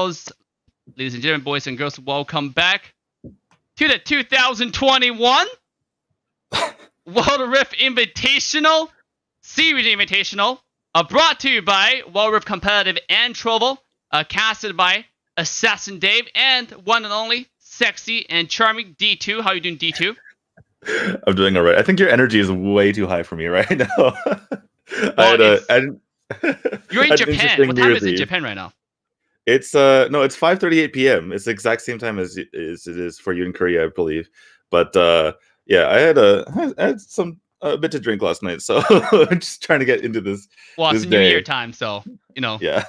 girls, ladies and gentlemen, boys and girls, welcome back to the 2021 World Rift Invitational, Series Invitational, brought to you by World Rift Competitive and Trovo, casted by AssassinDave and one and only sexy and charming D2. How are you doing, D2? I'm doing all right. I think your energy is way too high for me right now. You're in Japan. What time is it in Japan right now? It's it's 5:38 p.m. It's the exact same time as it is for you in Korea, I believe. But yeah, I had a bit to drink last night, so I'm just trying to get into this. Well, this it's day. New Year time, so yeah,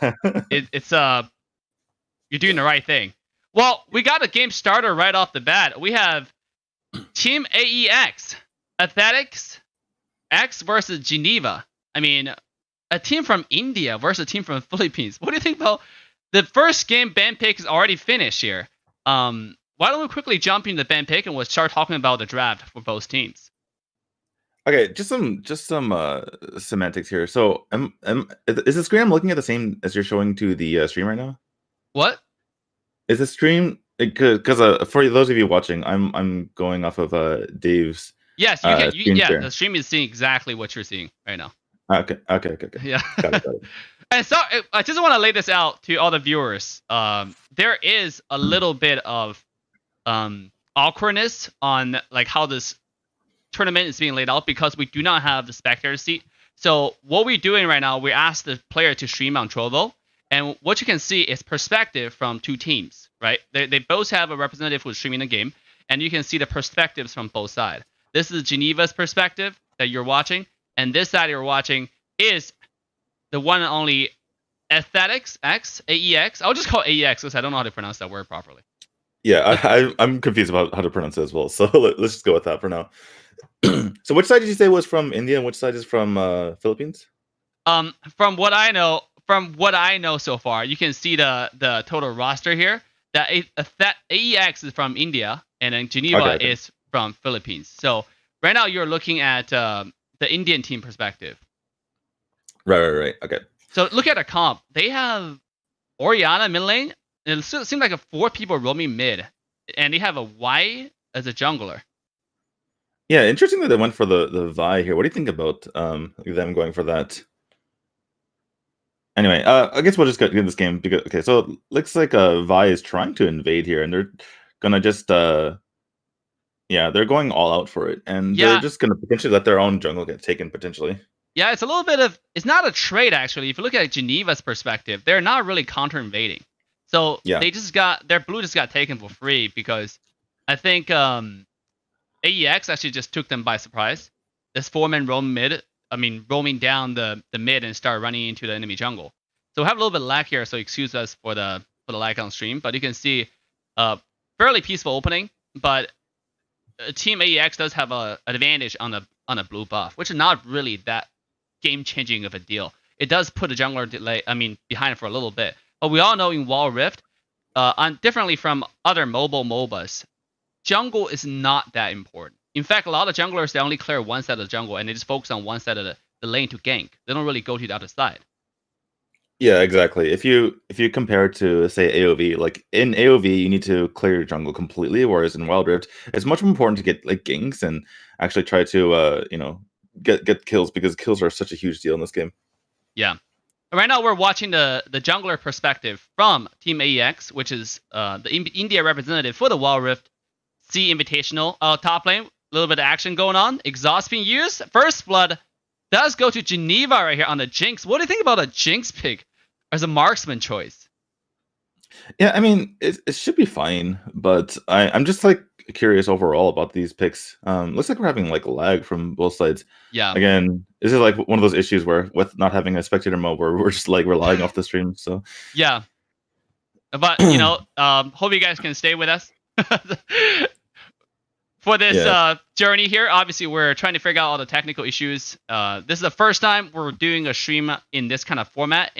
it's you're doing the right thing. Well, we got a game starter right off the bat. We have Team AEX, Athletics X versus Geneva. I mean, a team from India versus a team from the Philippines. What do you think about the first game? Ban pick is already finished here. Why don't we quickly jump into the ban pick and we'll start talking about the draft for both teams? Okay, just some semantics here. So, is the screen I'm looking at the same as you're showing to the stream right now? What is the stream? Because for those of you watching, I'm going off of Dave's. Yes, you can. Yeah, the stream is seeing exactly what you're seeing right now. Okay. Yeah. Got it. And so I just want to lay this out to all the viewers. There is a little bit of awkwardness on like how this tournament is being laid out because we do not have the spectator seat. So what we're doing right now, we ask the player to stream on Trovo, and what you can see is perspective from two teams, right? They both have a representative who's streaming the game, and you can see the perspectives from both sides. This is Geneva's perspective that you're watching, and this side you're watching is the one and only Athletics X, AEX. I'll just call it AEX because I don't know how to pronounce that word properly. Yeah, I'm confused about how to pronounce it as well. So let's just go with that for now. So which side did you say was from India and which side is from Philippines? From what I know so far, you can see the total roster here. That AEX is from India, and then Geneva is from Philippines. So right now you're looking at the Indian team perspective. Right. Okay. So look at a comp. They have Oriana mid lane. It seems like 4 people roaming mid, and they have a Y as a jungler. Yeah, interesting that they went for the Vi here. What do you think about them going for that? Anyway, I guess we'll just get into this game because so it looks like Vi is trying to invade here, and they're gonna just they're going all out for it, and they're just gonna potentially let their own jungle get taken potentially. Yeah, it's a little bit of it's not a trade actually. If you look at Geneva's perspective, they're not really counter invading. So they just got their blue just got taken for free because I think AEX actually just took them by surprise. This 4-man roaming down the mid and start running into the enemy jungle. So we have a little bit of lag here, so excuse us for the lag on stream. But you can see fairly peaceful opening, but Team AEX does have an advantage on a blue buff, which is not really that game-changing of a deal. It does put a jungler behind for a little bit. But we all know in Wild Rift, differently from other mobile MOBAs, jungle is not that important. In fact, a lot of junglers, they only clear one side of the jungle, and they just focus on one side of the lane to gank. They don't really go to the other side. Yeah, exactly. If you compare it to, say, AoV, like in AoV, you need to clear your jungle completely, whereas in Wild Rift, it's much more important to get like ganks and actually try to get kills because kills are such a huge deal in this game. Yeah. Right now, we're watching the jungler perspective from Team AEX, which is the India representative for the Wild Rift C Invitational. Top lane, a little bit of action going on. Exhaust being used. First blood does go to Geneva right here on the Jinx. What do you think about a Jinx pick as a marksman choice? Yeah, I mean, it should be fine, but I'm just like curious overall about these picks. Looks like we're having like lag from both sides. Yeah. Again, this is like one of those issues where with not having a spectator mode where we're just like relying off the stream. So yeah, but hope you guys can stay with us for this journey here. Obviously, we're trying to figure out all the technical issues. This is the first time we're doing a stream in this kind of format.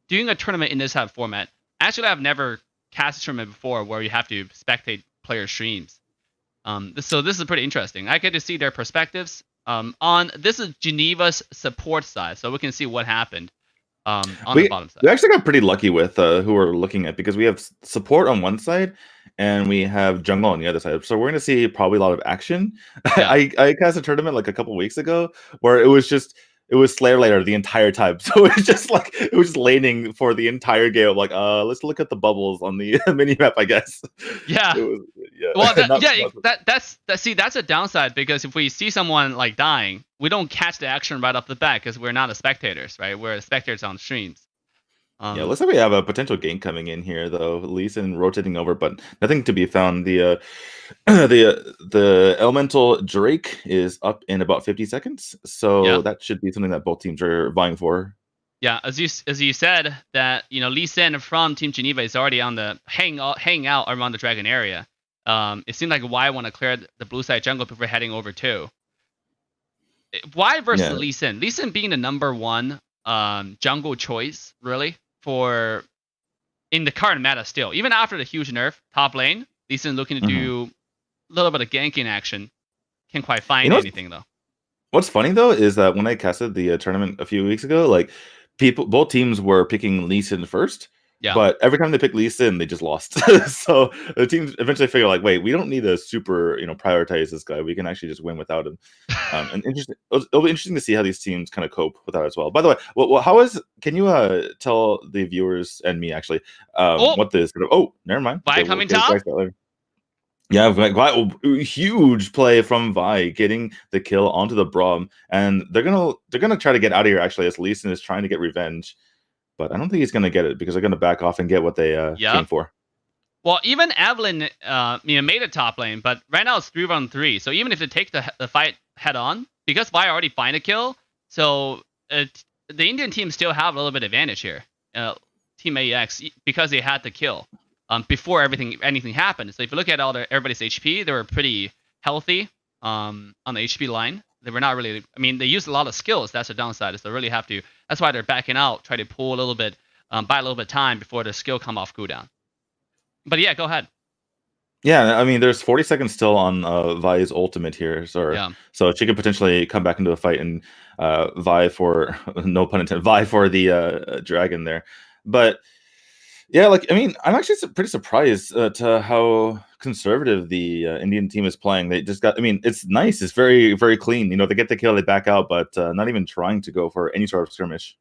Doing a tournament in this type of format. Actually, I've never cast a tournament before where you have to spectate player streams. So this is pretty interesting. I get to see their perspectives. This is Geneva's support side, so we can see what happened. on the bottom side. We actually got pretty lucky with who we're looking at, because we have support on one side and we have jungle on the other side. So we're going to see probably a lot of action. Yeah. I cast a tournament like a couple weeks ago where it was Slayer later the entire time. So it was just laning for the entire game. Like, let's look at the bubbles on the mini map, I guess. Yeah. Well, that's a downside, because if we see someone like dying, we don't catch the action right off the bat because we're not the spectators, right? We're the spectators on streams. Yeah, looks like we have a potential gank coming in here, though. Lee Sin rotating over, but nothing to be found. The the elemental Drake is up in about 50 seconds, so that should be something that both teams are vying for. Yeah, as you said, that Lee Sin from Team Geneva is already on the hang out around the dragon area. It seemed like Y want to clear the blue side jungle before heading over too. Y versus Lee Sin. Lee Sin being the number one jungle choice, really, in the current meta still. Even after the huge nerf top lane, Lee Sin looking to do a little bit of ganking action. Can't quite find anything though. What's funny though is that when I casted the tournament a few weeks ago, like both teams were picking Lee Sin first. Yeah. But every time they pick Lee Sin, they just lost. So the teams eventually figure like, wait, we don't need to super, prioritize this guy. We can actually just win without him. And interesting, it'll be interesting to see how these teams kind of cope with that as well. By the way, can you tell the viewers and me actually what this? Never mind. Vi coming top. Yeah, Vi, huge play from Vi getting the kill onto the Braum, and they're gonna try to get out of here actually, as Lee Sin is trying to get revenge. But I don't think he's going to get it, because they're going to back off and get what they came for. Well, even Evelyn made a top lane, but right now it's 3-on-3. So even if they take the fight head on, because Vi already find a kill, so the Indian team still have a little bit of advantage here. Team AEX, because they had the kill before anything happened. So if you look at everybody's HP, they were pretty healthy on the HP line. They were not really. I mean, they used a lot of skills. That's the downside. Is they really have to. That's why they're backing out, try to pull a little bit, buy a little bit of time before the skill come off cooldown. But yeah, go ahead. Yeah, I mean, there's 40 seconds still on Vi's ultimate here, so she could potentially come back into a fight and vie for no pun intended, vie for the dragon there. But yeah, I'm actually pretty surprised to how conservative the Indian team is playing. They just got, it's nice. It's very, very clean. They get the kill, they back out, but not even trying to go for any sort of skirmish.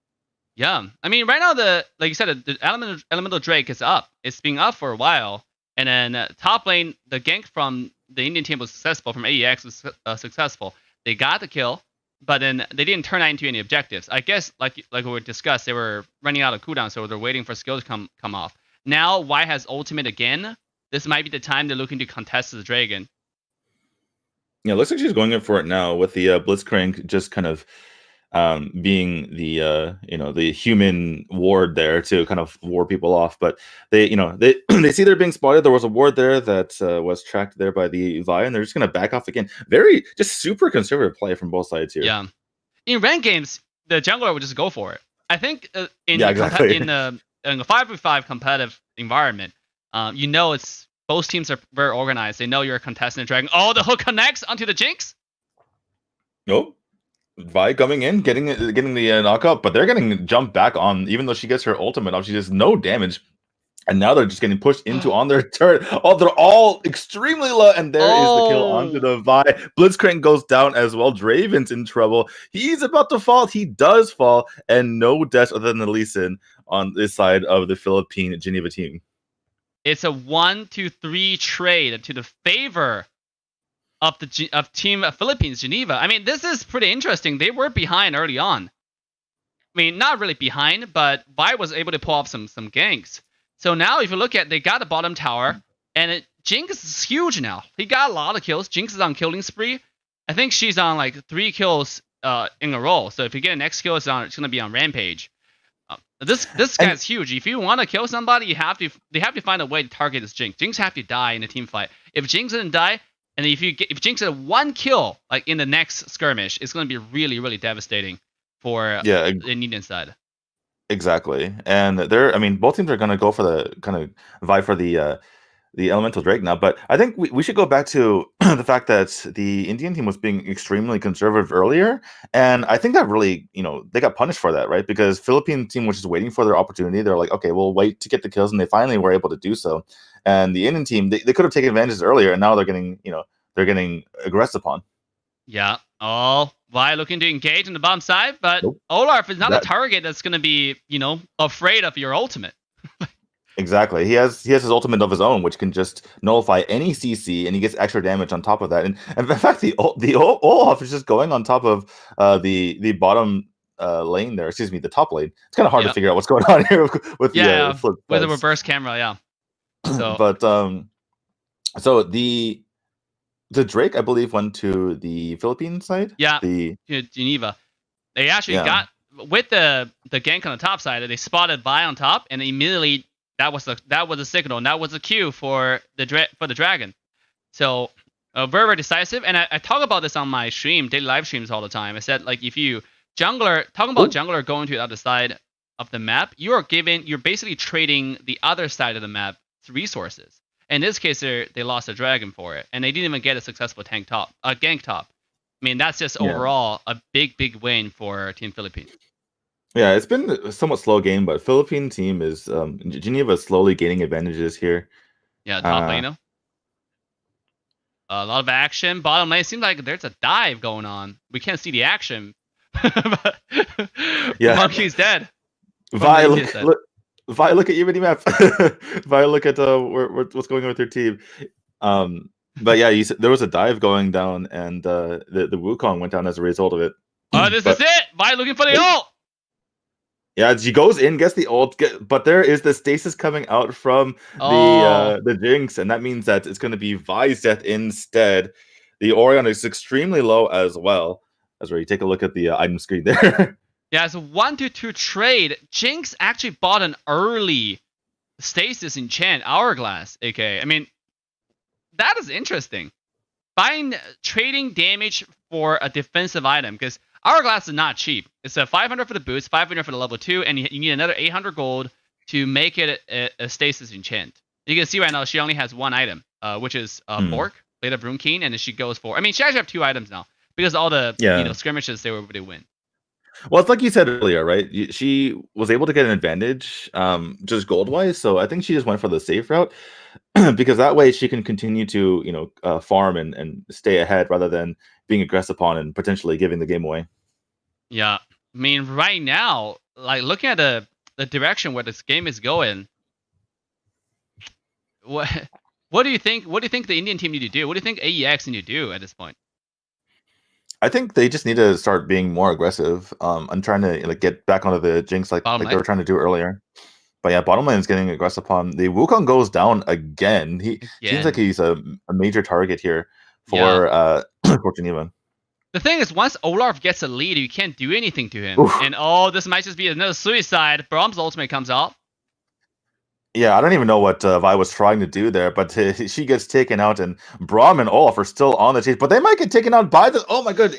Yeah. Right now, like you said, the Elemental Drake is up. It's been up for a while. And then top lane, the gank from the Indian team was successful, from AEX was successful. They got the kill, but then they didn't turn that into any objectives. I guess, like we discussed, they were running out of cooldown, so they're waiting for skills to come off. Now, Y has ultimate again. This might be the time they're looking to contest the dragon. Yeah, looks like she's going in for it now, with the Blitzcrank just kind of being the the human ward there to kind of ward people off. But they they see they're being spotted. There was a ward there that was tracked there by the Vi, and they're just going to back off again. Very just super conservative play from both sides here. Yeah, in ranked games, the jungler would just go for it. I think in a 5v5 competitive environment, it's both teams are very organized. They know you're a contestant dragon. Oh, the hook connects onto the Jinx. Nope. Vi coming in, getting the knockup, but they're getting jumped back on, even though she gets her ultimate off. She does no damage, and now they're just getting pushed into on their turret. Oh, they're all extremely low, and there is the kill onto the Vi. Blitzcrank goes down as well. Draven's in trouble. He's about to fall. He does fall, and no deaths other than the Lee Sin on this side of the Philippine Geneva team. It's a 1-3 trade to the favor of Team Philippines Geneva. This is pretty interesting. They were behind early on. Not really behind, but Vi was able to pull off some ganks. So now, if you look at, they got the bottom tower, and Jinx is huge now. He got a lot of kills. Jinx is on killing spree. I think she's on like 3 kills in a row. So if you get an next kill, it's going to be on Rampage. This guy's huge. If you want to kill somebody, they have to find a way to target this Jinx. Jinx have to die in a team fight. If Jinx didn't die, and if Jinx had 1 kill like in the next skirmish, it's going to be really, really devastating for the Indian side. Exactly. And both teams are going to go for the kind of vie for the the Elemental Drake now. But I think we should go back to the fact that the Indian team was being extremely conservative earlier, and I think that really, they got punished for that, right? Because Philippine team was just waiting for their opportunity. They're like, okay, we'll wait to get the kills, and they finally were able to do so. And the Indian team, they could have taken advantage earlier, and now they're getting aggressed upon. Yeah. Oh, Vi looking to engage on the bottom side, but nope. Olaf is not a target that's going to be, afraid of your ultimate. Exactly. He has his ultimate of his own, which can just nullify any CC, and he gets extra damage on top of that. And in fact, the Olaf is just going on top of the bottom lane there. Excuse me, the top lane. It's kind of hard to figure out what's going on here with the reverse camera. Yeah. So. But so the Drake, I believe, went to the Philippine side. Yeah. Geneva. They actually got with the gank on the top side. They spotted Vi on top, and immediately. That was a signal, and that was a cue for the dragon. So very, very decisive. And I talk about this on my daily live streams all the time. I said, like, if you jungler going to the other side of the map, you're basically trading the other side of the map resources. In this case, they lost a dragon for it, and they didn't even get a successful gank top. I mean, that's just overall a big win for Team Philippines. Yeah, it's been a somewhat slow game, but Philippine team is Geneva is slowly gaining advantages here. Yeah, top lane. A lot of action. Bottom lane seems like there's a dive going on. We can't see the action. Monkey's dead. Vi, look at your mini map. Vi, look at what's going on with your team. But yeah, there was a dive going down, and the Wukong went down as a result of it. Oh, this is it. Vi looking for the ult. Yeah, she goes in, gets the ult, but there is the stasis coming out from the Jinx, and that means that it's going to be Vi's death instead. The Orion is extremely low as well. That's where you take a look at the item screen there. Yeah, it's a 1-2 trade. Jinx actually bought an early stasis enchant Hourglass, aka. I mean, that is interesting. Trading damage for a defensive item, because Hourglass is not cheap. It's a 500 for the boost, 500 for the level 2, and you need another 800 gold to make it a stasis enchant. You can see right now she only has one item, which is Bork, Blade of Rune King, and then she goes for. I mean, she actually have two items now because all the skirmishes they win. Well, it's like you said earlier, right? She was able to get an advantage, just gold wise. So I think she just went for the safe route because that way she can continue to farm and stay ahead rather than being aggressed upon and potentially giving the game away. Yeah, I mean, right now, like looking at the direction where this game is going, what do you think? What do you think the Indian team need to do? What do you think AEX need to do at this point? I think they just need to start being more aggressive. I'm trying to get back onto the Jinx like they were trying to do earlier. But yeah, bottom lane is getting aggressive upon. The Wukong goes down again. He seems like he's a major target here for Geneva. The thing is, once Olaf gets a lead, you can't do anything to him. Oof. And this might just be another suicide. Brahm's ultimate comes out. Yeah, I don't even know what Vi was trying to do there, but she gets taken out, and Braum and Olaf are still on the chase, but they might get taken out by the. Oh my god,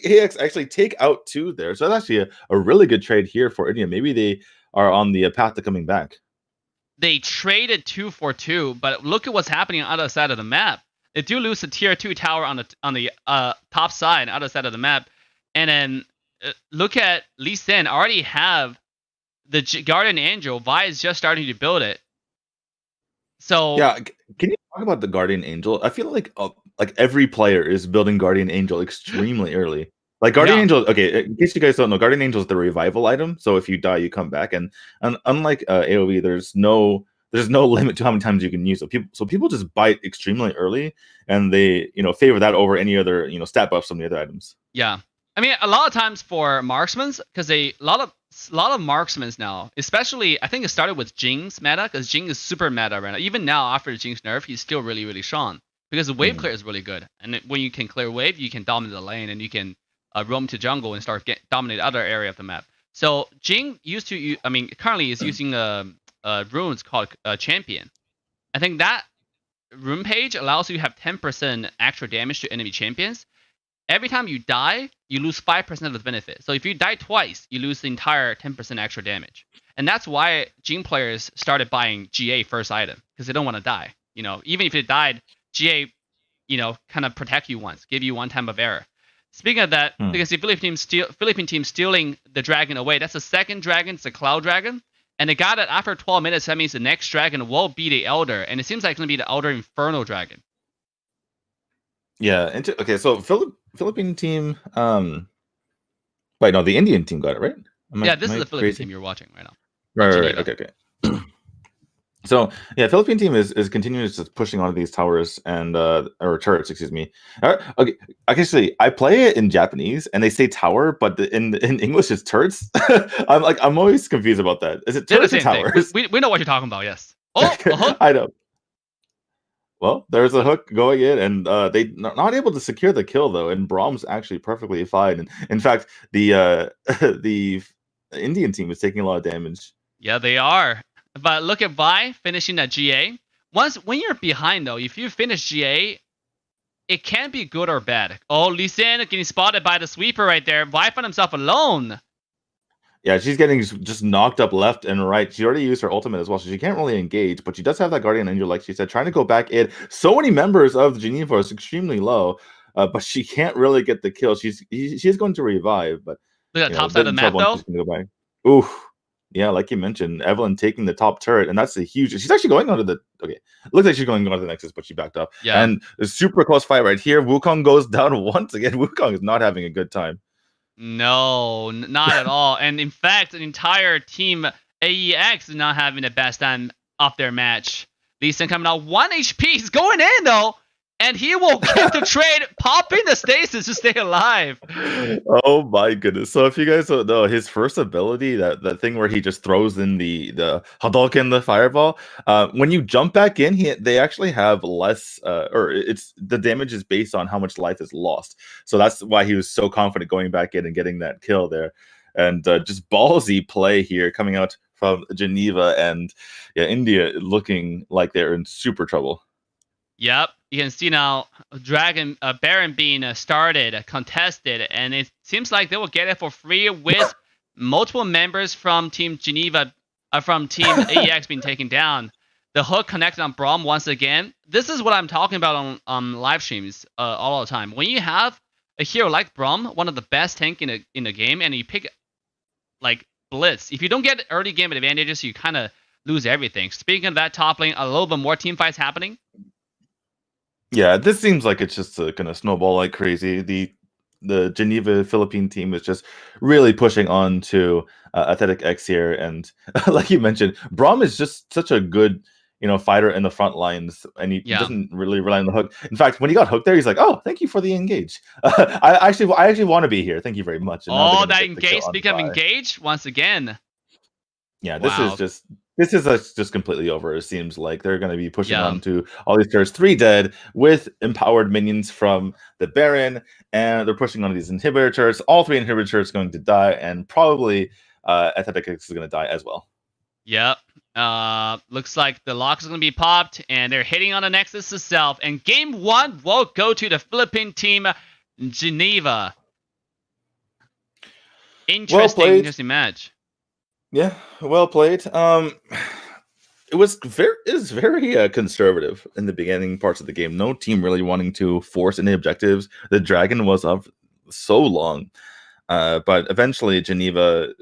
AX actually take out two there. So that's actually a really good trade here for India. Maybe they are on the path to coming back. They traded 2 for 2, but look at what's happening on the other side of the map. They do lose the tier 2 tower on the top side, other side of the map, and then look at Lee Sin already have the Guardian Angel. Vi is just starting to build it. So yeah, can you talk about the Guardian Angel? I feel like every player is building Guardian Angel extremely early. Like Guardian Angel, okay, in case you guys don't know, Guardian Angel is the revival item. So if you die, you come back, and unlike AoE, there's no limit to how many times you can use it. So people just bite extremely early, and they favor that over any other stat buffs from the other items. Yeah, I mean a lot of times for marksmen, because a lot of marksmen now, especially I think it started with Jinx meta, because Jinx is super meta right now. Even now after the Jinx nerf, he's still really really strong because the wave clear is really good, and when you can clear wave, you can dominate the lane, and you can roam to jungle and start dominate other area of the map. So Jinx currently is using runes called Champion. I think that rune page allows you to have 10% extra damage to enemy champions. Every time you die, you lose 5% of the benefit. So if you die twice, you lose the entire 10% extra damage. And that's why Jinx players started buying GA first item, because they don't want to die. even if it died, GA, kind of protect you once, give you one time of error. Speaking of that, you can see Philippine team stealing the dragon away. That's the second dragon. It's a cloud dragon. And they got it after 12 minutes. That means the next dragon will be the Elder. And it seems like it's going to be the Elder Inferno dragon. Yeah. Okay, so Philippine team... Wait, no, the Indian team got it, right? This is the Philippine team you're watching right now. Right. Okay. So yeah, Philippine team is continuing just pushing onto these towers and or turrets, excuse me. Okay, actually, I play it in Japanese and they say tower, but in English it's turrets. I'm always confused about that. Is it turrets or towers? We know what you're talking about. Yes. Oh, I know. Well, there's a hook going in, and they not able to secure the kill though. And Brahm's actually perfectly fine. And in fact, the the Indian team is taking a lot of damage. Yeah, they are. But look at Vi finishing at GA. When you're behind though, if you finish GA, it can be good or bad. Oh, Lee Sin getting spotted by the sweeper right there. Vi found himself alone. Yeah, she's getting just knocked up left and right. She already used her ultimate as well, so she can't really engage. But she does have that Guardian Angel, like she said, trying to go back in. So many members of Geneva is extremely low, but she can't really get the kill. She's going to revive, but look at top side of the map though. She's gonna go back. Oof. Yeah, like you mentioned, Evelyn taking the top turret, and that's a huge... She's actually going onto the... Okay, looks like she's going onto the Nexus, but she backed up. Yeah. And a super close fight right here. Wukong goes down once again. Wukong is not having a good time. No, not at all. And in fact, the entire team AEX is not having the best time of their match. Lee Sin coming out 1 HP. He's going in, though. And he will keep the trade, popping the stasis to stay alive. Oh my goodness. So if you guys don't know, his first ability, that thing where he just throws in the Hadouken, the fireball, when you jump back in, they actually have less, or it's the damage is based on how much life is lost. So that's why he was so confident going back in and getting that kill there. And just ballsy play here coming out from Geneva, and yeah, India looking like they're in super trouble. Yep, you can see now Baron being started, contested, and it seems like they will get it for free with multiple members from Team Geneva, from Team AEX being taken down. The hook connected on Braum once again. This is what I'm talking about on live streams all the time. When you have a hero like Braum, one of the best tank in the game, and you pick like Blitz, if you don't get early game advantages, you kind of lose everything. Speaking of that top lane, a little bit more team fights happening. Yeah, this seems like it's just going to snowball like crazy. The Geneva Philippine team is just really pushing on to Athletic X here, and like you mentioned, Braum is just such a good fighter in the front lines, and he doesn't really rely on the hook. In fact, when he got hooked there, he's like, "Oh, thank you for the engage. I actually want to be here. Thank you very much." And that engage become engaged once again. Yeah, this is just completely over. It seems like they're going to be pushing on to all these turrets. 3 dead with empowered minions from the Baron, and they're pushing on these inhibitor turrets. All 3 inhibitor turrets going to die, and probably Athletic is going to die as well. Yep. Looks like the lock is going to be popped, and they're hitting on the Nexus itself. And game 1 will go to the Philippine team, Geneva. Interesting match. Yeah, well played. It was very conservative in the beginning parts of the game. No team really wanting to force any objectives. The dragon was up so long, but eventually Geneva,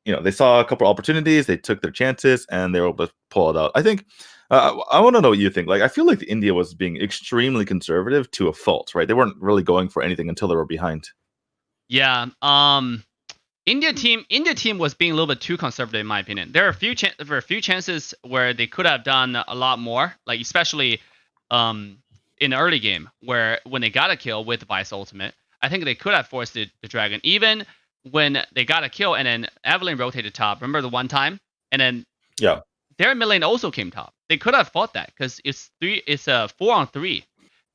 they saw a couple opportunities. They took their chances and they were able to pull it out. I think. I want to know what you think. Like, I feel like India was being extremely conservative to a fault, right? They weren't really going for anything until they were behind. Yeah. India team was being a little bit too conservative, in my opinion. There are a few chances where they could have done a lot more, like especially in the early game, where when they got a kill with Vice Ultimate, I think they could have forced the dragon. Even when they got a kill and then Evelyn rotated top, remember the one time? And then their mid lane also came top. They could have fought that because it's 4-on-3.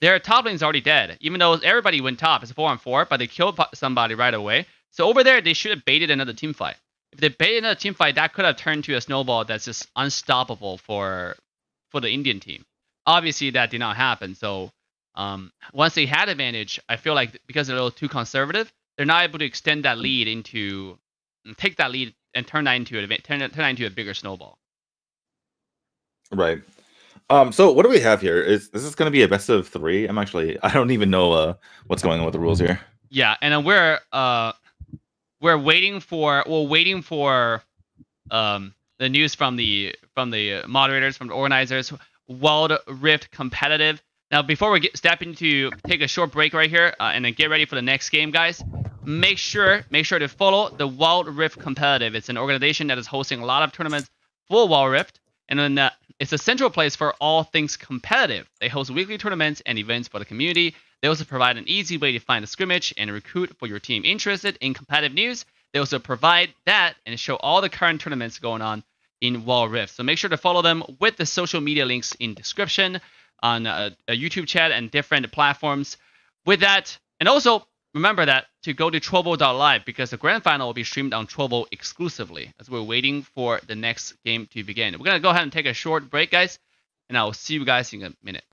Their top lane's already dead. Even though everybody went top, it's 4-on-4, but they killed somebody right away. So over there, they should have baited another team fight. If they baited another team fight, that could have turned to a snowball that's just unstoppable for the Indian team. Obviously, that did not happen. So once they had advantage, I feel like because they're a little too conservative, they're not able to extend that lead take that lead and turn that into a bigger snowball. Right. So what do we have here? Is this going to be a best of 3? I don't even know what's going on with the rules here. Yeah, and then we're waiting for the news from the moderators, from the organizers. Wild Rift competitive. Now, before we step into take a short break right here, and then get ready for the next game, guys. Make sure to follow the Wild Rift competitive. It's an organization that is hosting a lot of tournaments for Wild Rift, and then it's a central place for all things competitive. They host weekly tournaments and events for the community. They also provide an easy way to find a scrimmage and recruit for your team interested in competitive news. They also provide that and show all the current tournaments going on in Wild Rift. So make sure to follow them with the social media links in description on a YouTube chat and different platforms. With that, and also remember that to go to Trovo.live because the grand final will be streamed on Trovo exclusively as we're waiting for the next game to begin. We're going to go ahead and take a short break, guys, and I'll see you guys in a minute.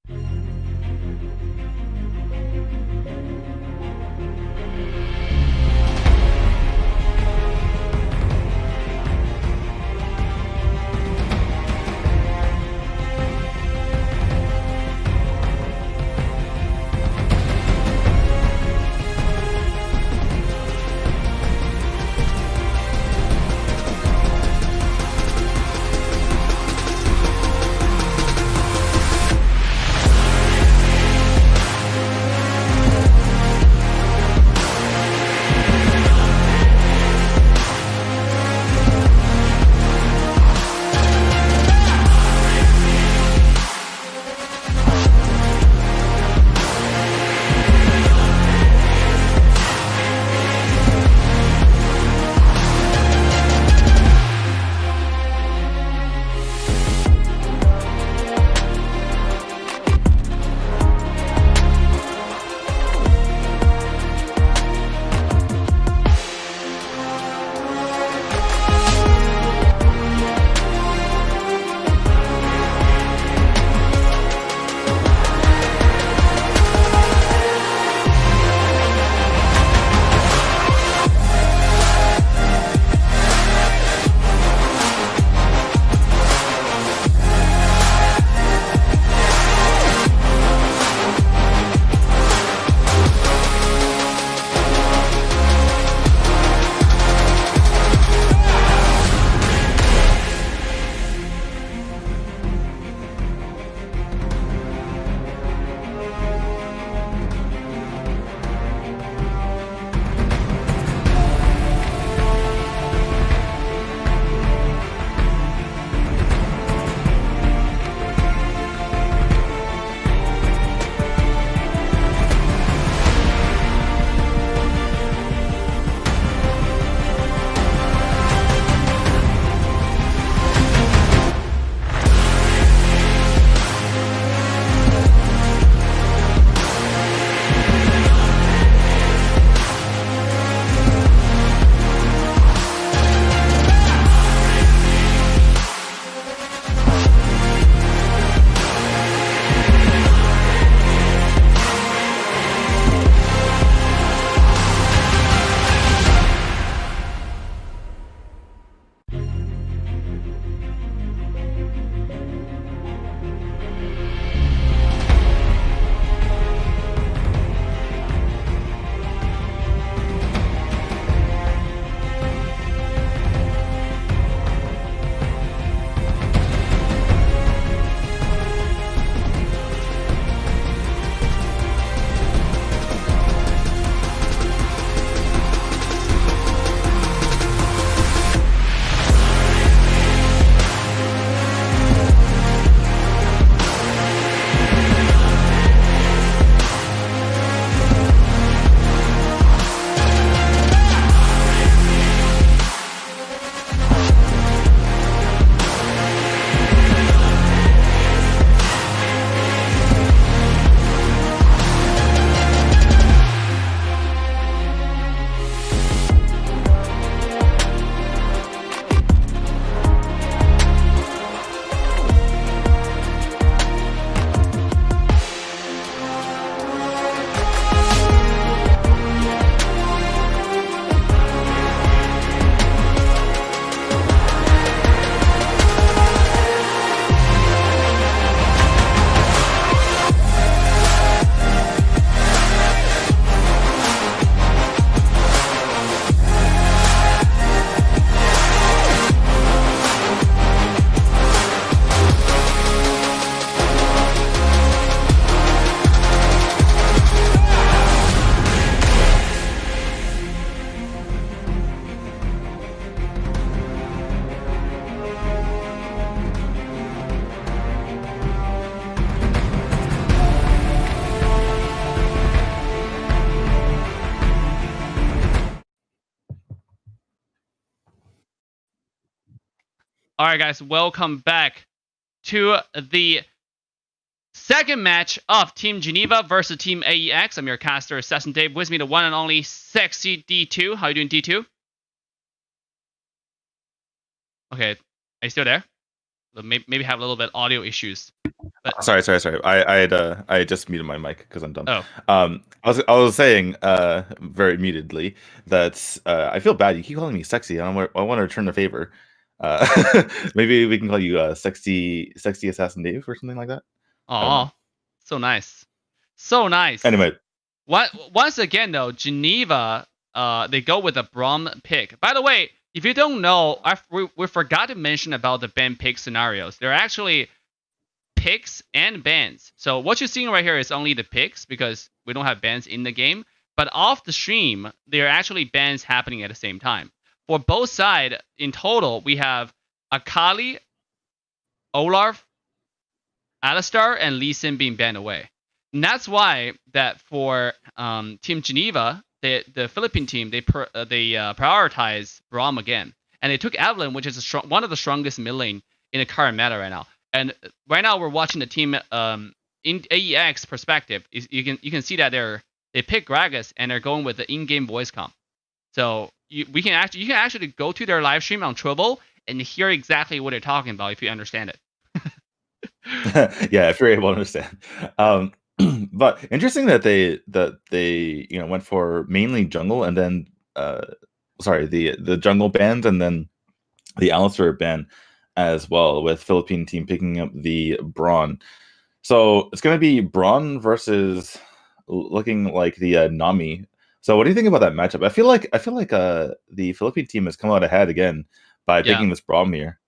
All right, guys, welcome back to the second match of Team Geneva versus Team AEX. I'm your caster, AssassinDave. With me, the one and only sexy D2. How you doing, D2? Okay, are you still there? Maybe have a little bit audio issues. But... Sorry. I just muted my mic because I'm dumb. Oh. I was saying very mutedly that I feel bad. You keep calling me sexy. I want to return the favor. Maybe we can call you sexy AssassinDave or something like that. Oh, so nice. So nice. Anyway. Once again, though, Geneva, they go with a Braum pick. By the way, if you don't know, we forgot to mention about the ban pick scenarios. They're actually picks and bans. So what you're seeing right here is only the picks because we don't have bans in the game. But off the stream, there are actually bans happening at the same time. For both sides, in total, we have Akali, Olaf, Alistar, and Lee Sin being banned away. And that's why that for Team Geneva, the Philippine team, they prioritize Braum again. And they took Evelyn, which is one of the strongest mid lane in the current meta right now. And right now we're watching the team in AEX perspective. You can see that they pick Gragas and they're going with the in-game voice comp. So you can actually go to their live stream on Trovo and hear exactly what they're talking about if you understand it. Yeah, if you're able to understand. But interesting that they went for mainly jungle and then the jungle band and then the Alistar ban as well, with Philippine team picking up the Braun. So it's going to be Braun versus looking like the Nami. So what do you think about that matchup? I feel like the Philippine team has come out ahead again by picking this Braum here.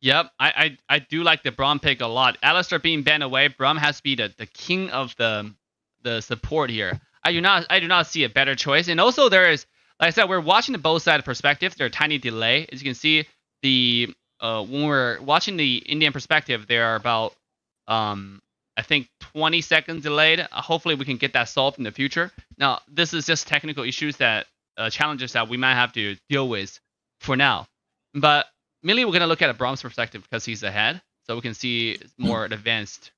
Yep, I do like the Braum pick a lot. Alistar being banned away, Braum has to be the king of the support here. I do not see a better choice. And also there is, like I said, we're watching the both side perspectives. There's a tiny delay. As you can see, when we're watching the Indian perspective, there are about I think 20 seconds delayed. Hopefully we can get that solved in the future. Now this is just technical issues that challenges that we might have to deal with for now. But mainly we're gonna look at a Braum's perspective because he's ahead, so we can see more advanced.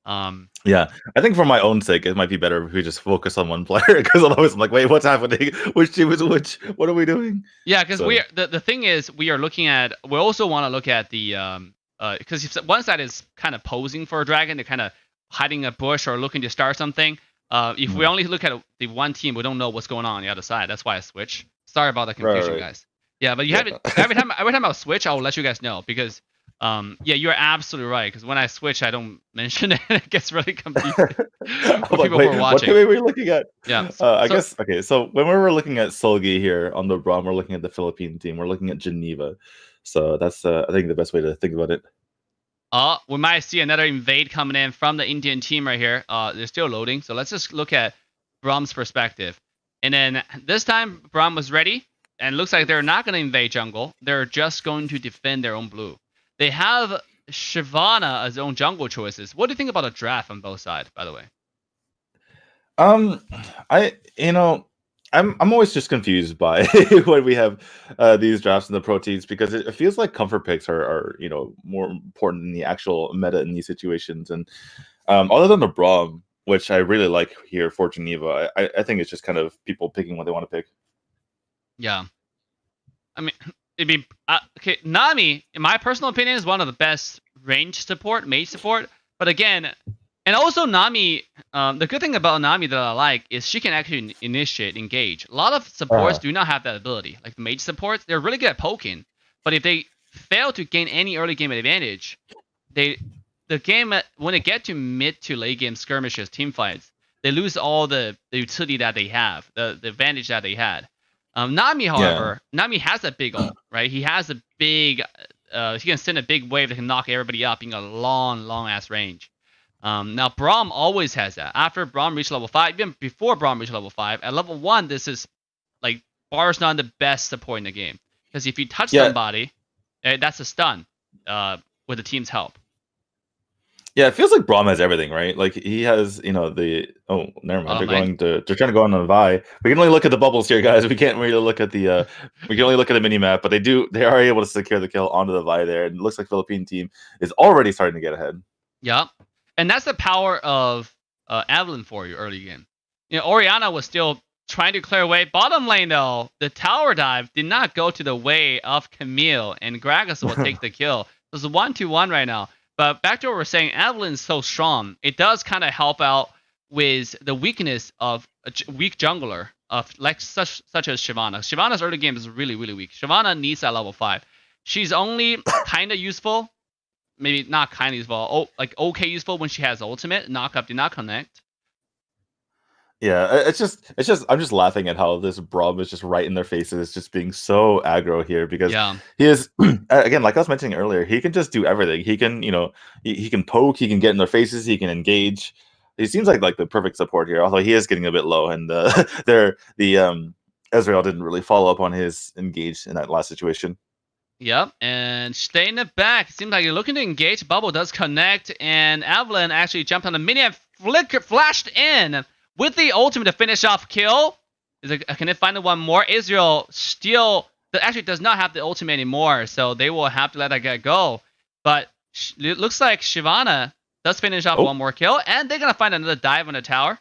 Yeah, I think for my own sake, it might be better if we just focus on one player because otherwise I'm like, wait, what's happening? Which team is which? What are we doing? Yeah, because the thing is, we also want to look at the because if one side is kind of posing for a dragon, they're kind of hiding a bush or looking to start something. If we only look at the one team, we don't know what's going on the other side. That's why I switch. Sorry about the confusion, guys. Yeah, but every time I switch, I will let you guys know because you're absolutely right. Because when I switch, I don't mention it. It gets really confusing for people who are watching. What were we looking at? Yeah, I guess okay. So when we were looking at Solgi here on the Braum, we're looking at the Philippine team. We're looking at Geneva. So that's I think the best way to think about it. We might see another invade coming in from the Indian team right here. They're still loading. So let's just look at Braum's perspective. And then this time, Braum was ready. And looks like they're not going to invade jungle. They're just going to defend their own blue. They have Shyvana as their own jungle choices. What do you think about a draft on both sides, by the way? I'm always just confused by when we have these drafts in the pro teams because it feels like comfort picks are more important than the actual meta in these situations. And other than the Braum, which I really like here for Geneva, I think it's just kind of people picking what they want to pick. Yeah, I mean, okay. Nami, in my personal opinion, is one of the best range support, mage support. But again, and also Nami, the good thing about Nami that I like is she can actually initiate, engage. A lot of supports do not have that ability. Like the mage supports, they're really good at poking, but if they fail to gain any early game advantage, the game when they get to mid to late game skirmishes, team fights, they lose all the utility that they have, the advantage that they had. Nami, however, Nami has a big ult, right? He has a big, he can send a big wave that can knock everybody up in a long ass range. Now Braum always has that. After Braum reached level 5, even before Braum reached level 5, at level 1, this is like bar's not the best support in the game because if you touch somebody, that's a stun with the team's help. Yeah, it feels like Braum has everything, right? Like he has, the never mind. They're trying to go on a Vi. We can only look at the bubbles here, guys. We can't really look at the we can only look at the mini map, but they are able to secure the kill onto the Vi there. And it looks like Philippine team is already starting to get ahead. Yeah. And that's the power of Evelyn for you early game. Oriana was still trying to clear away. Bottom lane though, the tower dive did not go to the way of Camille, and Gragas will take the kill. It's 1-1 right now. But back to what we're saying, Evelyn's so strong. It does kind of help out with the weakness of a weak jungler of like such as Shyvana. Shyvana's early game is really, really weak. Shyvana needs that level 5. She's only kind of useful, maybe not kind of useful, like okay useful when she has ultimate. Knockup did not connect. Yeah, it's just I'm just laughing at how this Braum is just right in their faces, just being so aggro here because he is again, like I was mentioning earlier, he can just do everything. He can, he can poke, he can get in their faces, he can engage. He seems like the perfect support here, although he is getting a bit low, and Ezreal didn't really follow up on his engage in that last situation. Yep, and stay in the back. Seems like you're looking to engage. Bubble does connect, and Evelyn actually jumped on the mini and flashed in with the ultimate to finish off kill. Can it find one more? Israel still actually does not have the ultimate anymore, so they will have to let that guy go. But it looks like Shyvana does finish off one more kill, and they're gonna find another dive on the tower.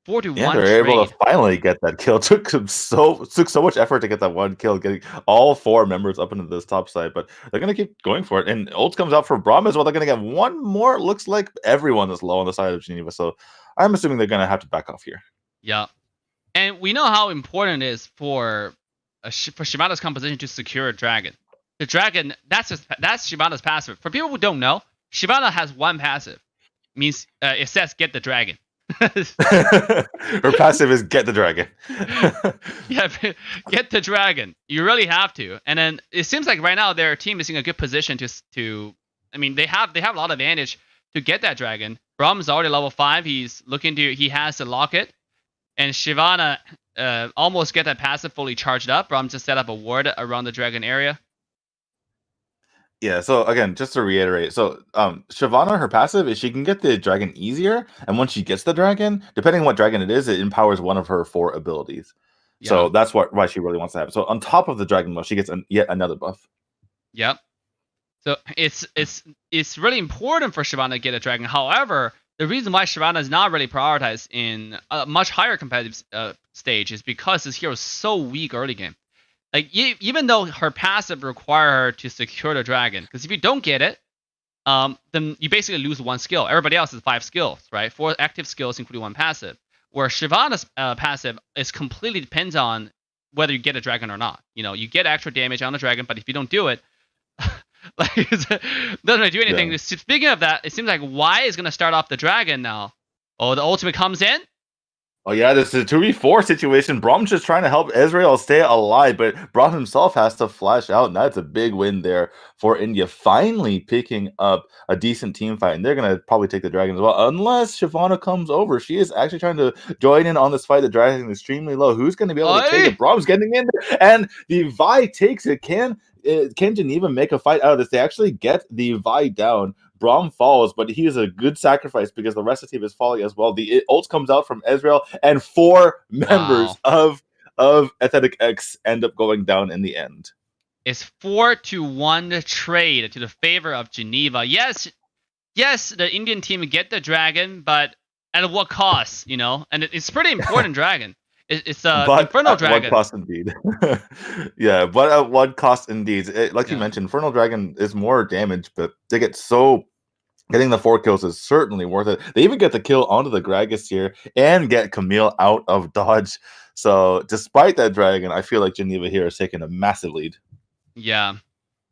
4-1 yeah, they're able to finally get that kill. Took so much effort to get that one kill, getting all 4 members up into this top side, but they're gonna keep going for it. And ult comes out for Braum as well. They're gonna get one more. Looks like everyone is low on the side of Geneva, so I'm assuming they're gonna have to back off here. Yeah, and we know how important it is for Shyvana's composition to secure a dragon. The dragon, that's Shyvana's passive. For people who don't know, Shyvana has one passive. Means it says get the dragon. Her passive is get the dragon. Yeah, get the dragon. You really have to. And then it seems like right now their team is in a good position to I mean, they have a lot of advantage to get that dragon. Braum's already level 5. He has the locket. And Shyvana almost get that passive fully charged up. Braum just set up a ward around the dragon area. Yeah, so again, just to reiterate, so Shyvana, her passive is she can get the dragon easier, and once she gets the dragon, depending on what dragon it is, it empowers one of her 4 abilities. Yeah. So that's why she really wants to have it. So on top of the dragon buff, she gets yet another buff. Yep. So it's really important for Shyvana to get a dragon. However, the reason why Shyvana is not really prioritized in a much higher competitive stage is because this hero is so weak early game. Like, even though her passive require her to secure the dragon, because if you don't get it, then you basically lose 1 skill. Everybody else has 5 skills, right? 4 active skills, including 1 passive. Where Shyvana's passive is completely depends on whether you get a dragon or not. You get extra damage on the dragon, but if you don't do it, like it doesn't do anything. Yeah. Speaking of that, it seems like Y is going to start off the dragon now. Oh, the ultimate comes in. Oh yeah, this is a 2v4 situation. Braum's just trying to help Ezreal stay alive, but Braum himself has to flash out, and that's a big win there for India. Finally picking up a decent team fight, and they're going to probably take the dragon as well, unless Shyvana comes over. She is actually trying to join in on this fight. The dragon is extremely low. Who's going to be able to take it? Braum's getting in there, and the Vi takes it. Can Geneva make a fight out of this? They actually get the Vi down. Braum falls, but he is a good sacrifice because the rest of the team is falling as well. The ult comes out from Ezreal, and 4 members of Athletic X end up going down in the end. It's 4-1 trade to the favor of Geneva. Yes, the Indian team get the dragon, but at what cost? And it's pretty important dragon. It's Infernal Dragon. What cost indeed? Yeah, but at what cost indeed? Like you mentioned, Infernal Dragon is more damage, but they get getting the 4 kills is certainly worth it. They even get the kill onto the Gragas here and get Camille out of dodge. So despite that dragon, I feel like Geneva here is taking a massive lead. Yeah,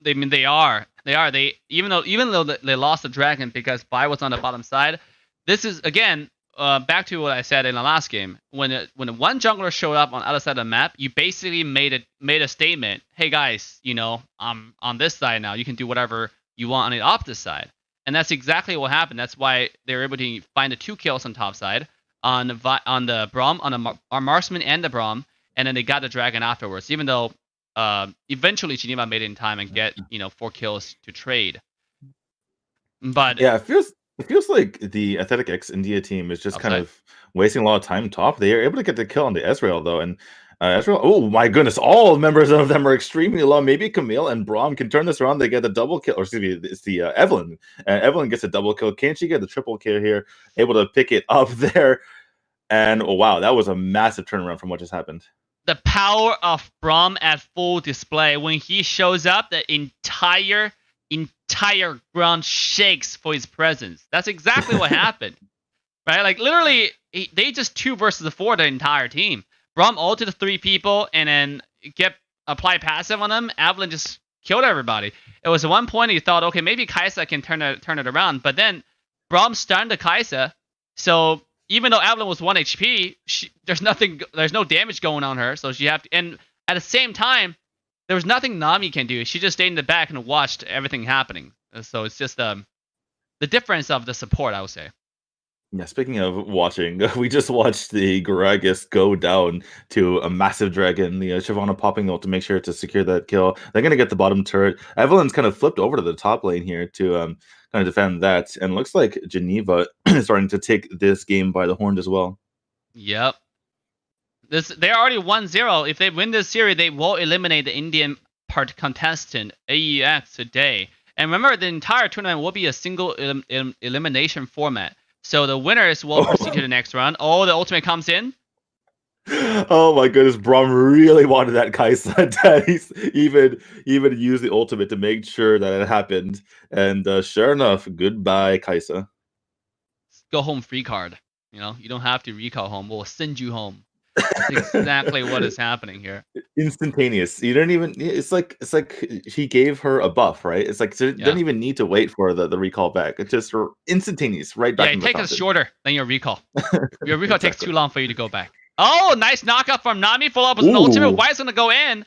they are. They even though they lost the dragon because Bai was on the bottom side. This is again. Back to what I said in the last game, when one jungler showed up on the other side of the map, you basically made a statement. Hey guys, I'm on this side now. You can do whatever you want on the opposite side, and that's exactly what happened. That's why they were able to find the 2 kills on top side on the Braum, on our marksman and the Braum, and then they got the dragon afterwards. Even though eventually Geneva made it in time and get 4 kills to trade. But yeah, it feels like the Athletic X India team is just kind of wasting a lot of time top. They are able to get the kill on the Ezreal though, and Ezreal. Oh my goodness, all members of them are extremely low. Maybe Camille and Braum can turn this around. They get the double kill, or excuse me, it's the Evelyn. Evelyn gets a double kill. Can she get the triple kill here? Able to pick it up there, and oh wow, that was a massive turnaround from what just happened. The power of Braum at full display. When he shows up, the entire ground shakes for his presence. That's exactly what happened, right? Like literally, they just 2 versus 4 the entire team. Braum ulted 3 people and then apply passive on them. Evelyn just killed everybody. It was at one point you thought, okay, maybe Kai'Sa can turn it around, but then Braum stunned the Kai'Sa, so even though Evelyn was 1 HP, there's no damage going on her, so she have to. And at the same time, there was nothing Nami can do. She just stayed in the back and watched everything happening. So it's just the difference of the support, I would say. Yeah, speaking of watching, we just watched the Gragas go down to a massive dragon. The Shyvana popping ult to make sure to secure that kill. They're going to get the bottom turret. Evelyn's kind of flipped over to the top lane here to kind of defend that. And looks like Geneva is starting to take this game by the horn as well. Yep. They're already 1-0. If they win this series, they will eliminate the Indian contestant, AEX, today. And remember, the entire tournament will be a single elimination format. So the winners will proceed to the next round. Oh, the ultimate comes in. Oh my goodness, Braum really wanted that Kai'Sa. That he's even used the ultimate to make sure that it happened. And sure enough, goodbye Kai'Sa. Go home free card. You don't have to recall home. We'll send you home. That's exactly what is happening here. Instantaneous. You don't even. It's like he gave her a buff, right? It's like so you don't even need to wait for the recall back. It's just instantaneous, right back. Yeah, it takes shorter than your recall. Your recall takes too long for you to go back. Oh, nice knockup from Nami. Follow up with an ultimate. Why is gonna go in?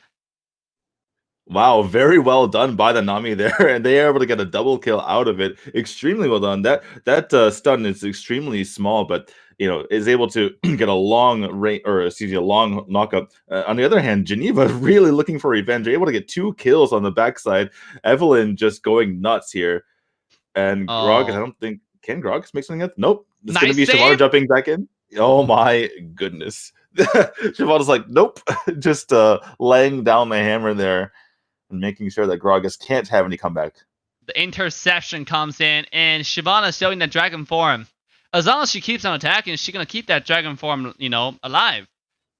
Wow, very well done by the Nami there, and they are able to get a double kill out of it. Extremely well done. That stun is extremely small, but is able to get a long range, or excuse me, a long knockup. On the other hand, Geneva really looking for revenge, able to get 2 kills on the backside. Evelyn just going nuts here, and Grog. I don't think Grog make something up. Nope, it's gonna be Shyvana jumping back in. Oh my goodness, Shyvana's like nope, just laying down the hammer there. And making sure that Gragas can't have any comeback. The interception comes in, and Shyvana showing that dragon form. As long as she keeps on attacking, she's going to keep that dragon form, alive.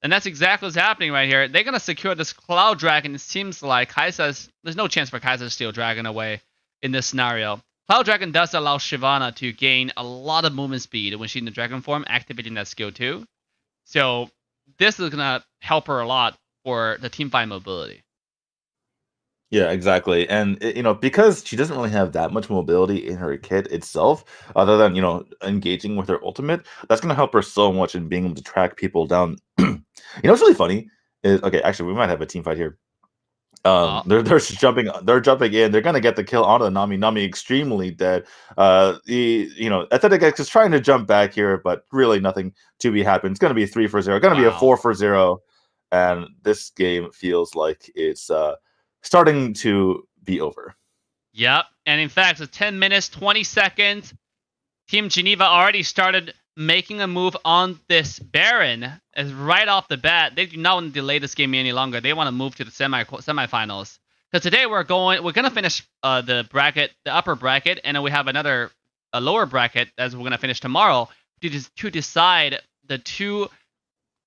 And that's exactly what's happening right here. They're going to secure this Cloud Dragon. It seems like there's no chance for Kai'Sa to steal Dragon away in this scenario. Cloud Dragon does allow Shyvana to gain a lot of movement speed when she's in the dragon form, activating that skill too. So this is going to help her a lot for the teamfight mobility. Yeah, exactly. And because she doesn't really have that much mobility in her kit itself, other than engaging with her ultimate, that's gonna help her so much in being able to track people down. What's really funny is actually we might have a team fight here. They're jumping in. They're gonna get the kill onto the Nami. Nami extremely dead. Athletic X is trying to jump back here, but really nothing to be happened. It's gonna be a 3-4-0. Gonna be a 4-4-0, and this game feels like it's starting to be over. Yep. And in fact, it's 10 minutes, 20 seconds. Team Geneva already started making a move on this Baron as right off the bat. They do not want to delay this game any longer. They want to move to the semifinals. Because today we're going to finish the upper bracket, and then we have a lower bracket as we're going to finish tomorrow to decide the 2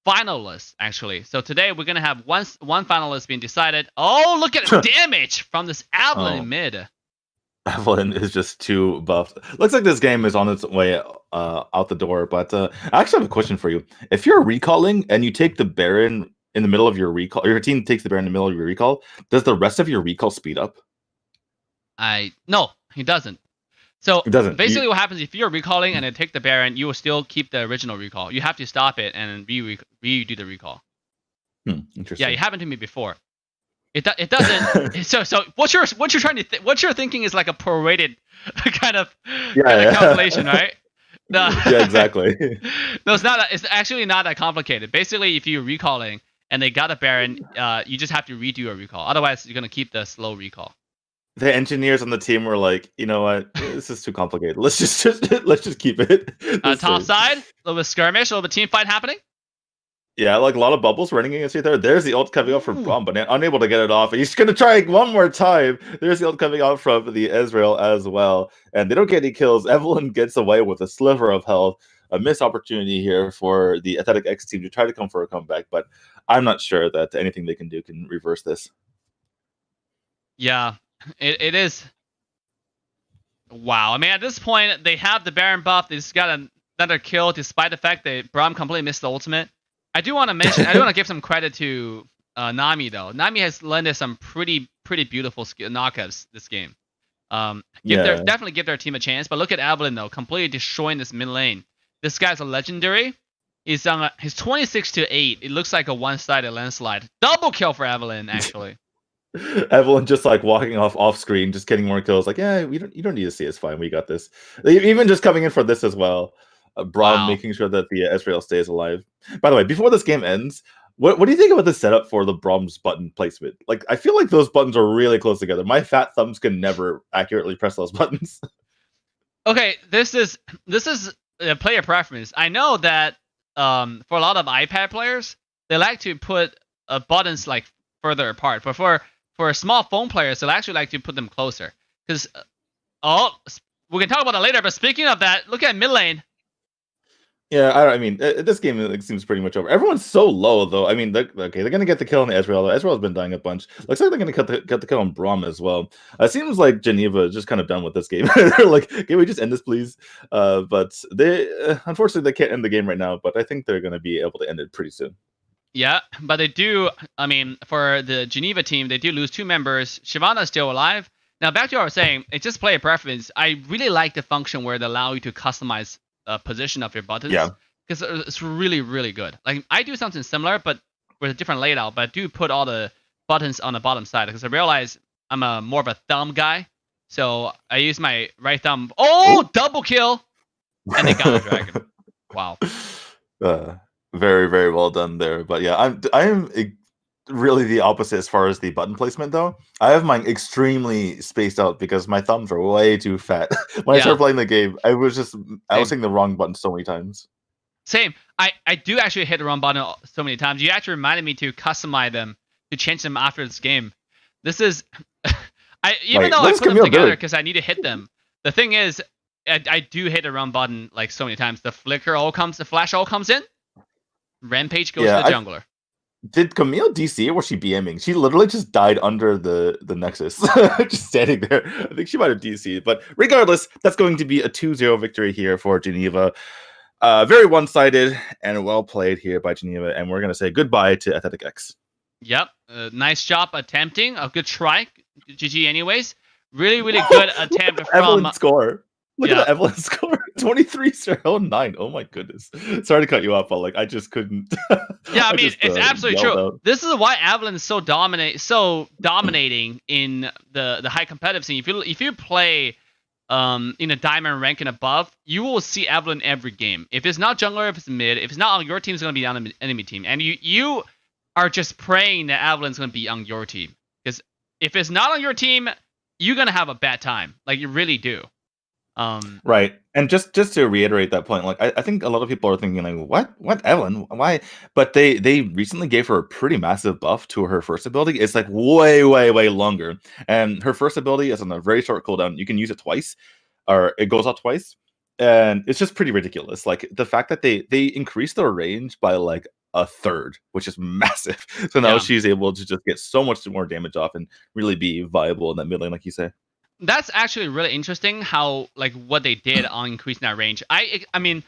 finalists, actually. So today we're going to have one finalist being decided. Oh, look at the damage from this Evelyn in mid. Evelyn is just too buffed. Looks like this game is on its way out the door, but I actually have a question for you. If you're recalling and you take the Baron in the middle of your recall, or your team takes the Baron in the middle of your recall, does the rest of your recall speed up? No, he doesn't. So basically what happens if you're recalling and then take the Baron, you will still keep the original recall. You have to stop it and redo the recall. Interesting. Yeah, it happened to me before. It doesn't. so what you're what you're thinking is like a prorated kind of calculation, right? No. Yeah, exactly. No, it's not. It's actually not that complicated. Basically, if you're recalling and they got a Baron, you just have to redo a recall. Otherwise, you're gonna keep the slow recall. the engineers on the team were like, you know what, this is too complicated. Let's just keep it. Top side, a little bit skirmish, a little bit team fight happening. Yeah, like a lot of bubbles running against you there. There's the ult coming out from Braum, but unable to get it off. And he's going to try one more time. There's the ult coming out from the Ezreal as well. And they don't get any kills. Evelyn gets away with a sliver of health. A missed opportunity here for the Athletic X team to try to come for a comeback. But I'm not sure that anything they can do can reverse this. Yeah, it is. Wow. I mean, at this point, they have the Baron buff. They just got another kill despite the fact that Braum completely missed the ultimate. I do want to mention, I do want to give some credit to Nami though. Nami has landed some pretty beautiful knockouts this game. Definitely give their team a chance. But look at Evelyn though, completely destroying this mid lane. This guy's a legendary. He's 26-8. It looks like a one-sided landslide. Double kill for Evelyn actually. Evelyn just like walking off screen, just getting more kills. Like, yeah, you don't need to see. It's fine. We got this. Even just coming in for this as well. Braum making sure that the Ezreal stays alive. By the way, before this game ends, what do you think about the setup for the Braum's button placement? Like, I feel like those buttons are really close together. My fat thumbs can never accurately press those buttons. Okay, this is a player preference. I know that for a lot of iPad players, they like to put buttons like further apart. But for small phone players, they actually like to put them closer. Because we can talk about that later. But speaking of that, look at mid lane. Yeah, I mean, this game seems pretty much over. Everyone's so low, though. I mean, they're going to get the kill on the Ezreal. Ezreal's been dying a bunch. Looks like they're going to get the kill on Braum as well. It seems like Geneva is just kind of done with this game. They're like, can we just end this, please? But they, unfortunately, they can't end the game right now. But I think they're going to be able to end it pretty soon. Yeah, but they do. I mean, for the Geneva team, they do lose 2 members. Shyvana's still alive. Now, back to what I was saying, it's just player preference. I really like the function where they allow you to customize position of your buttons. Yeah. Because it's really good. Like, I do something similar, but with a different layout. But I do put all the buttons on the bottom side because I realize I'm more of a thumb guy. So I use my right thumb. Oh, double kill! And they got a dragon. Wow. Very well done there. But yeah, I am really the opposite as far as the button placement, though. I have mine extremely spaced out because my thumbs are way too fat. When I started playing the game, I was hitting the wrong button so many times. Same. I do actually hit the wrong button so many times. You actually reminded me to customize them, to change them after this game. This is... Even though I put them together because I need to hit them, the thing is, I do hit the wrong button like so many times. The flash all comes in, Rampage goes to the jungler. Did Camille DC or was she BMing? She literally just died under the Nexus, just standing there. I think she might have DC'd, but regardless, that's going to be a 2-0 victory here for Geneva. Very one-sided and well played here by Geneva, and we're going to say goodbye to Athletic X. Yep, nice job attempting. A good try. GG anyways. Really good attempt from... Evelyn score. Look at the Evelyn score. 23-09. Oh my goodness. Sorry to cut you off, but like I just couldn't. Yeah, I mean, it's absolutely true. Out. This is why Evelyn is so dominating in the high competitive scene. If you play in a diamond rank and above, you will see Evelyn every game. If it's not jungler, if it's mid, if it's not on your team, it's going to be on the enemy team. And you are just praying that Evelyn's going to be on your team. Because if it's not on your team, you're going to have a bad time. Like, you really do. Right. And just to reiterate that point, like I think a lot of people are thinking like, what Evelyn? Why? But they recently gave her a pretty massive buff to her first ability. It's like way longer. And her first ability is on a very short cooldown. You can use it twice, or it goes out twice. And it's just pretty ridiculous. Like the fact that they increased their range by like a third, which is massive. So now she's able to just get so much more damage off and really be viable in that mid lane, like you say. That's actually really interesting how what they did on increasing that range. I mean,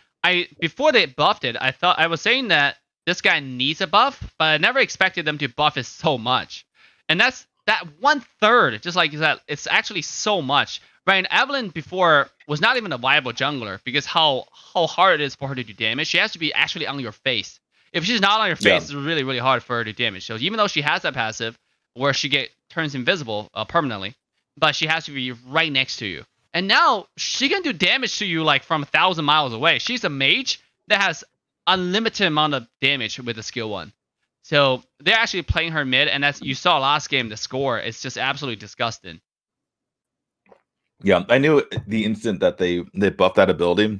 before they buffed it, I was saying that this guy needs a buff, but I never expected them to buff it so much. And that's that 1/3, just like that. It's actually so much. Right, and Evelyn before was not even a viable jungler because how hard it is for her to do damage. She has to be actually on your face. If she's not on your face, it's really hard for her to damage. So even though she has that passive where she turns invisible permanently, but she has to be right next to you. And now she can do damage to you like from 1,000 miles away. She's a mage that has unlimited amount of damage with the skill 1. So they're actually playing her mid, and as you saw last game, the score is just absolutely disgusting. Yeah, I knew the instant that they buffed that ability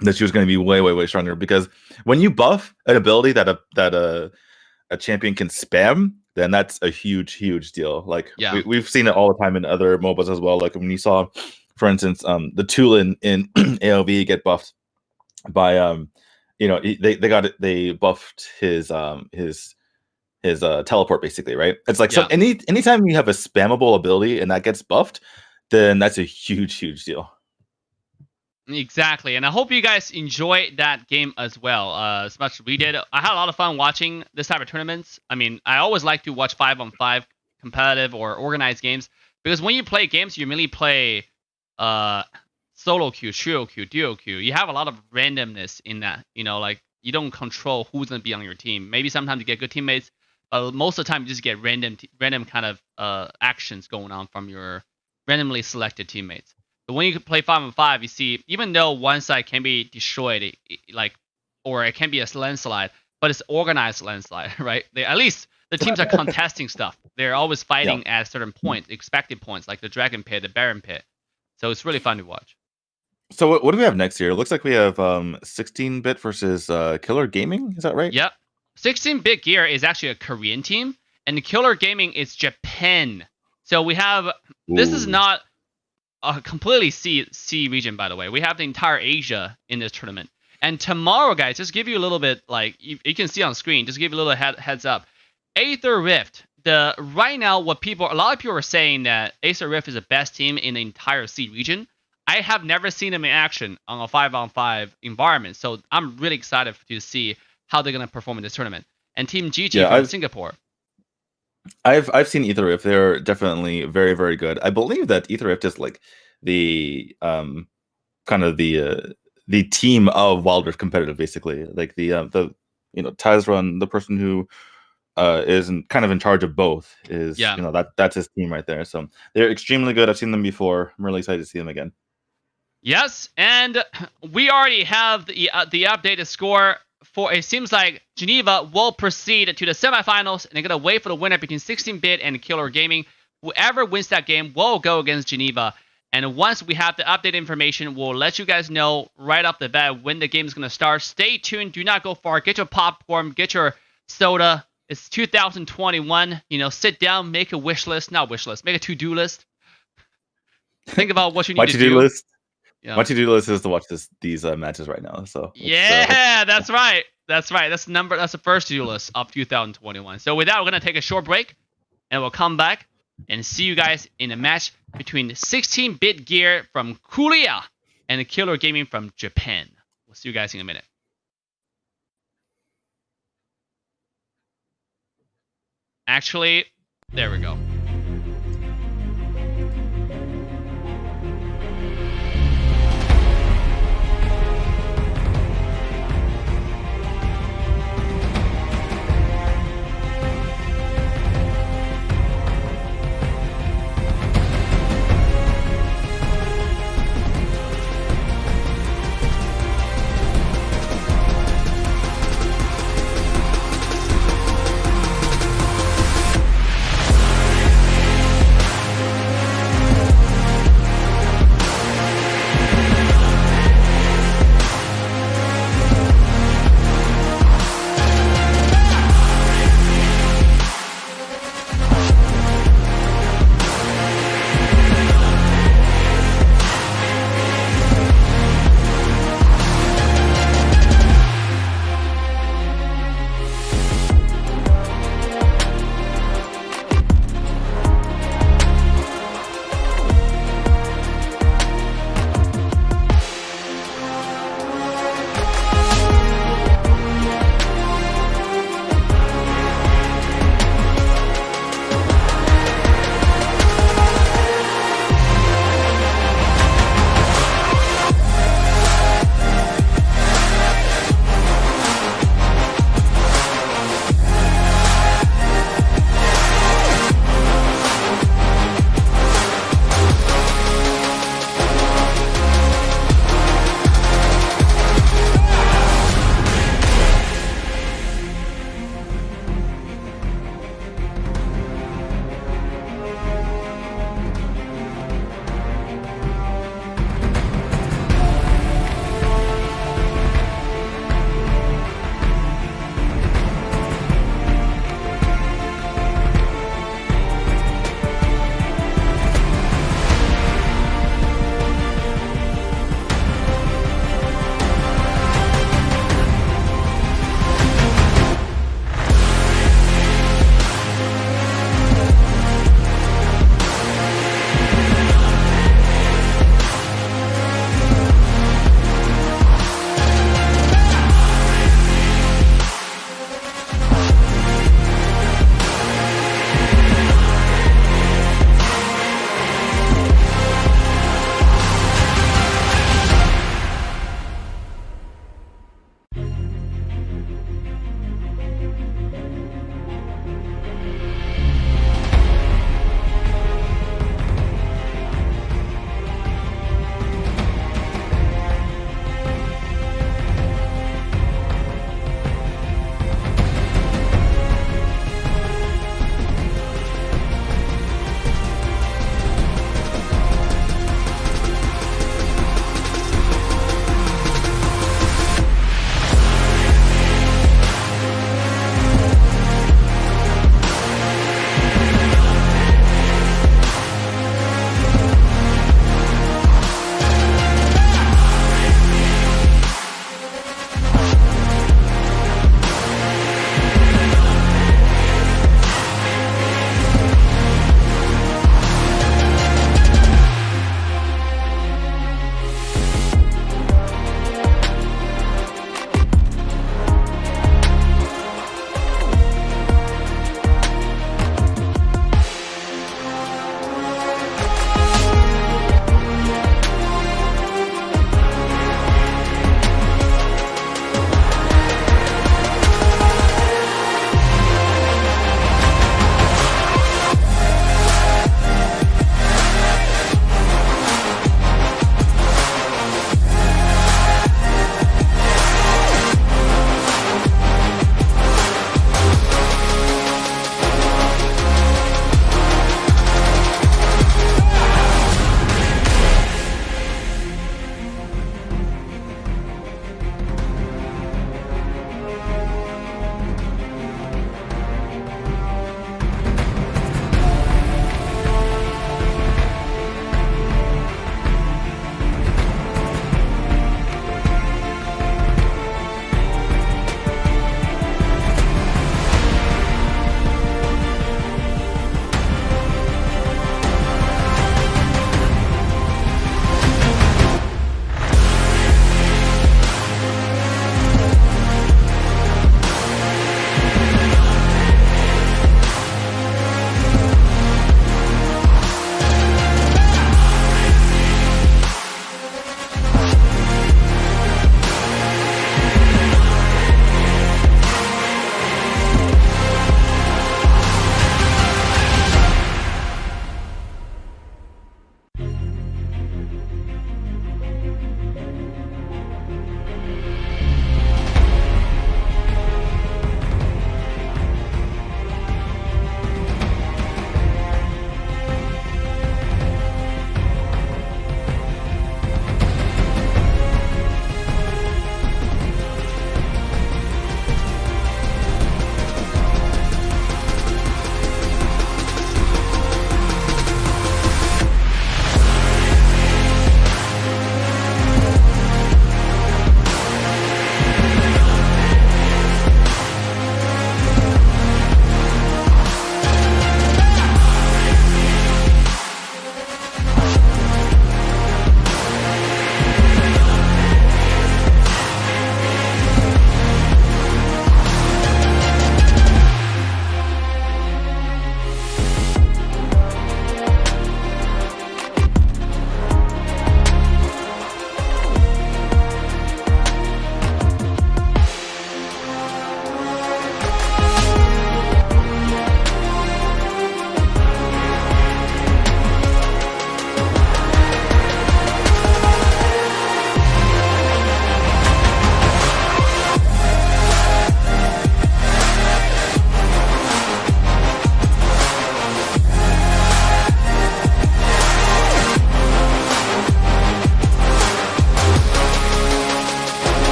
that she was going to be way stronger, because when you buff an ability that a champion can spam, then that's a huge deal. Like we've seen it all the time in other MOBAs as well. Like when you saw, for instance, the Tulin in AOV get buffed by they buffed his teleport, basically, right? It's like anytime you have a spammable ability and that gets buffed, then that's a huge deal. Exactly, and I hope you guys enjoyed that game as well, as much as we did. I had a lot of fun watching this type of tournaments. I mean, I always like to watch 5-on-5 competitive or organized games, because when you play games, you mainly play solo queue, trio queue, duo queue. You have a lot of randomness in that. Like you don't control who's gonna be on your team. Maybe sometimes you get good teammates, but most of the time you just get random kind of actions going on from your randomly selected teammates. But when you play 5-on-5, you see, even though one side can be destroyed, or it can be a landslide, but it's organized landslide, right? At least the teams are contesting stuff. They're always fighting at certain points, expected points, like the Dragon Pit, the Baron Pit. So it's really fun to watch. So what do we have next year? It looks like we have 16-bit versus Killer Gaming. Is that right? Yep. 16-bit Gear is actually a Korean team, and Killer Gaming is Japan. So we have this is not a completely C region, by the way. We have the entire Asia in this tournament. And tomorrow, guys, just give you a little bit, like you can see on screen, just give you a little heads up. Aether Rift. Right now, a lot of people are saying that Aether Rift is the best team in the entire C region. I have never seen them in action on a 5-on-5 environment, so I'm really excited to see how they're gonna perform in this tournament. And Team GG from Singapore. I've seen Aether Rift. They're definitely very good. I believe that Aether Rift is like the kind of the team of Wild Rift competitive, basically. Like the Tazrun, the person who is kind of in charge of both, is that's his team right there. So they're extremely good. I've seen them before. I'm really excited to see them again. Yes, and we already have the updated score. It seems like Geneva will proceed to the semifinals, and they're gonna wait for the winner between 16-bit and Killer Gaming. Whoever wins that game will go against Geneva. And once we have the updated information, we'll let you guys know right off the bat when the game is gonna start. Stay tuned. Do not go far. Get your popcorn. Get your soda. It's 2021. Sit down. Make a wish list. Not wish list. Make a to-do list. Think about what you need to do. List. Yeah. My to-do list is to watch these matches right now. So that's right. That's the first to-do list of 2021. So with that, we're gonna take a short break, and we'll come back and see you guys in a match between 16-bit Gear from Korea and Killer Gaming from Japan. We'll see you guys in a minute. Actually, there we go.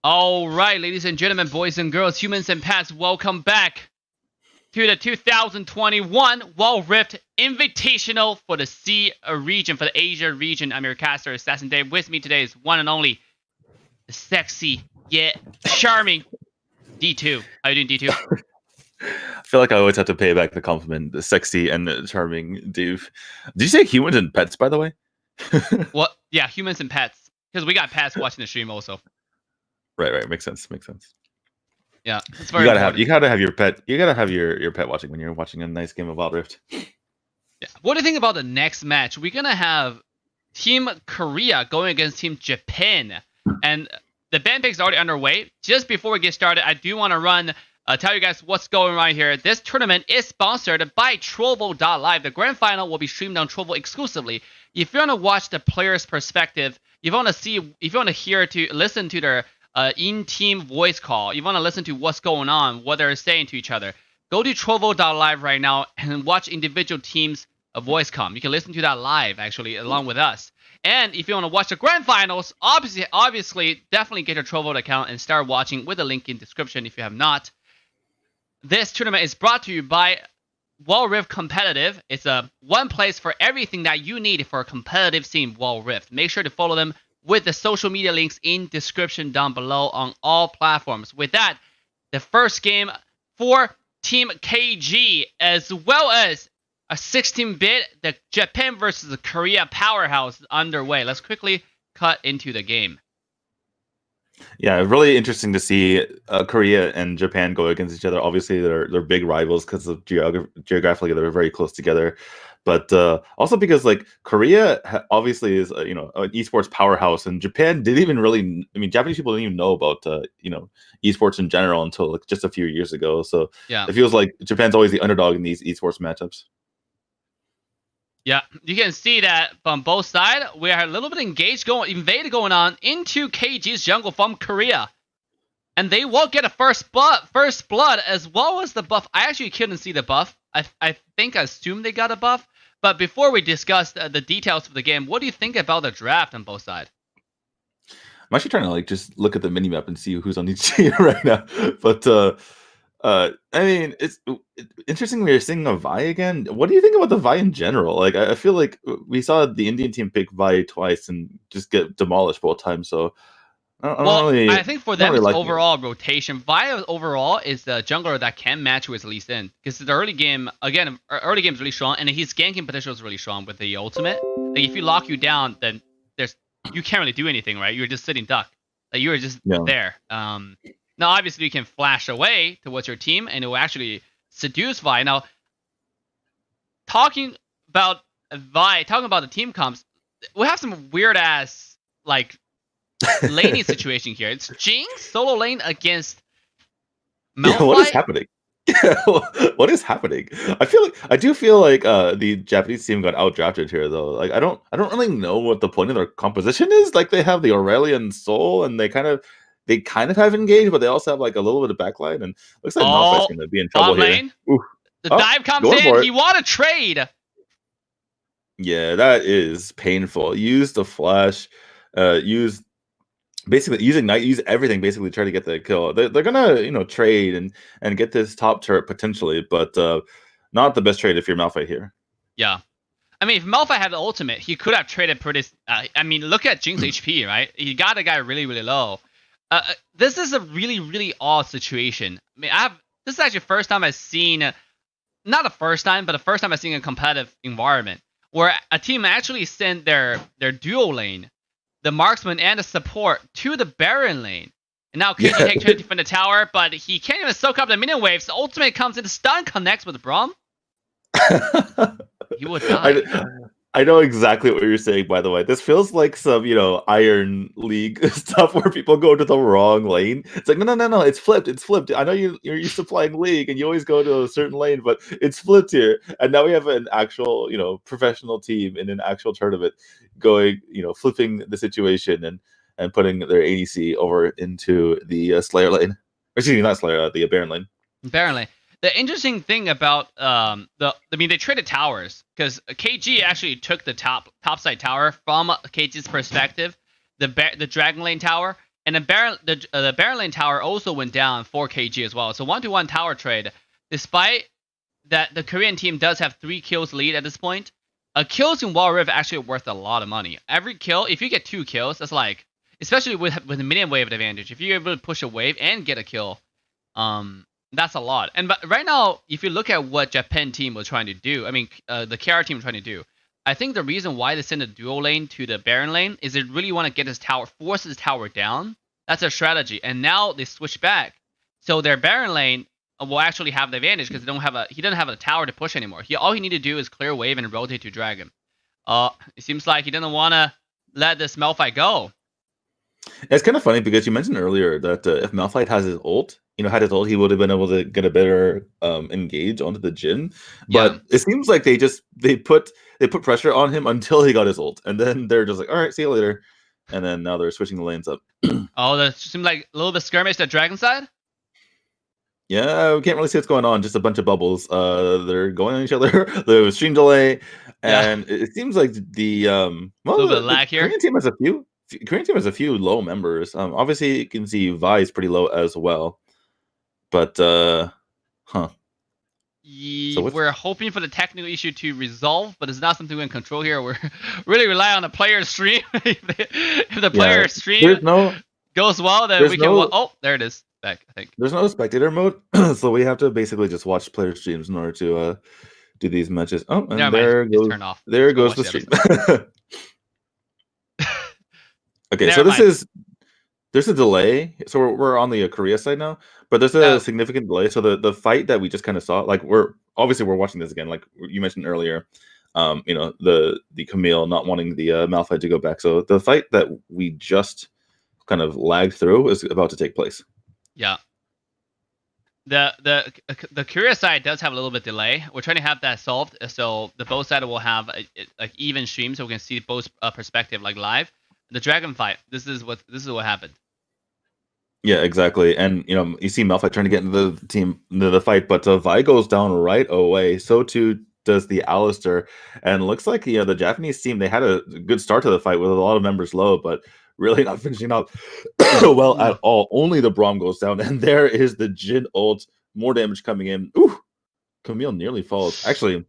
All right, ladies and gentlemen, boys and girls, humans and pets, welcome back to the 2021 Wild Rift Invitational for the C region, for the Asia region. I'm your caster, AssassinDave. With me today is one and only the sexy yet charming D2. How you doing, D2? I feel like I always have to pay back the compliment, the sexy and the charming dude. Did you say humans and pets, by the way? What? Yeah, humans and pets. Because we got pets watching the stream also. Right. Makes sense. Yeah, it's very important. You gotta have your pet. You gotta have your pet watching when you're watching a nice game of Wild Rift. Yeah. What do you think about the next match? We're gonna have Team Korea going against Team Japan, and the band pick is already underway. Just before we get started, I do want to tell you guys what's going on here. This tournament is sponsored by Trovo.live. The grand final will be streamed on Trovo exclusively. If you want to watch the player's perspective, if you want to listen to their in-team voice call, you want to listen to what's going on, what they're saying to each other, go to Trovo.live right now and watch individual teams' voice comm. You can listen to that live, actually, along with us. And if you want to watch the grand finals, obviously, definitely get your Trovo account and start watching with the link in description if you have not. This tournament is brought to you by Wild Rift Competitive. It's one place for everything that you need for a competitive scene, Wild Rift. Make sure to follow them with the social media links in description down below on all platforms. With that, the first game for Team KG, as well as a 16-bit, the Japan versus the Korea powerhouse is underway. Let's quickly cut into the game. Yeah, really interesting to see Korea and Japan go against each other. Obviously, they're big rivals because of geographically they're very close together, but also because like Korea obviously is an esports powerhouse, and Japan didn't even really. I mean, Japanese people didn't even know about esports in general until like just a few years ago. So yeah, it feels like Japan's always the underdog in these esports matchups. Yeah, you can see that from both sides. We are a little bit invaded going on into KG's jungle from Korea. And they will get a first blood as well as the buff. I actually couldn't see the buff. I assumed they got a buff. But before we discuss the details of the game, what do you think about the draft on both sides? I'm actually trying to just look at the minimap and see who's on each team right now. But I mean, it's interesting we're seeing a Vi again. What do you think about the Vi in general? Like, I feel like we saw the Indian team pick Vi twice and just get demolished both times. So, I think for them, it's overall rotation. Vi overall is the jungler that can match with Lee Sin. Because the early game, again, early game is really strong, and his ganking potential is really strong with the ultimate. Like, if you lock you down, then you can't really do anything, right? You're just sitting duck. Like, you're just there. Now, obviously, you can flash away towards your team, and it will actually seduce Vi. Now, talking about the team comps, we have some weird-ass, laning situation here. It's Jinx solo lane against Malay. Yeah, what is happening? What is happening? I do feel like the Japanese team got outdrafted here, though. Like, I don't really know what the point of their composition is. Like, they have the Aurelion Soul, and they kind of have engaged, but they also have like a little bit of backline, and looks like Malphite's going to be in trouble here. The dive comes in. He want to trade. Yeah, that is painful. Use the flash. Use Ignite. Use everything basically to try to get the kill. They're gonna trade and get this top turret potentially, but not the best trade if you're Malphite here. Yeah. I mean, if Malphite had the ultimate, he could have traded pretty. I mean, look at Jinx HP, right? He got a guy really, really low. This is a really, really odd situation. I mean, this is actually the first time I've seen, not the first time, but the first time I've seen a competitive environment where a team actually sent their dual lane, the marksman and the support, to the Baron lane. And now KG take turn to defend the tower, but he can't even soak up the minion waves. The ultimate comes in, the stun connects with Braum. He would die. I know exactly what you're saying, by the way. This feels like some, Iron League stuff where people go to the wrong lane. It's like, no, it's flipped. I know you're used to playing League and you always go to a certain lane, but it's flipped here. And now we have an actual, professional team in an actual tournament going, flipping the situation and putting their ADC over into the Slayer lane. Excuse me, not Slayer, the Baron lane. Baron lane. The interesting thing about they traded towers because KG actually took the topside tower from KG's perspective, the Dragon Lane tower, And the Baron lane tower also went down 4 kg as well. So 1-to-1 tower trade, despite that the Korean team does have 3 kills lead at this point. Kills in Wild Rift actually worth a lot of money. Every kill, if you get 2 kills, that's like, especially with a minion wave advantage, if you're able to push a wave and get a kill, that's a lot. And but right now, if you look at what Japan team was trying to do, I mean, the KR team was trying to do, I think the reason why they send a duo lane to the Baron lane is they really want to get his tower, force his tower down. That's their strategy. And now they switch back, so their Baron lane will actually have the advantage because he doesn't have a tower to push anymore. All he need to do is clear wave and rotate to dragon. It seems like he doesn't want to let this Malphite go. It's kind of funny because you mentioned earlier that if Malphite has his ult, he would have been able to get a better engage onto the Jhin. But it seems like they put pressure on him until he got his ult, and then they're just like, all right, see you later. And then now they're switching the lanes up. That seems like a little bit skirmish to dragon side. Yeah, we can't really see what's going on. Just a bunch of bubbles. They're going on each other. There was stream delay, and it seems like the little bit of lag here. Korean team has a few low members. Obviously you can see Vi is pretty low as well, but So we're hoping for the technical issue to resolve, but it's not something we can control here. We're really rely on the player stream. If the player stream goes well, then we can. Oh, there it is. Back, I think. There's no spectator mode, so we have to basically just watch player streams in order to do these matches. Oh, and there goes the stream. Okay, so there's a delay. So we're on the Korea side now, but there's a significant delay. So the fight that we just kind of saw, like we're watching this again, like you mentioned earlier. The Camille not wanting the Malphite to go back. So the fight that we just kind of lagged through is about to take place. Yeah. The Korea side does have a little bit delay. We're trying to have that solved, so the both side will have like even stream, so we can see both perspective like live. The dragon fight. This is what happened. Yeah, exactly. And you see Malphite trying to get into the fight, but Vi goes down right away. So too does the Alistair, and looks like the Japanese team, they had a good start to the fight with a lot of members low, but really not finishing up well at all. Only the Braum goes down, and there is the Jhin ult. More damage coming in. Ooh, Camille nearly falls. Actually,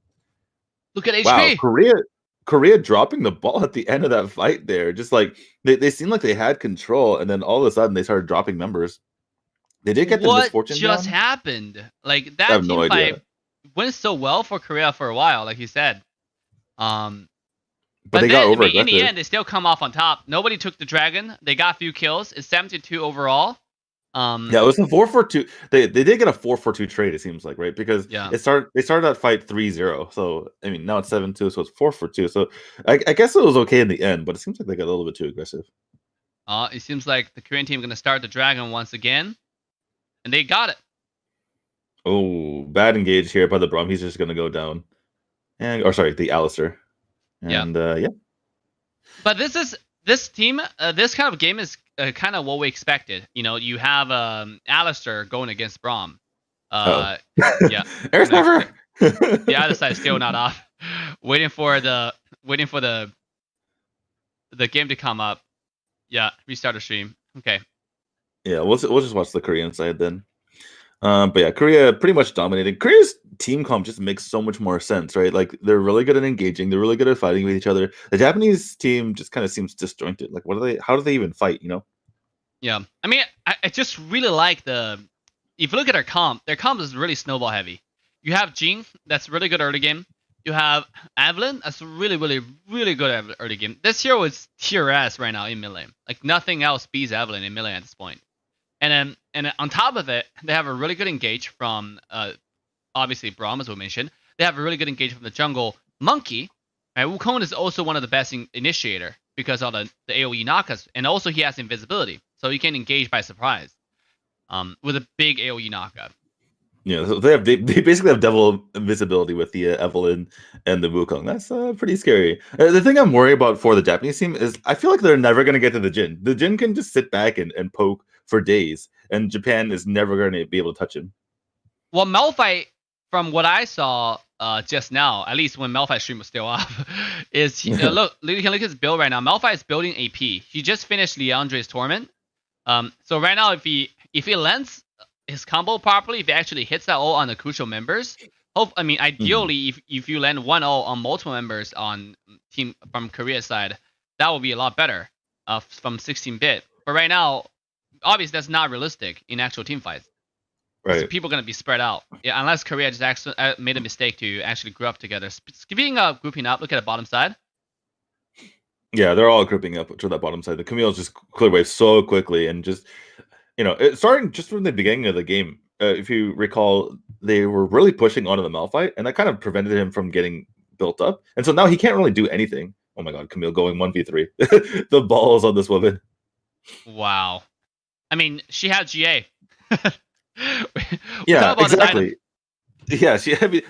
look at HP. Wow, Korea dropping the ball at the end of that fight there. Just like they seemed like they had control, and then all of a sudden they started dropping members. They did get the misfortune. What just happened? Like that team fight went so well for Korea for a while, like you said. But they got over in the end, they still come off on top. Nobody took the dragon. They got a few kills. It's 7-2 overall. Yeah, it was a 4-4-2. They did get a 4-4-2 trade, it seems like, right? Because they started that fight 3-0. So I mean, now it's 7-2, so it's 4-4-2. So I guess it was okay in the end, but it seems like they got a little bit too aggressive. It seems like the Korean team is gonna start the dragon once again, and they got it. Oh, bad engage here by the Braum. He's just gonna go down, the Alistair. And yeah. But this team, this kind of game is kind of what we expected. You have Alistair going against Braum. Yeah. Air Sniper. The other side is still not off. Waiting for the game to come up. Yeah, restart the stream. Okay. Yeah, we'll just watch the Korean side then. But yeah, Korea pretty much dominated. Korea's team comp just makes so much more sense, right? Like they're really good at engaging, they're really good at fighting with each other. The Japanese team just kind of seems disjointed. Like, how do they even fight? Yeah, I mean, I just really like if you look at their comp is really snowball heavy. You have Jhin, that's really good early game. You have Evelyn, that's really, really, really good at early game. This hero is tier S right now in mid lane. Like nothing else beats Evelyn in mid lane at this point. And on top of it, they have a really good engage from obviously Braum, as we mentioned. They have a really good engage from the jungle Monkey. Right? Wukong is also one of the best initiator because of the AoE knockups, and also he has invisibility, so you can engage by surprise with a big AoE knockup. Yeah, so they basically have double invisibility with the Evelyn and the Wukong. That's pretty scary. The thing I'm worried about for the Japanese team is I feel like they're never going to get to the Jhin. The Jhin can just sit back and poke for days, and Japan is never going to be able to touch him. Well, Malphite, from what I saw just now, at least when Malphite's stream was still up, is look, you can look at his build right now. Malphite is building AP. He just finished Leandre's Torment, So right now, if he lands his combo properly, if he actually hits that ult on the crucial members, ideally, if you land one ult on multiple members on team from Korea side, that would be a lot better from 16-bit. But right now, obviously that's not realistic in actual team fights. Right. So people are gonna be spread out, unless Korea just actually made a mistake to actually group up together. Speaking of grouping up, look at the bottom side. Yeah, they're all grouping up to that bottom side. The Camille's just clear away so quickly, and just starting just from the beginning of the game. If you recall, they were really pushing onto the Malphite, and that kind of prevented him from getting built up. And so now he can't really do anything. Oh my God, Camille going 1v3. The balls on this woman. Wow. I mean, she had GA. Yeah, exactly. Yeah,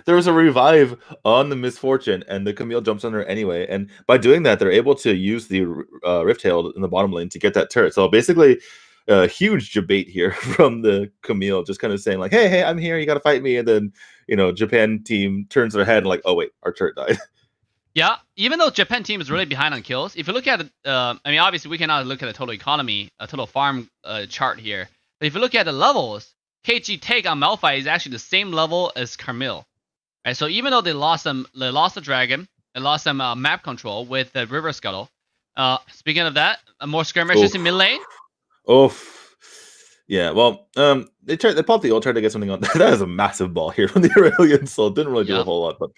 there was a revive on the Misfortune, and the Camille jumps on her anyway. And by doing that, they're able to use the Rift Hail in the bottom lane to get that turret. So basically, a huge debate here from the Camille, just kind of saying like, "Hey, I'm here. You got to fight me." And then Japan team turns their head and like, "Oh wait, our turret died." Yeah, even though Japan team is really behind on kills, if you look at it, obviously we cannot look at a total economy, a total farm chart here. But if you look at the levels, KG take on Malphite is actually the same level as Camille, right? So even though they lost the dragon, they lost some map control with the River Scuttle. Speaking of that, more skirmishes in mid lane. Yeah, well, they popped the ult, tried to get something on. That is a massive ball here from the Aurelion, so it didn't really do a whole lot. But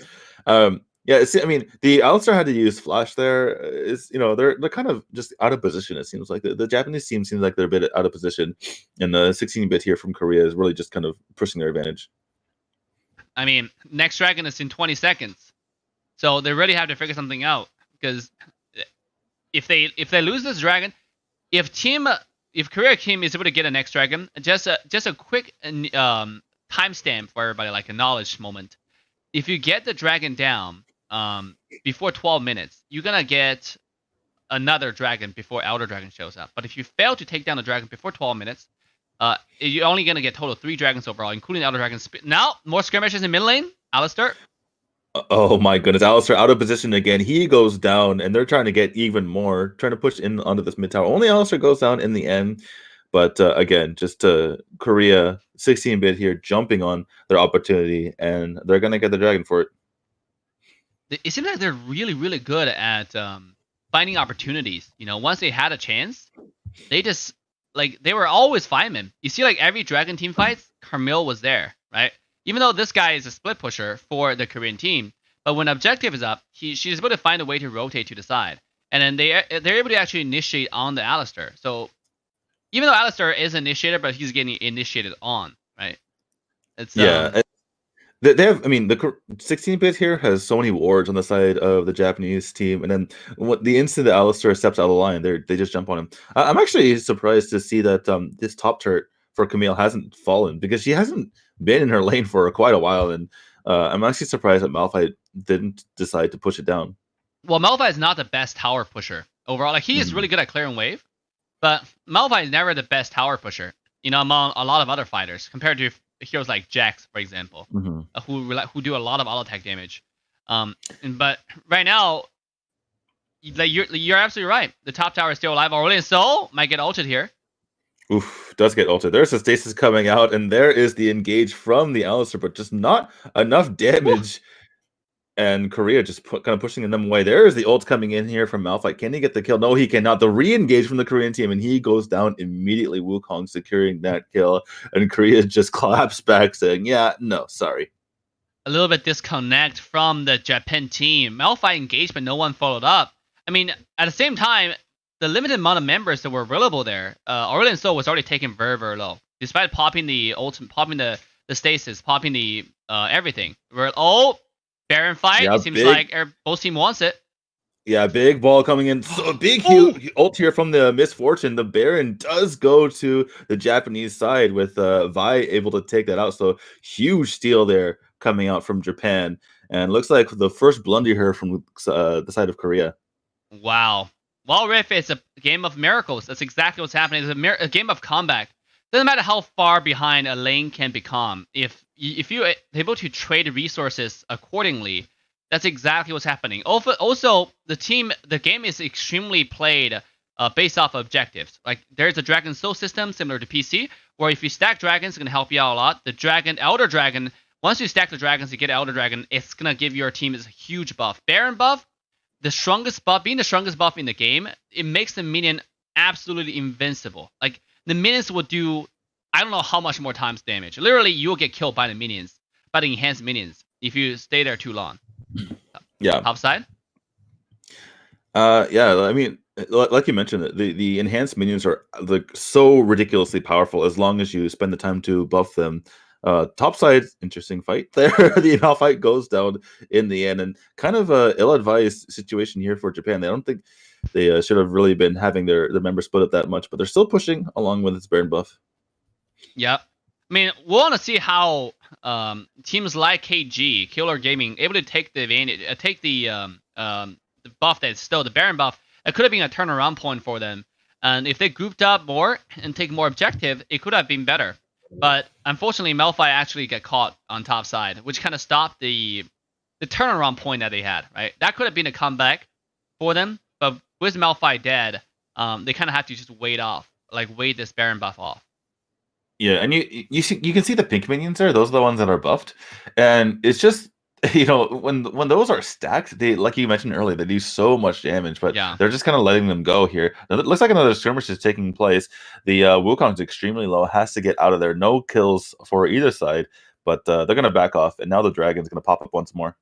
yeah, the Alistar had to use Flash there. They're kind of just out of position. It seems like the Japanese team seems like they're a bit out of position, and the 16-bit here from Korea is really just kind of pushing their advantage. I mean, next dragon is in 20 seconds, so they really have to figure something out. Because if they lose this dragon, if Korea team is able to get a next dragon, just a quick timestamp for everybody, like a knowledge moment. If you get the dragon down before 12 minutes, you're gonna get another dragon before Elder Dragon shows up. But if you fail to take down the dragon before 12 minutes, you're only gonna get total 3 dragons overall, including Elder Dragon. Now more skirmishes in mid lane. Alistar. Oh my goodness, Alistar out of position again. He goes down, and they're trying to get even more, trying to push in onto this mid tower. Only Alistar goes down in the end. But again, just Korea 16-bit here jumping on their opportunity, and they're going to get the dragon for it. It seems like they're really, really good at finding opportunities. Once they had a chance, they just, they were always firemen. You see, every dragon team fights, Camille was there, right? Even though this guy is a split pusher for the Korean team, but when objective is up, she's able to find a way to rotate to the side. And then they're able to actually initiate on the Alistar. So even though Alistar is initiated, but he's getting initiated on, right? It's they have. The 16-bit here has so many wards on the side of the Japanese team, and then the instant that Alistar steps out of the line, they just jump on him. I'm actually surprised to see that this top turret for Camille hasn't fallen, because she hasn't been in her lane for quite a while, and I'm actually surprised that Malphite didn't decide to push it down. Well, Malphite is not the best tower pusher overall. He is really good at clearing wave. But Malphite is never the best tower pusher, among a lot of other fighters, compared to heroes like Jax, for example, who do a lot of auto attack damage. But right now, you're absolutely right. The top tower is still alive. Aurelion Sol might get ulted here. Oof, does get ulted. There's a stasis coming out, and there is the engage from the Alistar, but just not enough damage. Oof. And Korea just kind of pushing them away. There is the ult coming in here from Malphite. Can he get the kill? No, he cannot. The re-engage from the Korean team, and he goes down immediately. Wukong securing that kill, and Korea just claps back, saying, "Yeah, no, sorry." A little bit disconnect from the Japan team. Malphite engaged, but no one followed up. At the same time, the limited amount of members that were available there, Aurelion Sol was already taken very, very low, despite popping the ultimate, popping the stasis, popping the everything. Baron fight. Yeah, it seems like both team wants it. Yeah, big ball coming in. So big huge ult here from the Misfortune. The Baron does go to the Japanese side with Vi able to take that out. So huge steal there coming out from Japan. And looks like the first blunder here from the side of Korea. Wow. Well, Riff, it's a game of miracles. That's exactly what's happening. It's a game of comeback. Doesn't matter how far behind a lane can become. If you're able to trade resources accordingly, that's exactly what's happening. Also, the game is extremely played based off objectives. Like there's a Dragon Soul system similar to PC, where if you stack dragons, it's gonna help you out a lot. The Elder Dragon, once you stack the dragons, you get Elder Dragon. It's gonna give your team this huge buff. Baron buff, the strongest buff, being the strongest buff in the game, it makes the minion absolutely invincible. Like the minions will do, I don't know how much more times damage. Literally, you'll get killed by the minions, by the enhanced minions, if you stay there too long. Yeah. Top side. Yeah. I mean, like you mentioned, the enhanced minions are like so ridiculously powerful as long as you spend the time to buff them. Top side, interesting fight there. The Malphite goes down in the end, and kind of a ill-advised situation here for Japan. I don't think they should have really been having their members split up that much, but they're still pushing along with its Baron buff. Yep. I mean, we'll want to see how teams like KG, Killer Gaming, able to take the advantage, take the buff that's still the Baron buff. It could have been a turnaround point for them. And if they grouped up more and take more objective, it could have been better. But unfortunately, Malphite actually get caught on top side, which kind of stopped the turnaround point that they had, right? That could have been a comeback for them. But with Malphite dead, they kind of have to just wait this Baron buff off. Yeah, and you can see the pink minions there. Those are the ones that are buffed, and it's just when those are stacked, they, like you mentioned earlier, they do so much damage, but they're just kind of letting them go here. Now, it looks like another skirmish is taking place. The Wukong's extremely low, has to get out of there. No kills for either side, but they're gonna back off, and now the Dragon's gonna pop up once more.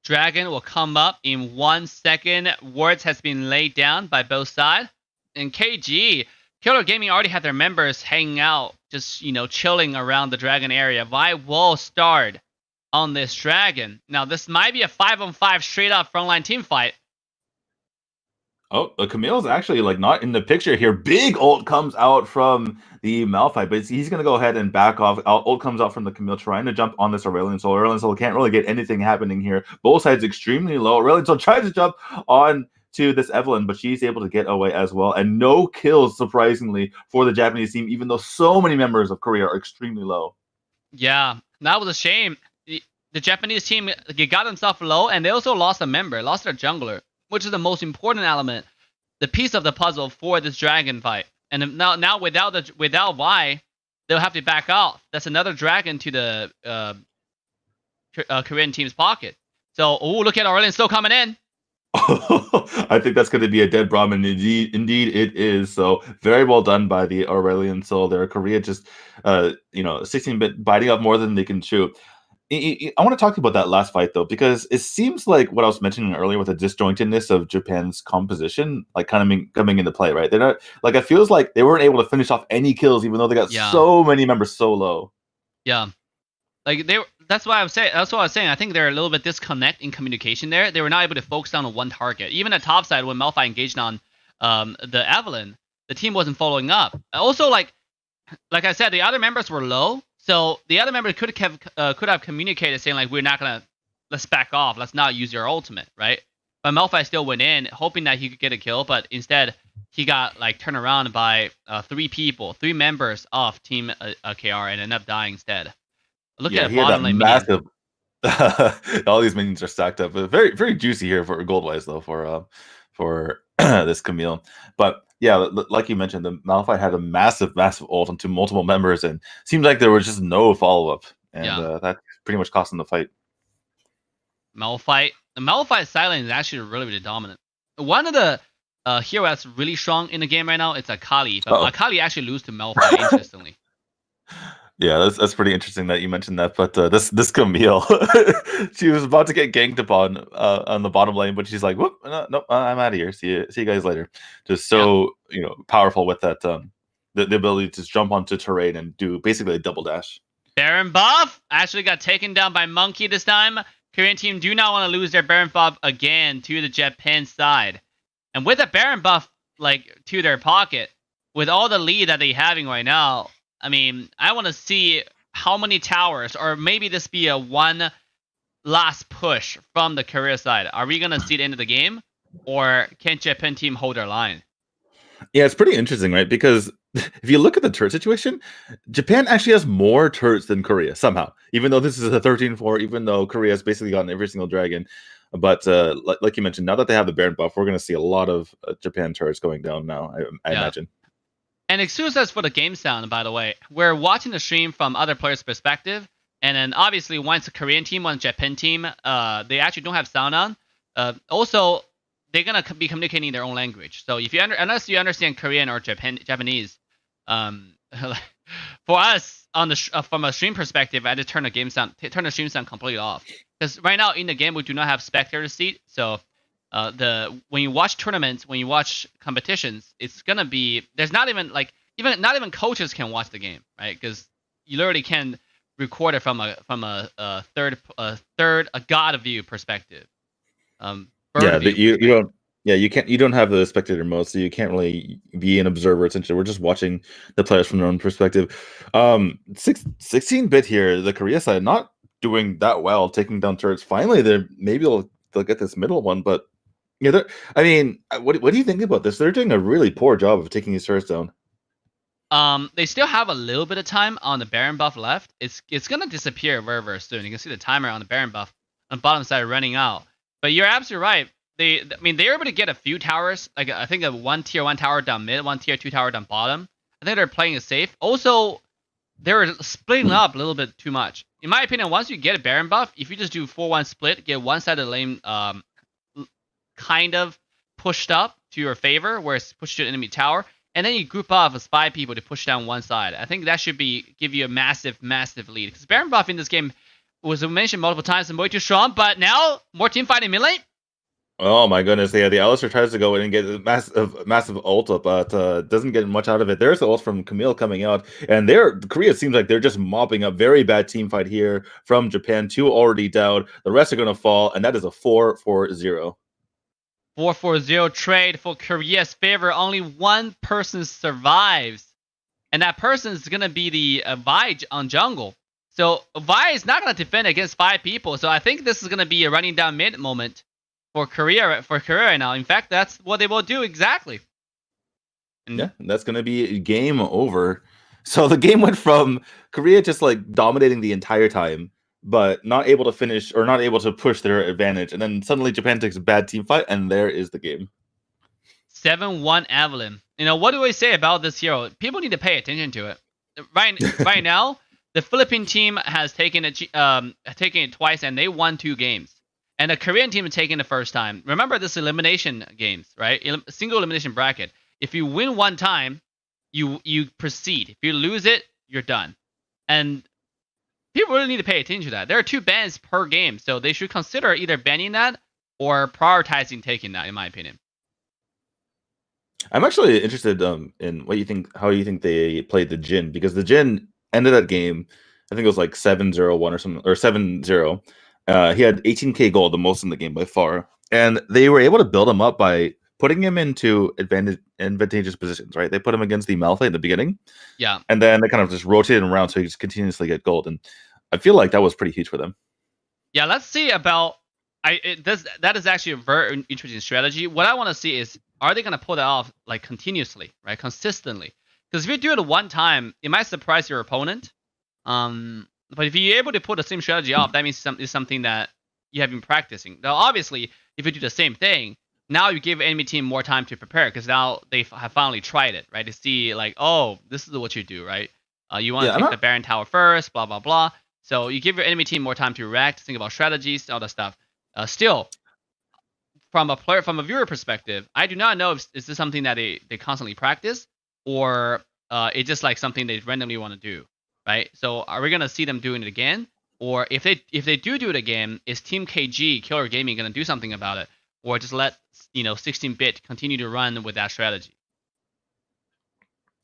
Dragon will come up in 1 second. Wards has been laid down by both sides, and KG. Killer Gaming already had their members hanging out, just, chilling around the Dragon area. Why will start on this Dragon? Now, this might be a 5-on-5 straight-up frontline team fight. Oh, Camille's actually, not in the picture here. Big ult comes out from the Malphite, but he's going to go ahead and back off. Ult comes out from the Camille, trying to jump on this Aurelion Soul. Aurelion Soul can't really get anything happening here. Both sides extremely low. Aurelion Soul tries to jump on to this Evelyn, but she's able to get away as well, and no kills, surprisingly, for the Japanese team, even though so many members of Korea are extremely low. Yeah, that was a shame. The Japanese team got themselves low, and they also lost a member, lost their jungler, which is the most important element, the piece of the puzzle for this Dragon fight. And now without Y, they'll have to back off. That's another Dragon to the Korean team's pocket. So, look at Aurelion still coming in. I think that's going to be a dead Brahmin. Indeed it is. So very well done by the Aurelion Soul there. Korea just 16-bit biting up more than they can chew. I want to talk about that last fight though, because it seems like what I was mentioning earlier with the disjointedness of Japan's composition, kind of coming into play, right? They're not it feels like they weren't able to finish off any kills, even though they got so many members so low. Yeah. That's what I was saying. I think they're a little bit disconnect in communication there. They were not able to focus down on one target. Even at top side, when Malphite engaged on the Evelyn, the team wasn't following up. Also, like I said, the other members were low, so the other member could have communicated saying let's back off, let's not use your ultimate, right? But Malphite still went in, hoping that he could get a kill, but instead he got turned around by three members of Team KR, and ended up dying instead. Look at bottom lane massive. All these minions are stacked up. Very, very juicy here for gold wise though for this Camille. But yeah, like you mentioned, the Malphite had a massive ult onto multiple members, and seems like there was just no follow up, and that pretty much cost them the fight. The Malphite silence is actually really, really dominant. One of the heroes that's really strong in the game right now, it's Akali, but Akali actually loses to Malphite interestingly. Yeah, that's pretty interesting that you mentioned that. But this Camille, she was about to get ganked upon on the bottom lane, but she's like, "Whoop, no, I'm out of here. See you guys later." Just so powerful with that the ability to just jump onto terrain and do basically a double dash. Baron buff actually got taken down by Monkey this time. Korean team do not want to lose their Baron buff again to the Japan side, and with a Baron buff to their pocket, with all the lead that they're having right now. I mean, I want to see how many towers, or maybe this be a one last push from the Korea side. Are we going to see the end of the game, or can Japan team hold their line? Yeah, it's pretty interesting, right? Because if you look at the turret situation, Japan actually has more turrets than Korea somehow. Even though this is a 13-4, even though Korea has basically gotten every single dragon. But like you mentioned, now that they have the Baron buff, we're going to see a lot of Japan turrets going down now, I imagine. And excuse us for the game sound, by the way. We're watching the stream from other players' perspective, and then obviously one's a Korean team, one's a Japan team. They actually don't have sound on. Also, they're gonna be communicating in their own language. So if you unless you understand Korean or Japanese, for us on the from a stream perspective, I had to turn the stream sound completely off, because right now in the game we do not have spectator seat. So when you watch tournaments, when you watch competitions, it's gonna be there's not even not even coaches can watch the game, right? Because you literally can record it from a third god view perspective. But you don't have the spectator mode, so you can't really be an observer. Essentially, we're just watching the players from their own perspective. 16-bit here, the Korea side not doing that well, taking down turrets. Finally, they'll get this middle one, but yeah, I mean, what do you think about this? They're doing a really poor job of taking these turrets down. They still have a little bit of time on the Baron buff left. It's gonna disappear very, very soon. You can see the timer on the Baron buff on the bottom side running out. But you're absolutely right. They were able to get a few towers. Like I think one tier 1 tower down mid, one tier 2 tower down bottom. I think they're playing it safe. Also, they were splitting up a little bit too much. In my opinion, once you get a Baron buff, if you just do 4-1 split, get one side of the lane kind of pushed up to your favor, where it's pushed to an enemy tower, and then you group up with 5 people to push down one side. I think that should give you a massive, massive lead. Because Baron buff in this game was mentioned multiple times and way too strong, but now more team fight in mid lane. Oh my goodness, yeah, the Alistar tries to go in and get a massive ult, but doesn't get much out of it. There's the ult from Camille coming out, and Korea seems like they're just mopping up. Very bad team fight here from Japan. 2 already down. The rest are going to fall, and that is a 4-4-0. 4-4-0 trade for Korea's favor. Only one person survives, and that person is going to be the Vi on jungle. So Vi is not going to defend against 5 people. So I think this is going to be a running down mid moment for Korea right now. In fact, that's what they will do exactly. Yeah, that's going to be game over. So the game went from Korea just dominating the entire time, but not able to finish or not able to push their advantage. And then suddenly Japan takes a bad team fight, and there is the game. 7-1 Evelyn. What do I say about this hero? People need to pay attention to it. Right now, the Philippine team has taken it twice, and they won 2 games. And the Korean team has taken the first time. Remember this elimination games, right? Single elimination bracket. If you win one time, you proceed. If you lose it, you're done. And people really need to pay attention to that. There are 2 bans per game, so they should consider either banning that or prioritizing taking that, in my opinion. I'm actually interested in how you think they played the Jin, because the Jin ended that game, I think it was 7-0-1 or something, or 7-0. He had 18k gold, the most in the game by far, and they were able to build him up by putting him into advantageous positions, right? They put him against the Malay at the beginning, yeah, and then they kind of just rotated him around so he just continuously get gold, and I feel like that was pretty huge for them. Yeah, let's see about that is actually a very interesting strategy. What I want to see is, are they going to pull that off continuously, right, consistently? Because if you do it one time, it might surprise your opponent. But if you're able to pull the same strategy off, that means it's something that you have been practicing. Now, obviously, if you do the same thing, now you give enemy team more time to prepare, because now they have finally tried it, right? To see oh, this is what you do, right? You want to take the Baron Tower first, blah, blah, blah. So you give your enemy team more time to react, think about strategies, all that stuff. Still, from a viewer perspective, I do not know if is this something that they constantly practice, or it's just something they randomly want to do. Right, so are we gonna see them doing it again, or if they do it again, is Team KG Killer Gaming gonna do something about it, or just let 16-bit continue to run with that strategy?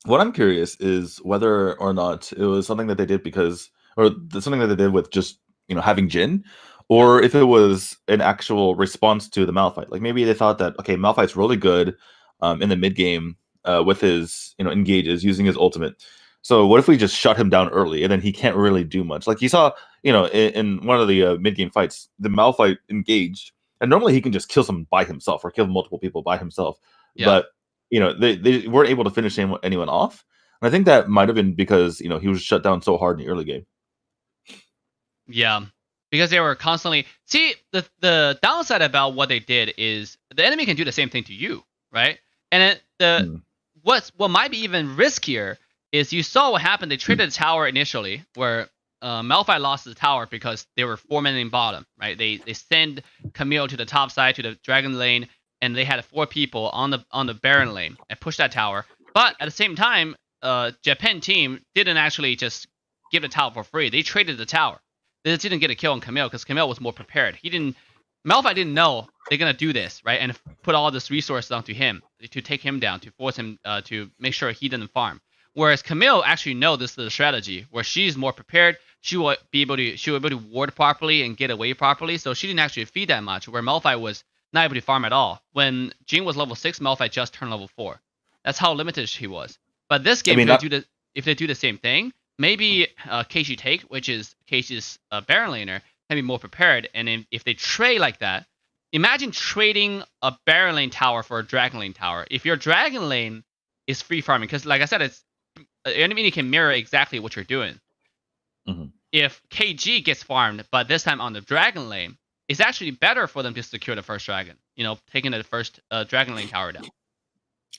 What I'm curious is whether or not it was something that they did something that they did with just having Jin, or if it was an actual response to the Malphite. Maybe they thought that, okay, Malphite's really good in the mid game with his engages using his ultimate. So what if we just shut him down early, and then he can't really do much? You saw, in one of the mid-game fights, the Malphite engaged, and normally he can just kill someone by himself or kill multiple people by himself. Yeah. But, they weren't able to finish anyone off. And I think that might have been because, he was shut down so hard in the early game. Yeah, because they were constantly the downside about what they did is the enemy can do the same thing to you, right? And what might be even riskier is you saw what happened. They traded the tower initially, where Malphite lost the tower because they were 4-man bottom, right? They send Camille to the top side to the dragon lane, and they had 4 people on the Baron lane and pushed that tower. But at the same time, Japan team didn't actually just give the tower for free. They traded the tower. They just didn't get a kill on Camille because Camille was more prepared. Malphite didn't know they're gonna do this, right? And put all this resources onto him to take him down, to force him to make sure he didn't farm. Whereas Camille actually know this is the strategy, where she's more prepared. She will be able to ward properly and get away properly. So she didn't actually feed that much. Where Malphite was not able to farm at all. When Jing was level 6, Malphite just turned level 4. That's how limited he was. But this game, if they do the same thing, maybe KG Take, which is KG's Baron laner, can be more prepared. And if they trade like that, imagine trading a Baron lane tower for a Dragon lane tower. If your Dragon lane is free farming, because like I said, it's enemy can mirror exactly what you're doing. If KG gets farmed, but this time on the Dragon lane, it's actually better for them to secure the first dragon. Taking the first Dragon lane tower down.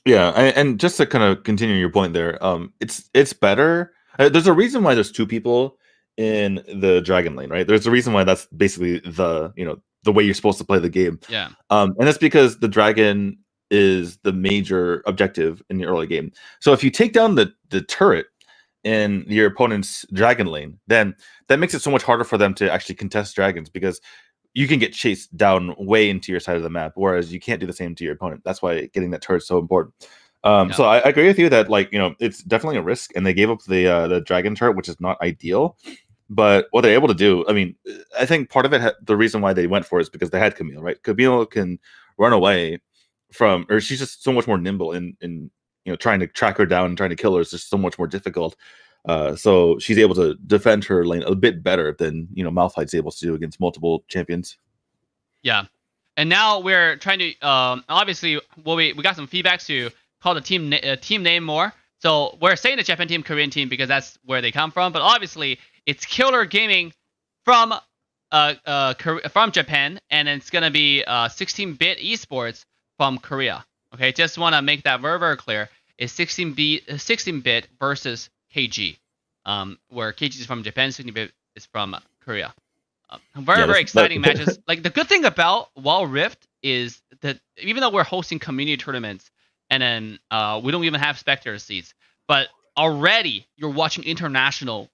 Yeah, and just to kind of continue your point there, it's better. There's a reason why there's 2 people in the Dragon lane, right? There's a reason why that's basically the way you're supposed to play the game. Yeah. And that's because the dragon is the major objective in the early game. So if you take down the turret in your opponent's Dragon lane, then that makes it so much harder for them to actually contest dragons, because you can get chased down way into your side of the map, whereas you can't do the same to your opponent. That's why getting that turret is so important. So I agree with you that it's definitely a risk, and they gave up the dragon turret, which is not ideal. But what they're able to do, I mean, I think part of it, the reason why they went for it is because they had Camille, right? Camille can run away from, or she's just so much more nimble in trying to track her down and trying to kill her is just so much more difficult. So she's able to defend her lane a bit better than Malphite's able to do against multiple champions. Yeah, and now we're trying to obviously, we got some feedbacks to call the team name more. So we're saying the Japan team, Korean team, because that's where they come from. But obviously, it's Killer Gaming from Japan, and it's gonna be 16-bit esports from Korea. Okay, just want to make that very, very clear. It's 16-bit versus KG, where KG is from Japan, 16-bit is from Korea. Very exciting matches. Like, the good thing about Wild Rift is that even though we're hosting community tournaments, and then we don't even have spectator seats, but already you're watching international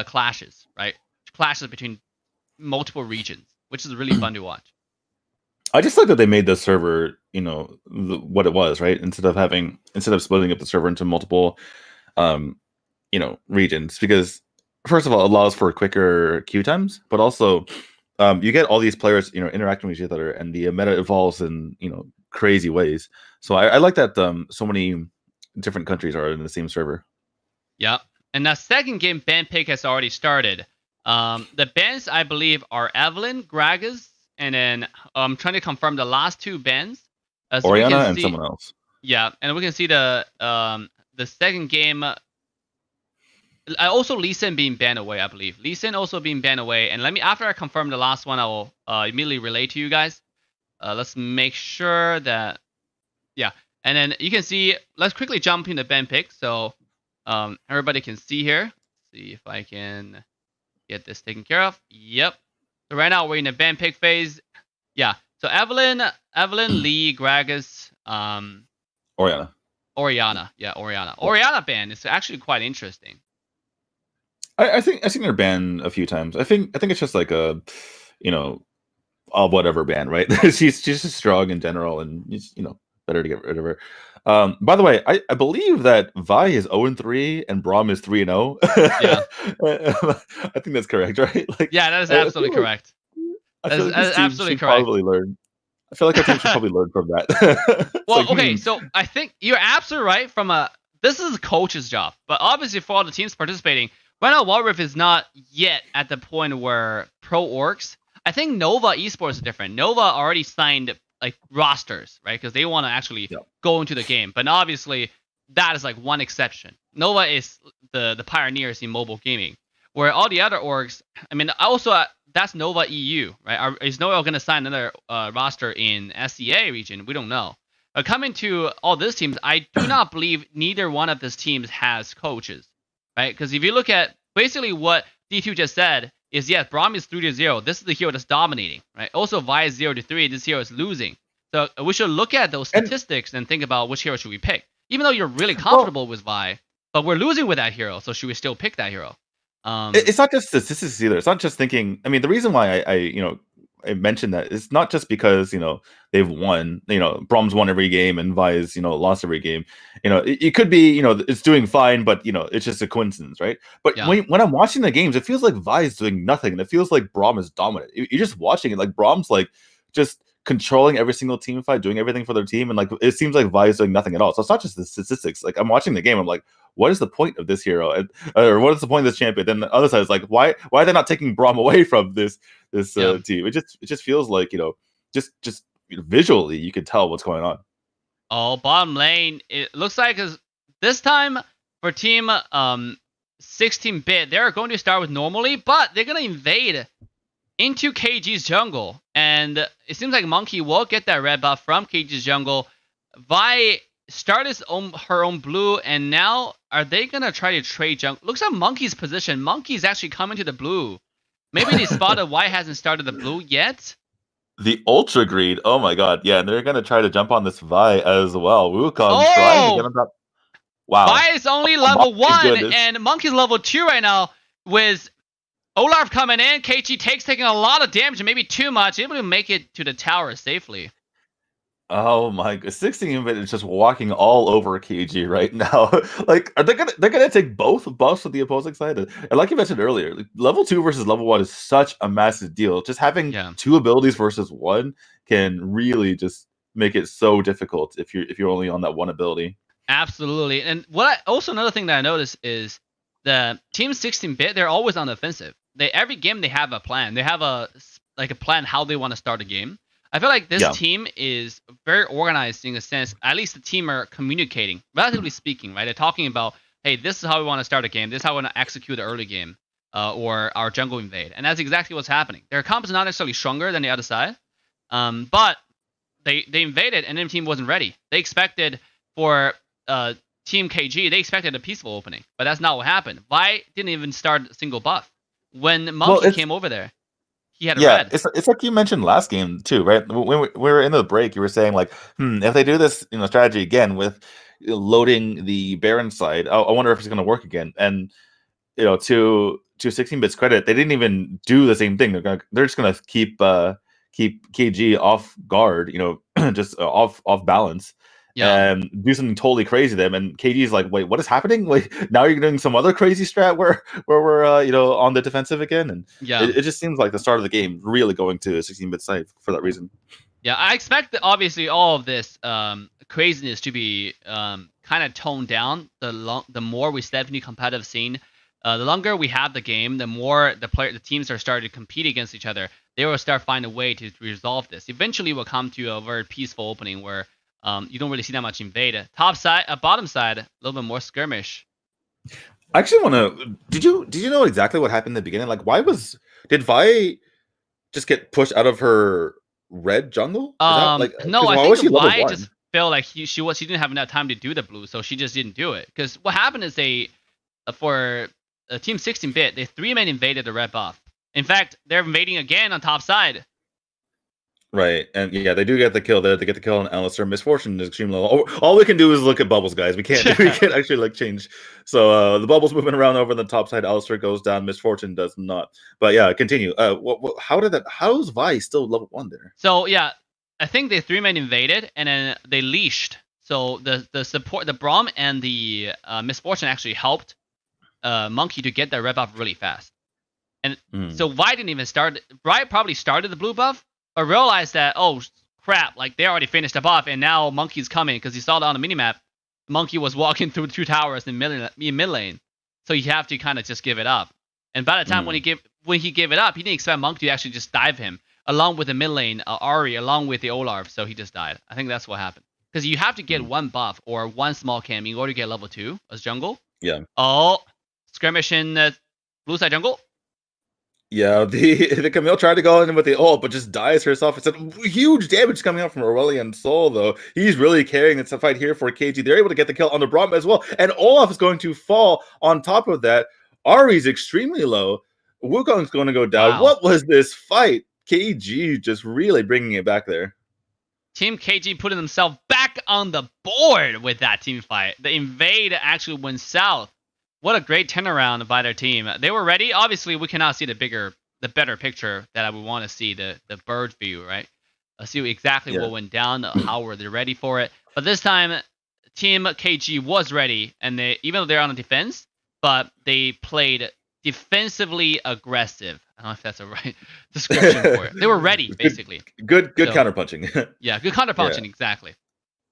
clashes, right? Clashes between multiple regions, which is really fun to watch. I just like that they made the server, what it was, right? Instead of splitting up the server into multiple, regions, because first of all, it allows for quicker queue times, but also you get all these players, interacting with each other, and the meta evolves in, crazy ways. So I like that so many different countries are in the same server. Yeah, and the second game ban pick has already started. The bans, I believe, are Evelyn, Gragas, and then I'm trying to confirm the last 2 bans. So Oriana and someone else. Yeah, and we can see the second game. Also, Lee Sin being banned away, I believe. Lee Sin also being banned away. And after I confirm the last one, I will immediately relay to you guys. Let's make sure that, yeah. And then you can see, let's quickly jump in the ban pick so everybody can see here. See if I can get this taken care of. Yep. So right now we're in the ban pick phase. Yeah. So Evelyn, Lee, Gragas, Oriana. Yeah, Oriana. Oriana ban is actually quite interesting. I think I've seen her ban a few times. I think it's just like a whatever ban, right? she's just strong in general, and better to get rid of her. By the way, I believe that Vi is 0-3 and Braum is 3-0. Yeah, I think that's correct, right? Yeah, that is absolutely correct. That is absolutely correct. Probably learn. I feel like our team should probably learn from that. Well, okay, so I think you're absolutely right. This is a coach's job, but obviously for all the teams participating. Right now, Wild Rift is not yet at the point where pro orgs. I think Nova Esports is different. Nova already signed rosters, right? Because they want to actually go into the game. But obviously, that is one exception. Nova is the pioneers in mobile gaming, where all the other orgs. I mean, also that's Nova EU, right? Is Nova going to sign another roster in SEA region? We don't know. Coming to all these teams, I do not believe neither one of these teams has coaches, right? Because if you look at basically what D2 just said is, yes, Braum is 3-0. This is the hero that's dominating, right? Also, Vi is 0-3. This hero is losing. So we should look at those statistics and think about which hero should we pick. Even though you're really comfortable with Vi, but we're losing with that hero, so should we still pick that hero? It's not just statistics either. It's not just thinking. I mean, the reason why I mentioned that it's not just because they've won. Braum's won every game and Vi's lost every game. It could be it's doing fine, but it's just a coincidence, right? But when I'm watching the games, it feels like Vi is doing nothing, and it feels like Braum is dominant. You're just watching it like Braum's like just controlling every single team fight, doing everything for their team, and like it seems like Vi is doing nothing at all. So it's not just the statistics. Like I'm watching the game, I'm like, what is the point of this hero, or what is the point of this champion? Then the other side is like, why are they not taking Braum away from this team? It just feels like just visually you could tell what's going on. Oh, bottom lane, it looks like this time for team 16-bit, they're going to start with normally, but they're going to invade into KG's jungle, and it seems like Monkey will get that red buff from KG's jungle. Vi started her own blue, and now are they gonna try to trade jungle? Looks like Monkey's position. Monkey's actually coming to the blue. Maybe they spotted why hasn't started the blue yet. The Ultra Greed. Oh my god, yeah, and they're gonna try to jump on this Vi as well. Wukong trying to get on top. Wow. Vi is only level 1, and Monkey's level 2 right now with Olaf coming in. KG taking a lot of damage, maybe too much, able to make it to the tower safely. Oh my god, 16-bit is just walking all over KG right now. Like, are they're gonna take both buffs of the opposing side? And like you mentioned earlier, like, level 2 versus level 1 is such a massive deal. Just having 2 abilities versus 1 can really just make it so difficult if you're only on that one ability. Absolutely. And also another thing that I noticed is the team 16-bit, they're always on the offensive. Every game they have a plan. They have a plan how they want to start a game. I feel like this team is very organized in a sense. At least the team are communicating, relatively speaking, right? They're talking about, hey, this is how we want to start a game. This is how we want to execute the early game, or our jungle invade. And that's exactly what's happening. Their comp is not necessarily stronger than the other side, but they invaded and then the team wasn't ready. They expected for Team KG, they expected a peaceful opening, but that's not what happened. Vi didn't even start a single buff. When Monkey came over there, he had a red. It's like you mentioned last game too, right? When we were in the break, you were saying like, if they do this strategy again with loading the Baron side, I wonder if it's going to work again. And to 16-bit's credit, they didn't even do the same thing. They're just gonna keep KG off guard, just off balance. And do something totally crazy to them, and KG's like, wait, what is happening? Wait, now you're doing some other crazy strat where we're on the defensive again, and it just seems like the start of the game really going to 16-bit side for that reason. Yeah, I expect obviously all of this craziness to be kind of toned down. The more we step into the competitive scene, the longer we have the game, the more the teams are starting to compete against each other. They will start finding a way to resolve this. Eventually, we'll come to a very peaceful opening where you don't really see that much invade. Top side, bottom side, a little bit more skirmish. I actually want to. Did you know exactly what happened in the beginning? Like, did Vi just get pushed out of her red jungle? No, I think Vi just felt like she didn't have enough time to do the blue, so she just didn't do it. Because what happened is for Team 16-bit, they 3-man invaded the red buff. In fact, they're invading again on top side. Right, and they do get the kill there. They get the kill on Alistair. Misfortune is extremely low. All we can do is look at bubbles, guys. We can't actually change. So the bubbles moving around over the top side. Alistair goes down. Misfortune does not. But continue. How's Vi still level 1 there? So I think they 3-man invaded and then they leashed. So the support, the Braum and the Misfortune actually helped Monkey to get that red buff really fast. And so Vi didn't even start. Vi probably started the blue buff, but realized that, oh crap, like they already finished the buff, and now Monkey's coming because he saw that on the minimap. Monkey was walking through 2 towers in mid lane, so you have to kind of just give it up. And by the time when he gave it up, he didn't expect Monkey to actually just dive him along with the mid lane Ari, along with the Olaf, so he just died. I think that's what happened because you have to get 1 buff or 1 small cam in order to get level 2 as jungle. Yeah. Oh, skirmish in blue side jungle. Yeah, the Camille tried to go in with the ult, but just dies herself. It's a huge damage coming out from Aurelion Sol, though. He's really carrying this fight here for KG. They're able to get the kill on the Braum as well. And Olaf is going to fall on top of that. Ari's extremely low. Wukong's going to go down. Wow. What was this fight? KG just really bringing it back there. Team KG putting themselves back on the board with that team fight. The invade actually went south. What a great turnaround by their team. They were ready. Obviously, we cannot see the better picture that I would want to see, the bird view, right? See exactly what went down, how were they ready for it. But this time, Team KG was ready, and even though they're on the defense, but they played defensively aggressive. I don't know if that's a right description for it. They were ready, basically. Good counterpunching. Yeah, good counterpunching, exactly.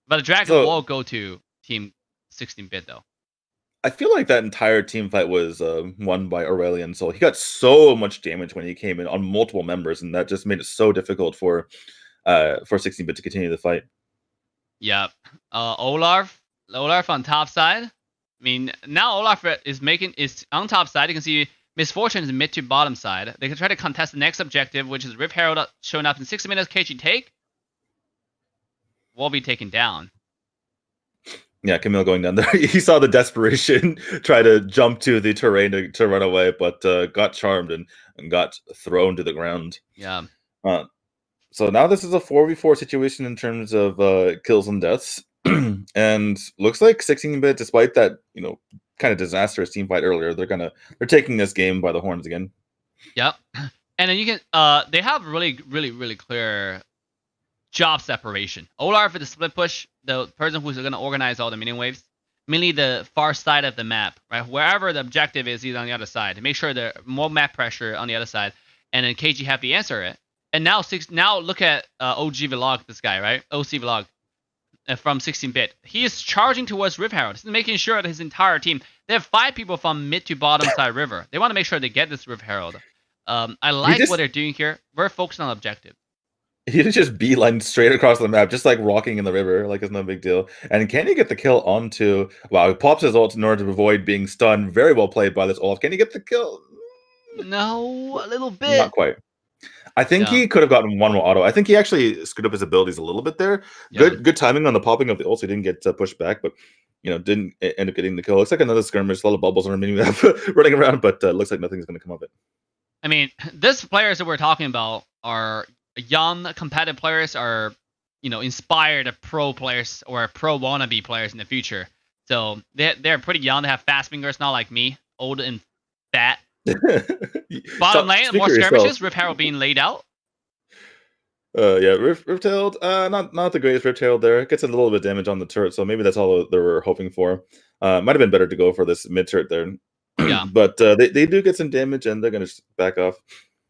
But the Dragon will go to Team 16-bit, though. I feel like that entire team fight was won by Aurelion Sol. He got so much damage when he came in on multiple members, and that just made it so difficult for 16-bit to continue the fight. Yeah. Olaf on top side. I mean, now Olaf is on top side. You can see Misfortune is mid to bottom side. They can try to contest the next objective, which is Rift Herald showing up in 60 minutes. KG take. Will be taken down. Yeah, Camille going down there. He saw the desperation, try to jump to the terrain to run away, but got charmed and got thrown to the ground. Yeah. So now this is a 4v4 situation in terms of kills and deaths. And looks like 16-bit, despite that, kind of disastrous team fight earlier, they're taking this game by the horns again. Yep. And then you can they have really, really, really clear job separation. Olaf with the split push, the person who's going to organize all the minion waves, mainly the far side of the map, right? Wherever the objective is, he's on the other side to make sure there's more map pressure on the other side, and then KG have to answer it. And now look at OG Vlog, this guy, right? OC Vlog from 16-bit. He is charging towards Rift Herald. He's making sure that his entire team, they have 5 people from mid to bottom side river. They want to make sure they get this Rift Herald. I like what they're doing here. We're focused on objective. He just beeline straight across the map, just like rocking in the river, like it's no big deal. And can he get the kill onto... Wow, he pops his ult in order to avoid being stunned. Very well played by this Olaf. Can he get the kill? No, a little bit. Not quite. I think he could have gotten one more auto. I think he actually screwed up his abilities a little bit there. Yeah. Good timing on the popping of the ult, so he didn't get pushed back, but didn't end up getting the kill. Looks like another skirmish, a lot of bubbles on our mini map running around, but looks like nothing's going to come of it. I mean, these players that we're talking about are young competitive players, are inspired pro players or pro wannabe players in the future. So they're pretty young. They have fast fingers, not like me, old and fat. Bottom lane, more skirmishes. Rift Herald being laid out. Yeah, Rift Herald, not the greatest Rift Herald there. It gets a little bit of damage on the turret, so maybe that's all they were hoping for. Might have been better to go for this mid turret there. Yeah, but they do get some damage, and they're gonna back off.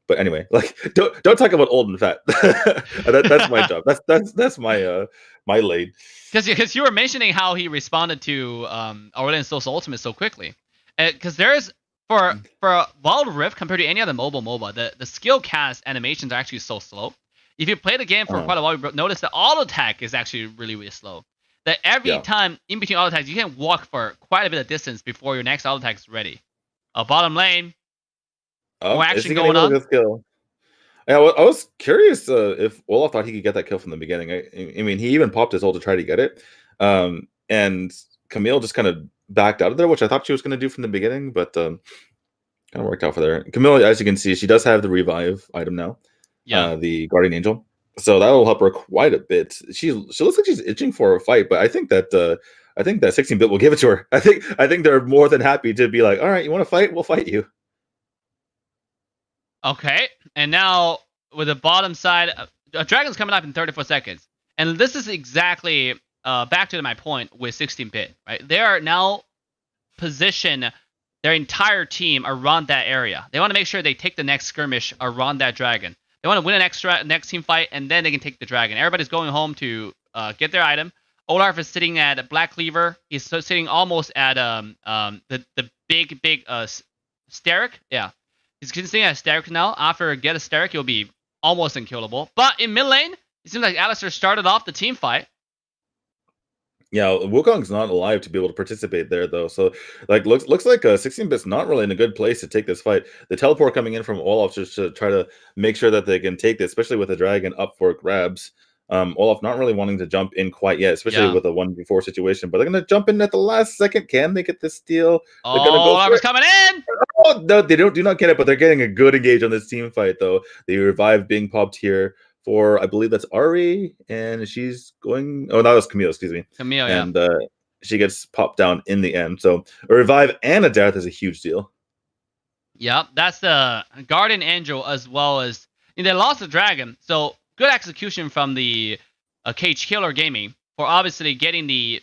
But anyway, like don't talk about old and fat. That's my job. That's my my lane. Because you were mentioning how he responded to Aurelion Sol's ultimate so quickly. Because there's for Wild Rift compared to any other mobile MOBA, the skill cast animations are actually so slow. If you play the game for quite a while, you notice the auto attack is actually really, really slow. That every time in between auto attacks, you can walk for quite a bit of distance before your next auto attack is ready. Bottom lane. More action going on. Yeah, well, I was curious if Olaf thought he could get that kill from the beginning. I mean, he even popped his ult to try to get it. And Camille just kind of backed out of there, which I thought she was going to do from the beginning, but kind of worked out for there. Camille, as you can see, she does have the revive item now. Yeah. The Guardian Angel. So that will help her quite a bit. She looks like she's itching for a fight, but I think that 16-bit will give it to her. I think they're more than happy to be like, all right, you want to fight? We'll fight you. Okay, and now with the bottom side, a dragon's coming up in 34 seconds. And this is exactly back to my point with 16-bit, right? They are now position their entire team around that area. They want to make sure they take the next skirmish around that dragon. They want to win a next team fight, and then they can take the dragon. Everybody's going home to get their item. Olaf is sitting at Black Cleaver. He's sitting almost at the big Steric. Yeah. He's sitting at Steric now. After get a Steric, he'll be almost unkillable. But in mid lane, it seems like Alistair started off the team fight. Yeah, Wukong's not alive to be able to participate there though. So like looks like 16-bit's not really in a good place to take this fight. The teleport coming in from Olaf just to try to make sure that they can take this, especially with the dragon up for grabs. Olaf not really wanting to jump in quite yet, especially with a 1v4 situation, but they're gonna jump in at the last second. Can they get this steal? They're gonna go for Olaf is it. coming in! Oh no, they do not get it, but they're getting a good engage on this team fight though. The revive being popped here for I believe that's Ari, and she's going. Oh, that was Camille. Excuse me. Camille, yeah. And she gets popped down in the end. So a revive and a death is a huge deal. Yep, that's the Guardian Angel as well as they lost the dragon. So good execution from the Cage Killer Gaming for obviously getting the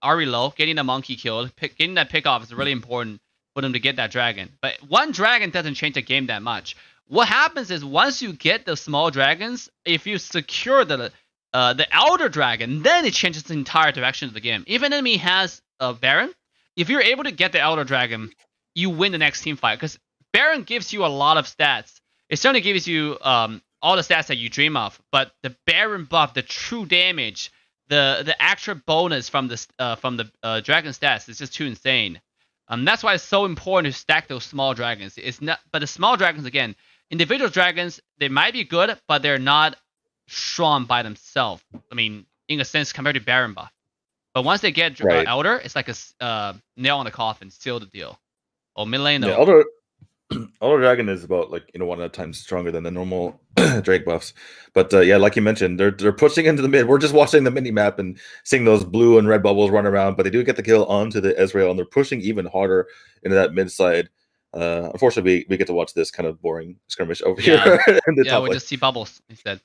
Ari low, getting the monkey killed, getting that pick off is really important for them to get that dragon. But one dragon doesn't change the game that much. What happens is once you get the small dragons, if you secure the Elder Dragon, then it changes the entire direction of the game. If an enemy has a Baron, if you're able to get the Elder Dragon, you win the next team fight. Because Baron gives you a lot of stats. It certainly gives you all the stats that you dream of. But the Baron buff, the true damage, the extra bonus from the dragon stats is just too insane. That's why it's so important to stack those small dragons. It's not, but the small dragons again, individual dragons, they might be good, but they're not strong by themselves. I mean, in a sense, compared to Baron buff. But once they get Elder, it's like a nail on the coffin, seal the deal. Or Milano. Yeah, Elder Dragon is about 1.5 times stronger than the normal Drake buffs. But yeah, like you mentioned, they're pushing into the mid. We're just watching the mini map and seeing those blue and red bubbles run around, but they do get the kill onto the Ezreal, and they're pushing even harder into that mid side. Unfortunately, we get to watch this kind of boring skirmish over here. We just see bubbles instead.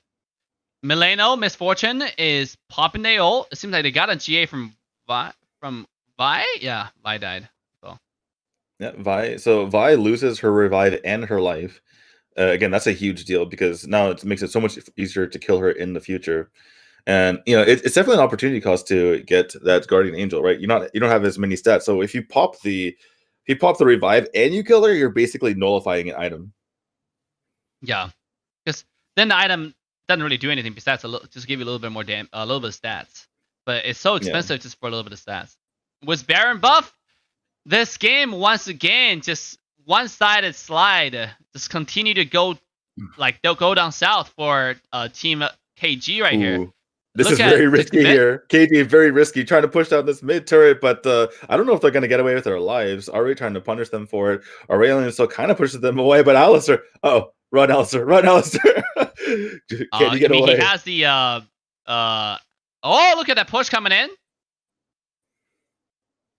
Milano, Misfortune is popping the ult. It seems like they got a GA from Vi. Yeah, Vi died. So. Yeah, Vi. So Vi loses her revive and her life. Again, that's a huge deal because now it makes it so much easier to kill her in the future. And it's definitely an opportunity cost to get that Guardian Angel, right? You don't have as many stats. So if you pop the revive and you kill her, you're basically nullifying an item. Yeah, because then the item doesn't really do anything besides just give you a little bit more a little bit of stats. But it's so expensive just for a little bit of stats. With Baron buff, this game once again just one-sided slide. Just continue to go they'll go down south for Team KG right here. This is very risky here. KG very risky, trying to push down this mid turret, but I don't know if they're going to get away with their lives. Already trying to punish them for it. Aurelian still kind of pushes them away, but Alistair, run, Alistair, run, Alistair. Can you get away? He has the look at that push coming in.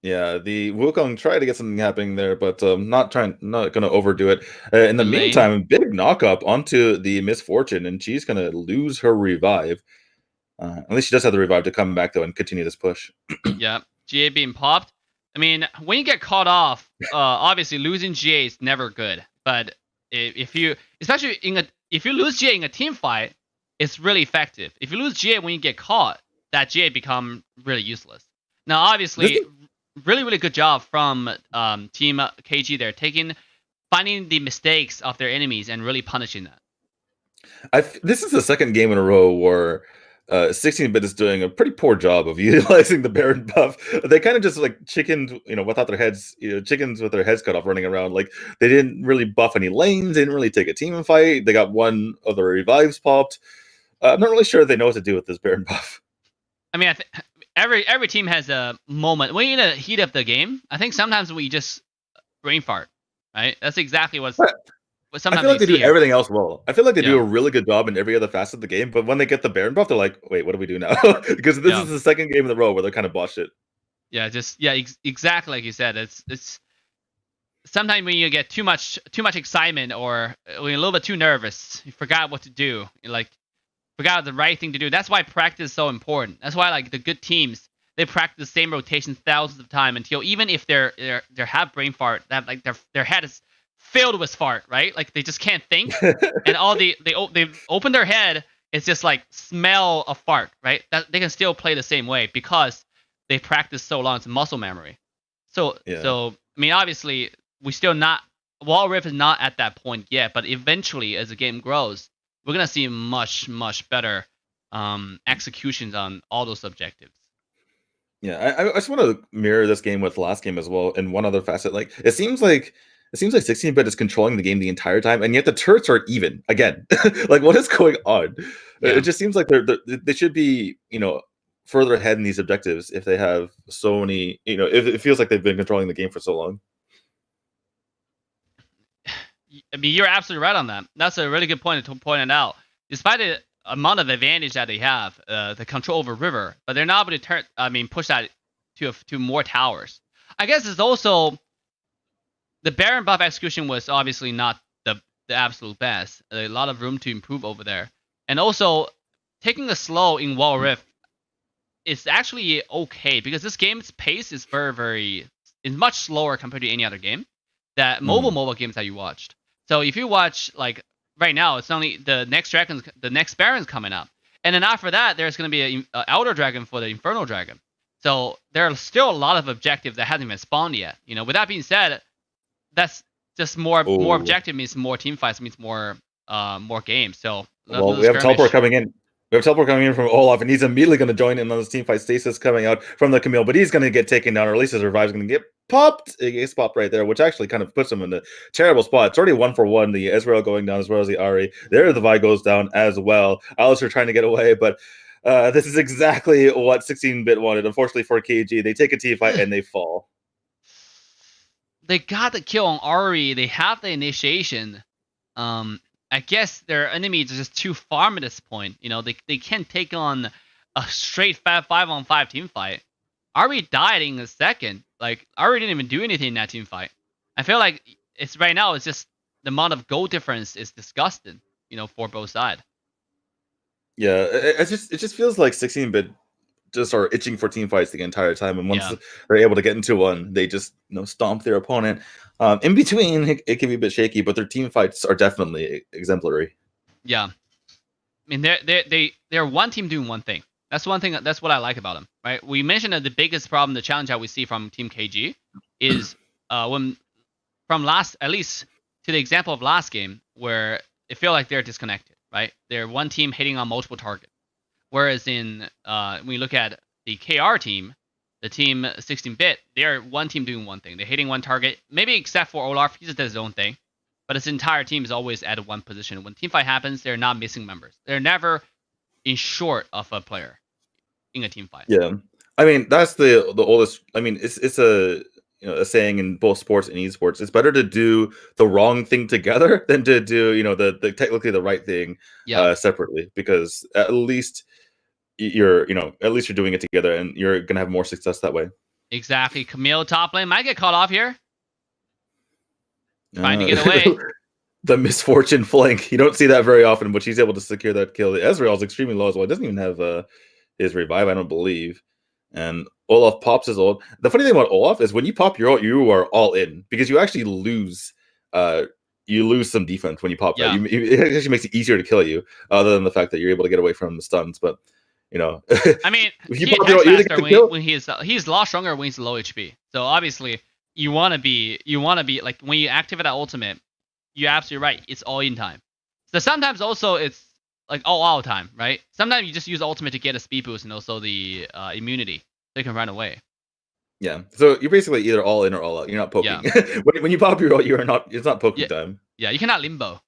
Yeah, the Wukong tried to get something happening there, but not going to overdo it. In the meantime, big knock up onto the Misfortune, and she's going to lose her revive. At least she does have the revive to come back though and continue this push. Yeah, GA being popped. I mean, when you get caught off, obviously losing GA is never good. But if you lose GA in a team fight, it's really effective. If you lose GA when you get caught, that GA become really useless. Now, obviously, really good job from Team KG there, finding the mistakes of their enemies and really punishing that. This is the second game in a row where 16-bit is doing a pretty poor job of utilizing the Baron buff. They kind of just chickens, without their heads, chickens with their heads cut off running around. They didn't really buff any lanes. They didn't really take a team fight. They got one of the revives popped. I'm not really sure they know what to do with this Baron buff. I mean, every team has a moment when you're in the heat of the game. I think sometimes we just brain fart, right? That's exactly what's. I feel like they do everything else well. I feel like they do a really good job in every other facet of the game, but when they get the Baron buff, they're like, wait, what do we do now? Because this is the second game in a row where they're kind of botched it. Yeah, exactly like you said. It's sometimes when you get too much excitement or when you're a little bit too nervous, you forgot what to do. You forgot the right thing to do. That's why practice is so important. That's why the good teams, they practice the same rotations thousands of times until even if they have brain fart, that their head is filled with fart, right? They just can't think, and all they open their head, it's just smell a fart, right? That they can still play the same way because they practice so long. It's muscle memory. So I mean, obviously, we still not Wall Rift is not at that point yet, but eventually, as the game grows, we're gonna see much better executions on all those objectives. Yeah, I just want to mirror this game with the last game as well. And one other facet, like it seems like 16-bit is controlling the game the entire time, and yet the turrets are even again. Like, what is going on? Yeah. It just seems like they should be, further ahead in these objectives if they have so many. If it feels like they've been controlling the game for so long. I mean, you're absolutely right on that. That's a really good point to point it out. Despite the amount of advantage that they have, the control over river, but they're not able to push that to more towers. I guess it's also the Baron buff execution was obviously not the absolute best. A lot of room to improve over there, and also taking a slow in Wall Rift is actually okay because this game's pace is is much slower compared to any other game that mobile games that you watched. So if you watch, like, right now, it's only the next Baron's coming up, and then after that, there's going to be an Elder Dragon for the Infernal Dragon. So there are still a lot of objectives that hasn't been spawned yet. With that being said, that's just more objective means more team fights, means more games. So we have teleport coming in. We have teleport coming in from Olaf, and he's immediately going to join in on this team fight. Stasis coming out from the Camille, but he's going to get taken down, or at least his revive's going to get popped. He gets popped right there, which actually kind of puts him in a terrible spot. It's already 1-for-1. The Ezreal going down as well as the Ahri. There, the Vi goes down as well. Alistair trying to get away, but this is exactly what 16-bit wanted. Unfortunately for KG, they take a team fight and they fall. They got the kill on Ahri. They have the initiation. I guess their enemies are just too farm at this point. They can't take on a straight 5-on-5 team fight. Ahri died in a second. Like, Ahri didn't even do anything in that team fight. I feel like right now it's just the amount of goal difference is disgusting, for both sides. Yeah, it just feels like 16-bit just are itching for team fights the entire time, and once they're able to get into one, they just stomp their opponent. In between, it can be a bit shaky, but their team fights are definitely exemplary. Yeah, I mean they're one team doing one thing. That's one thing. That's what I like about them. Right? We mentioned that the biggest problem, the challenge that we see from Team KG, is at least to the example of last game where it feel like they're disconnected. Right? They're one team hitting on multiple targets. Whereas when we look at the KR team, the team 16-bit, they're one team doing one thing. They're hitting one target, maybe except for Olaf, he just does his own thing. But his entire team is always at one position. When team fight happens, they're not missing members. They're never in short of a player in a team fight. Yeah, I mean that's the oldest. I mean it's a a saying in both sports and esports. It's better to do the wrong thing together than to do the technically the right thing separately, because at least you're doing it together and you're gonna have more success that way. Exactly. Camille top lane might get caught off here. Trying to get away. The misfortune flank. You don't see that very often, but she's able to secure that kill. The Ezreal is extremely low as well. He doesn't even have his revive, I don't believe. And Olaf pops his ult. The funny thing about Olaf is when you pop your ult, you are all in, because you actually lose some defense when you pop that. It actually makes it easier to kill you, other than the fact that you're able to get away from the stuns. But I mean, he's a lot stronger when he's low HP. So obviously, you want to be like, when you activate that ultimate, you're absolutely right. It's all in time. So sometimes also it's like all out time, right? Sometimes you just use ultimate to get a speed boost and also the immunity, so you can run away. Yeah. So you're basically either all in or all out. You're not poking. Yeah. when you pop your ult, you're not. It's not poking time. Yeah, you cannot limbo.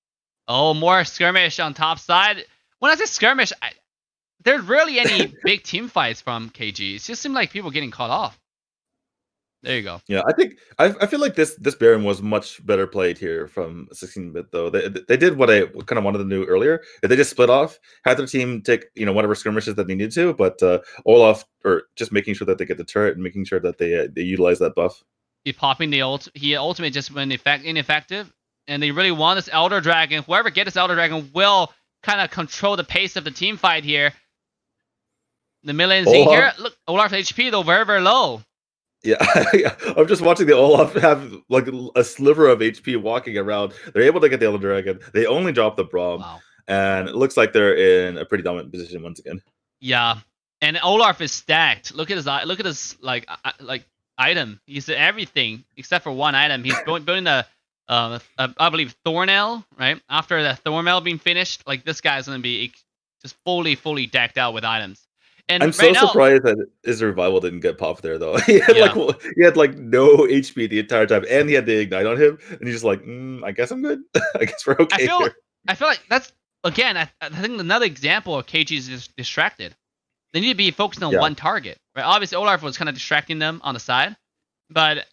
Oh, more skirmish on top side. When I say skirmish, there's really any big team fights from KG. It just seemed like people getting caught off. There you go. Yeah, I feel like this Baron was much better played here from 16-bit though. They did what I kind of wanted to do earlier. They just split off, had their team take whatever skirmishes that they needed to, but Olaf, or just making sure that they get the turret and making sure that they utilize that buff. He popping the ult. He ultimate just went ineffective, and they really want this Elder Dragon. Whoever gets this Elder Dragon will kind of control the pace of the team fight here. The millions in here. Look, Olaf's HP though very, very low. Yeah, I'm just watching the Olaf have like a sliver of HP walking around. They're able to get the Elder Dragon. They only drop the Braum, and it looks like they're in a pretty dominant position once again. Yeah, and Olaf is stacked. Look at his like item. He's everything except for one item. He's building I believe Thornel, right? After the Thornel being finished, like, this guy's gonna be just fully decked out with items. And I'm so surprised that his revival didn't get popped there, though. He had like no HP the entire time, and he had the ignite on him, and he's just like, I guess I'm good. I guess we're okay here. I feel like that's again. I think another example of KG is distracted. They need to be focused on one target, right? Obviously, Olaf was kind of distracting them on the side, but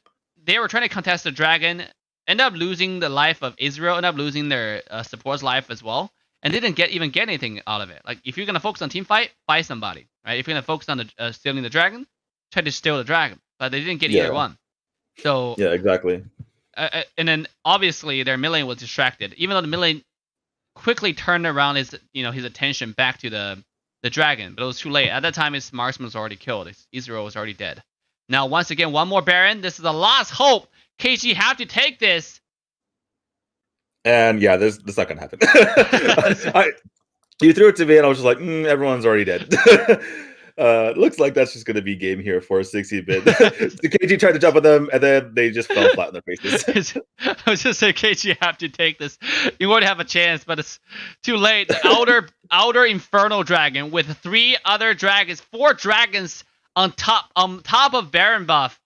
they were trying to contest the dragon. End up losing the life of Israel. End up losing their support's life as well, and they didn't even get anything out of it. Like if you're gonna focus on team fight somebody, right? If you're gonna focus on the stealing the dragon, try to steal the dragon, but they didn't get either one. So yeah, exactly. And then obviously their Malay was distracted, even though the Malay quickly turned around his attention back to the dragon, but it was too late. At that time, his marksman was already killed. Israel was already dead. Now, once again, one more Baron. This is the last hope. KG have to take this. And yeah, this not gonna happen. You threw it to me, and I was just like, everyone's already dead. Looks like that's just gonna be game here for 16-bit. The KG tried to jump on them, and then they just fell flat in their faces. I was just saying, KG have to take this. You won't have a chance, but it's too late. The outer Infernal Dragon with 3 other dragons, 4 dragons on top of Baron buff.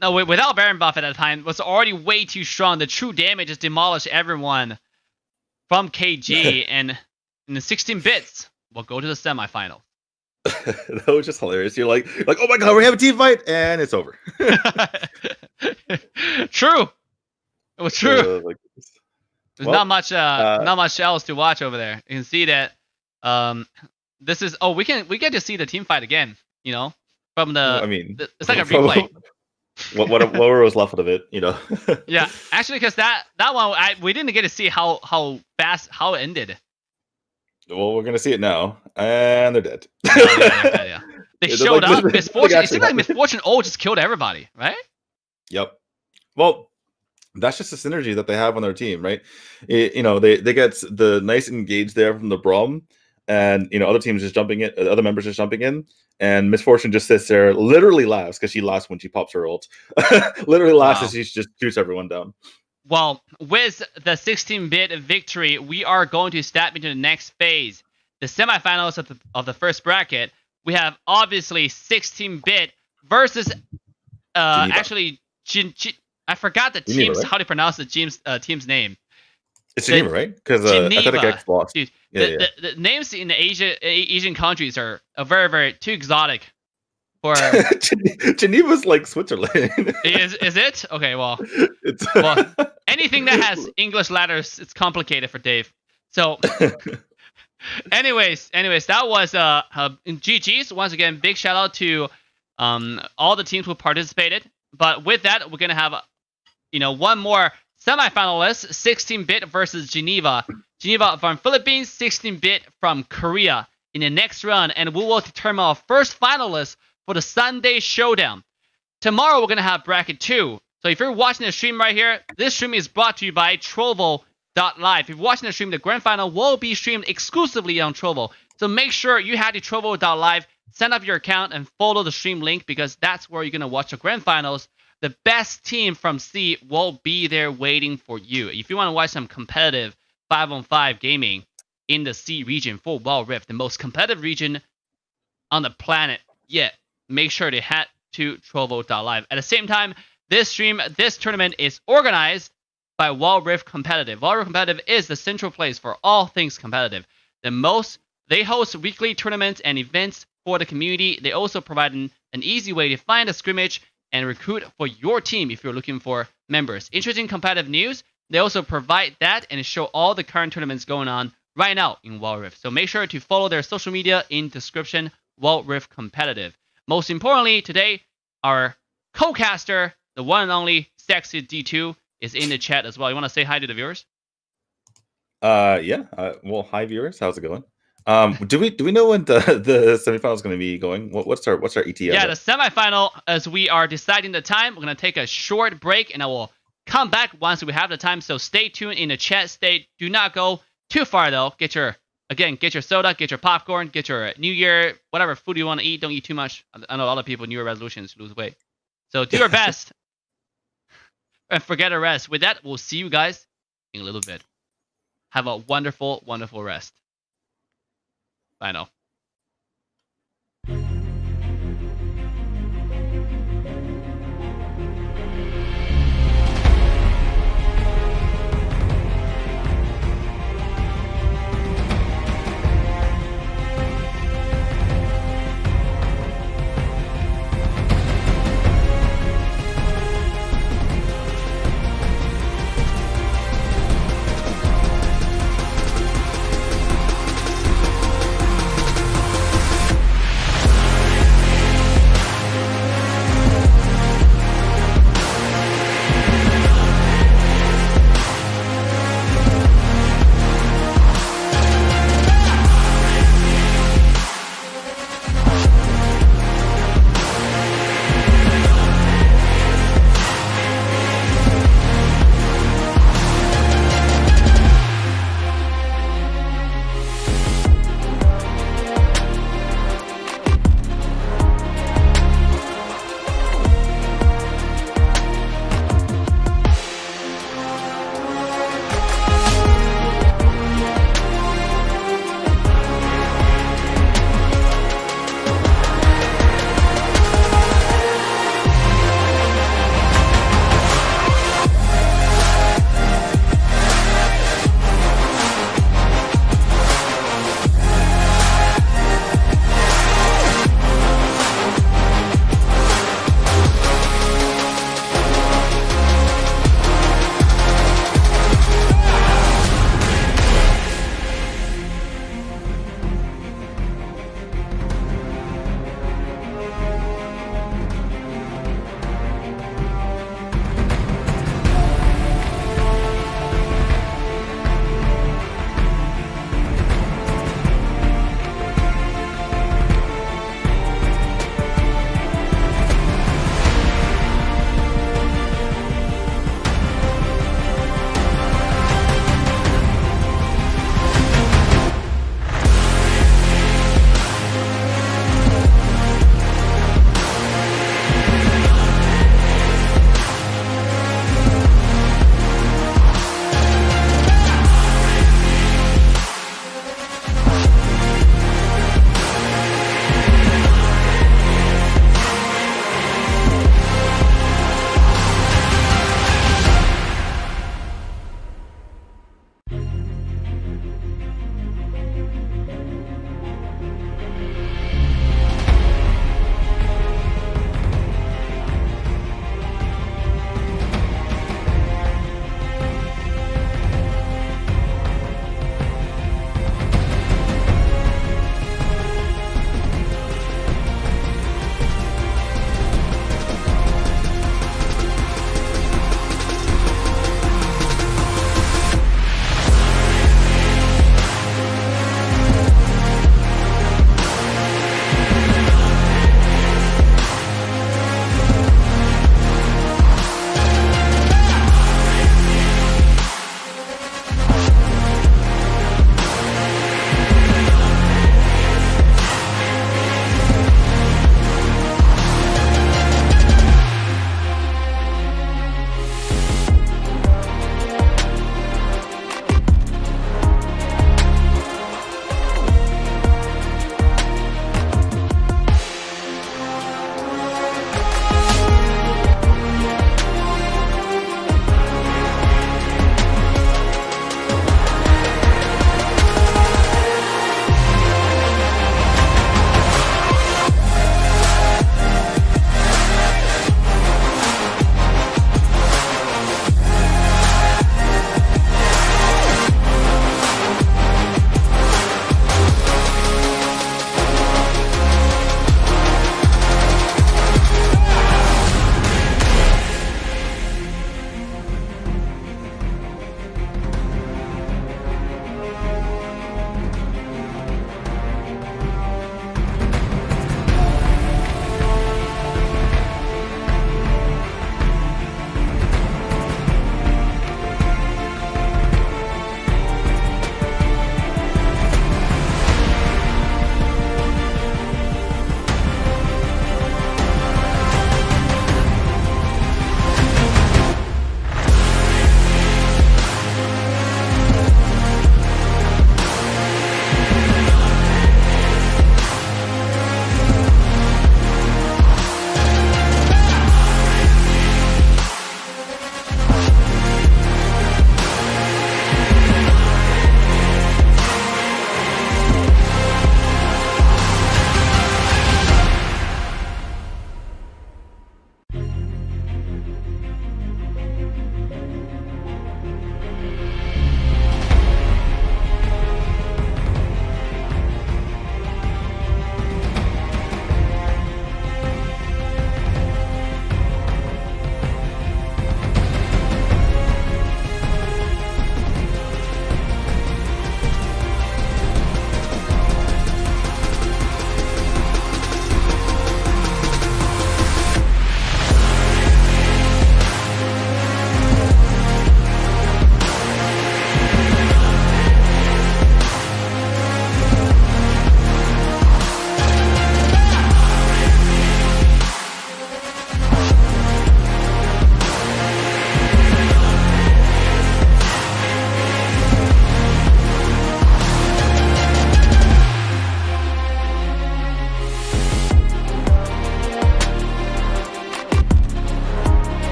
No, without Baron buff at that time, was already way too strong. The true damage just demolished everyone from KG, and in the 16 bits, we'll go to the semifinal. That was just hilarious. You're like, oh my god, we have a team fight, and it's over. True. It was true. There's not much else to watch over there. You can see that this is we get to see the team fight again, you know, from it's like a replay. what was left of it, you know? Yeah, actually, because that one we didn't get to see how fast it ended. Well, we're gonna see it now, and they're dead. Yeah. They showed up. Misfortune. It seemed like Misfortune just killed everybody, right? Yep. Well, that's just the synergy that they have on their team, right? They get the nice engage there from the Braum, and other teams just jumping in, other members just jumping in, and Misfortune just sits there, literally laughs because she laughs when she pops her ult. Literally laughs as she just shoots everyone down. Well, with the 16-bit victory, we are going to step into the next phase, the semifinals of the first bracket. We have obviously 16-bit versus actually I forgot the team's right? How to pronounce the team's name. It's Geneva, right? Because I thought it gets lost. Dude, the names in the Asian countries are very, very too exotic. For Geneva's like Switzerland. Is it? Okay, well, anything that has English letters, it's complicated for Dave. So, anyways, that was GG's. Once again, big shout out to all the teams who participated. But with that, we're gonna have one more semifinalist, 16-bit versus Geneva. Geneva from Philippines, 16-bit from Korea in the next round, and we will determine our first finalist for the Sunday Showdown. Tomorrow we're going to have Bracket 2. So if you're watching the stream right here, this stream is brought to you by Trovo.live. If you're watching the stream, the grand final will be streamed exclusively on Trovo. So make sure you head to Trovo.live, sign up your account, and follow the stream link because that's where you're going to watch the grand finals. The best team from C will be there waiting for you. If you want to watch some competitive 5-on-5 gaming in the C region for Wild Rift, the most competitive region on the planet yet, make sure to head to Trovo.live. At the same time, this tournament is organized by Wild Rift Competitive. Wild Rift Competitive is the central place for all things competitive. They host weekly tournaments and events for the community. They also provide an easy way to find a scrimmage and recruit for your team if you're looking for members. Interesting competitive news. They also provide that and show all the current tournaments going on right now in Wild Rift. So make sure to follow their social media in description, Wild Rift Competitive. Most importantly, today, our co-caster, the one and only Sexy D2, is in the chat as well. You want to say hi to the viewers? Yeah. Well, hi viewers. How's it going? Do we know when the semifinal is going to be going? What's our ETA? Yeah, the semifinal, as we are deciding the time, we're going to take a short break, and I will come back once we have the time. So stay tuned in the chat. Do not go too far though. Get your soda, get your popcorn, get your New Year, whatever food you want to eat. Don't eat too much. I know a lot of people New Year resolutions lose weight. So do your best and forget the rest. With that, we'll see you guys in a little bit. Have a wonderful, wonderful rest. Bye now.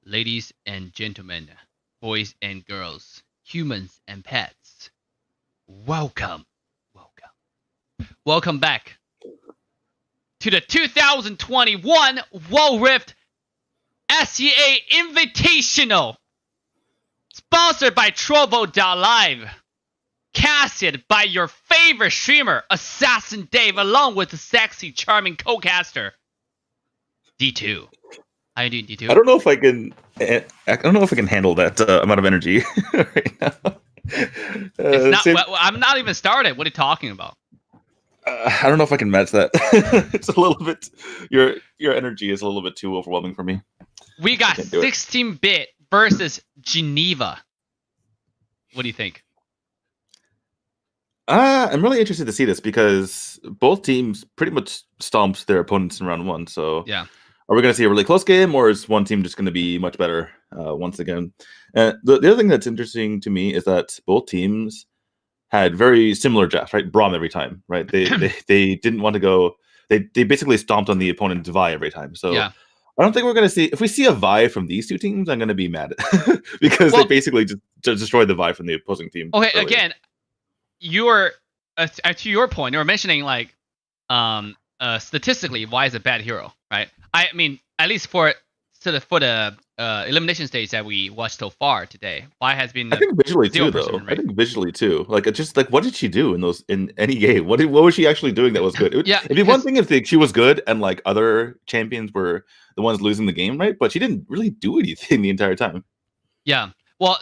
Ladies and gentlemen, boys and girls, humans and pets, welcome back to the 2021 World Rift SEA Invitational, sponsored by Trovo.live, casted by your favorite streamer, AssassinDave, along with the sexy, charming co-caster, D2. How you doing, D2? I don't know if I can. I don't know if I can handle that amount of energy right now. It's not. I'm not even started. What are you talking about? I don't know if I can match that. It's a little bit. Your energy is a little bit too overwhelming for me. We got 16-bit versus Geneva. What do you think? I'm really interested to see this because both teams pretty much stomped their opponents in round 1. So yeah. Are we going to see a really close game, or is one team just going to be much better once again? The other thing that's interesting to me is that both teams had very similar drafts, right? Braum every time, right? They didn't want to go. They basically stomped on the opponent's Vi every time. So yeah. I don't think we're going to see. If we see a Vi from these two teams, I'm going to be mad because they basically just destroyed the Vi from the opposing team. Okay, earlier. Again, you're to your point. You were mentioning like statistically, Vi is a bad hero, right? I mean, at least for the elimination stage that we watched so far today, Vi has been. I think visually too, though. Right? I think visually too. Like, it's just like, what did she do in any game? What was she actually doing that was good? It'd be one thing if she was good and like other champions were the ones losing the game, right? But she didn't really do anything the entire time. Yeah. Well,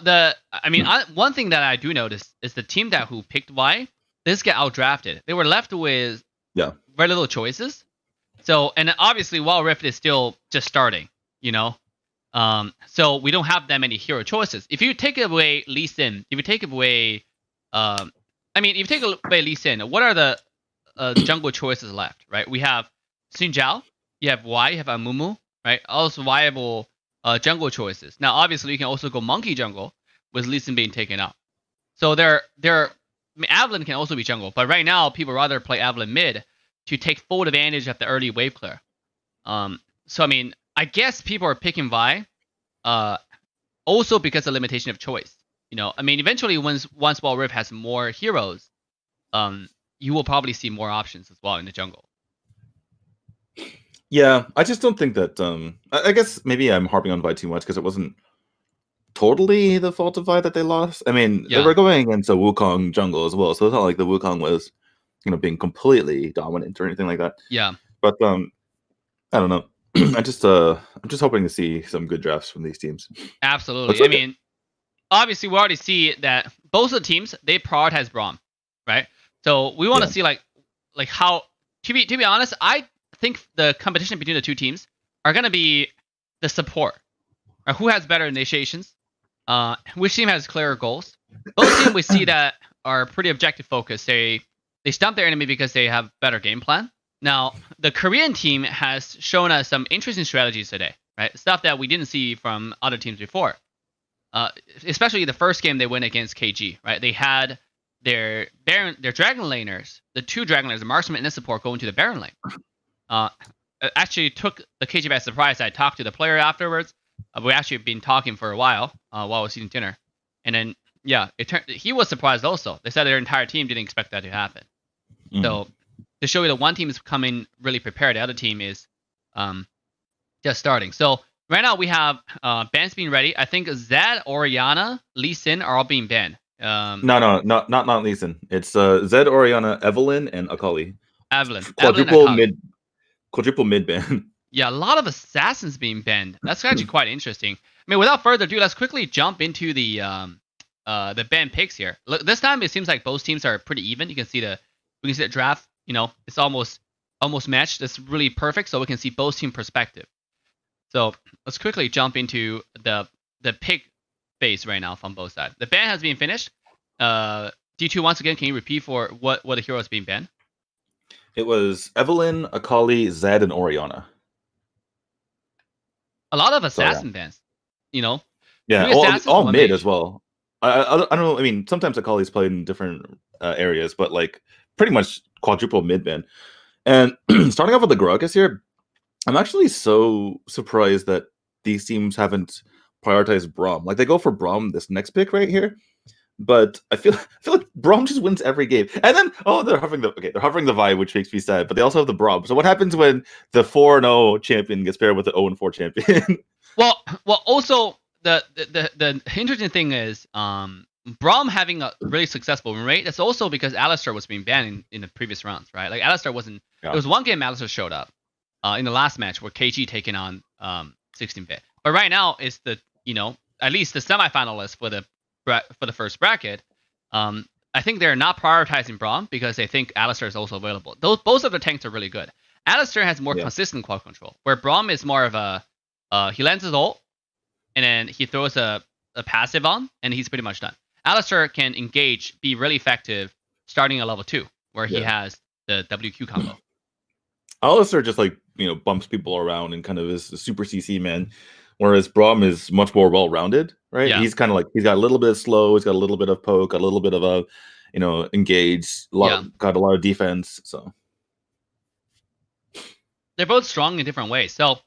one thing that I do notice is the team who picked Vi, they just get outdrafted. They were left with very little choices. So, and obviously, Wild Rift is still just starting, you know? So we don't have that many hero choices. If you take away Lee Sin, if you take away Lee Sin, what are the jungle choices left, right? We have Xin Zhao, you have Y, you have Amumu, right? Also viable jungle choices. Now, obviously, you can also go monkey jungle with Lee Sin being taken out. So Evelyn can also be jungle, but right now, people rather play Evelyn mid to take full advantage of the early wave clear. So I mean, I guess people are picking Vi, also because of limitation of choice. You know, I mean, eventually once Wild Rift has more heroes, you will probably see more options as well in the jungle. Yeah, I just don't think that. I guess maybe I'm harping on Vi too much because it wasn't totally the fault of Vi that they lost. I mean, they were going against a Wukong jungle as well, so it's not like the Wukong was, being completely dominant or anything like that. Yeah. But I don't know. I'm just hoping to see some good drafts from these teams. Absolutely. I mean, obviously we already see that both of the teams, they prioritize Braum, right? So we want to see like how to be honest, I think the competition between the two teams are gonna be the support. Right? Who has better initiations? Which team has clearer goals? Both teams we see that are pretty objective focused. They stump their enemy because they have better game plan. Now, the Korean team has shown us some interesting strategies today, right? Stuff that we didn't see from other teams before. Especially the first game they went against KG, right? They had their Dragon laners, the two Dragon laners, the marksman and the support, go into the Baron lane. Actually took the KG by surprise. I talked to the player afterwards. We actually been talking for a while while I was eating dinner. And then, he was surprised also. They said their entire team didn't expect that to happen. So to show you that one team is coming really prepared, the other team is just starting. So right now we have bans being ready. I think Zed, Oriana, Lee Sin are all being banned. No, not Lee Sin. It's Zed, Oriana, Evelyn, and Akali. Evelyn. Quadruple mid ban. Yeah, a lot of assassins being banned. That's actually quite interesting. I mean, without further ado, let's quickly jump into the ban picks here. Look, this time it seems like both teams are pretty even. We can see the draft. You know, it's almost matched. It's really perfect, so we can see both team perspective. So let's quickly jump into the pick phase right now from both sides. The ban has been finished. D2, once again, can you repeat for what the hero is being banned? It was Evelyn, Akali, Zed, and Oriana. A lot of assassin bans, you know. Yeah, all mid as well. I don't know. I mean, sometimes Akali's played in different areas, but like pretty much quadruple mid ban. And starting off with the Gragas here, I'm actually so surprised that these teams haven't prioritize Braum. Like they go for Braum this next pick right here, but I feel like Braum just wins every game. And then they're hovering the Vi, which makes me sad. But they also have the Braum. So what happens when the 4-0 champion gets paired with the 0-4 champion? well, also the interesting thing is Braum having a really successful win rate. That's also because Alistar was being banned in the previous rounds, right? Like Alistar wasn't. Yeah. There was one game Alistar showed up in the last match where KG taken on 16-bit. But right now it's the at least the semifinalist for the first bracket. I think they're not prioritizing Braum because they think Alistar is also available. Both of the tanks are really good. Alistar has more consistent quad control, where Braum is more of a he lands his ult and then he throws a passive on and he's pretty much done. Alistar can engage, be really effective starting at level 2, where he has the WQ combo. Alistar just bumps people around and kind of is a super CC man, whereas Braum is much more well-rounded, right? Yeah. He's kind of he's got a little bit of slow, he's got a little bit of poke, a little bit of a engage, got a lot of defense. So they're both strong in different ways. So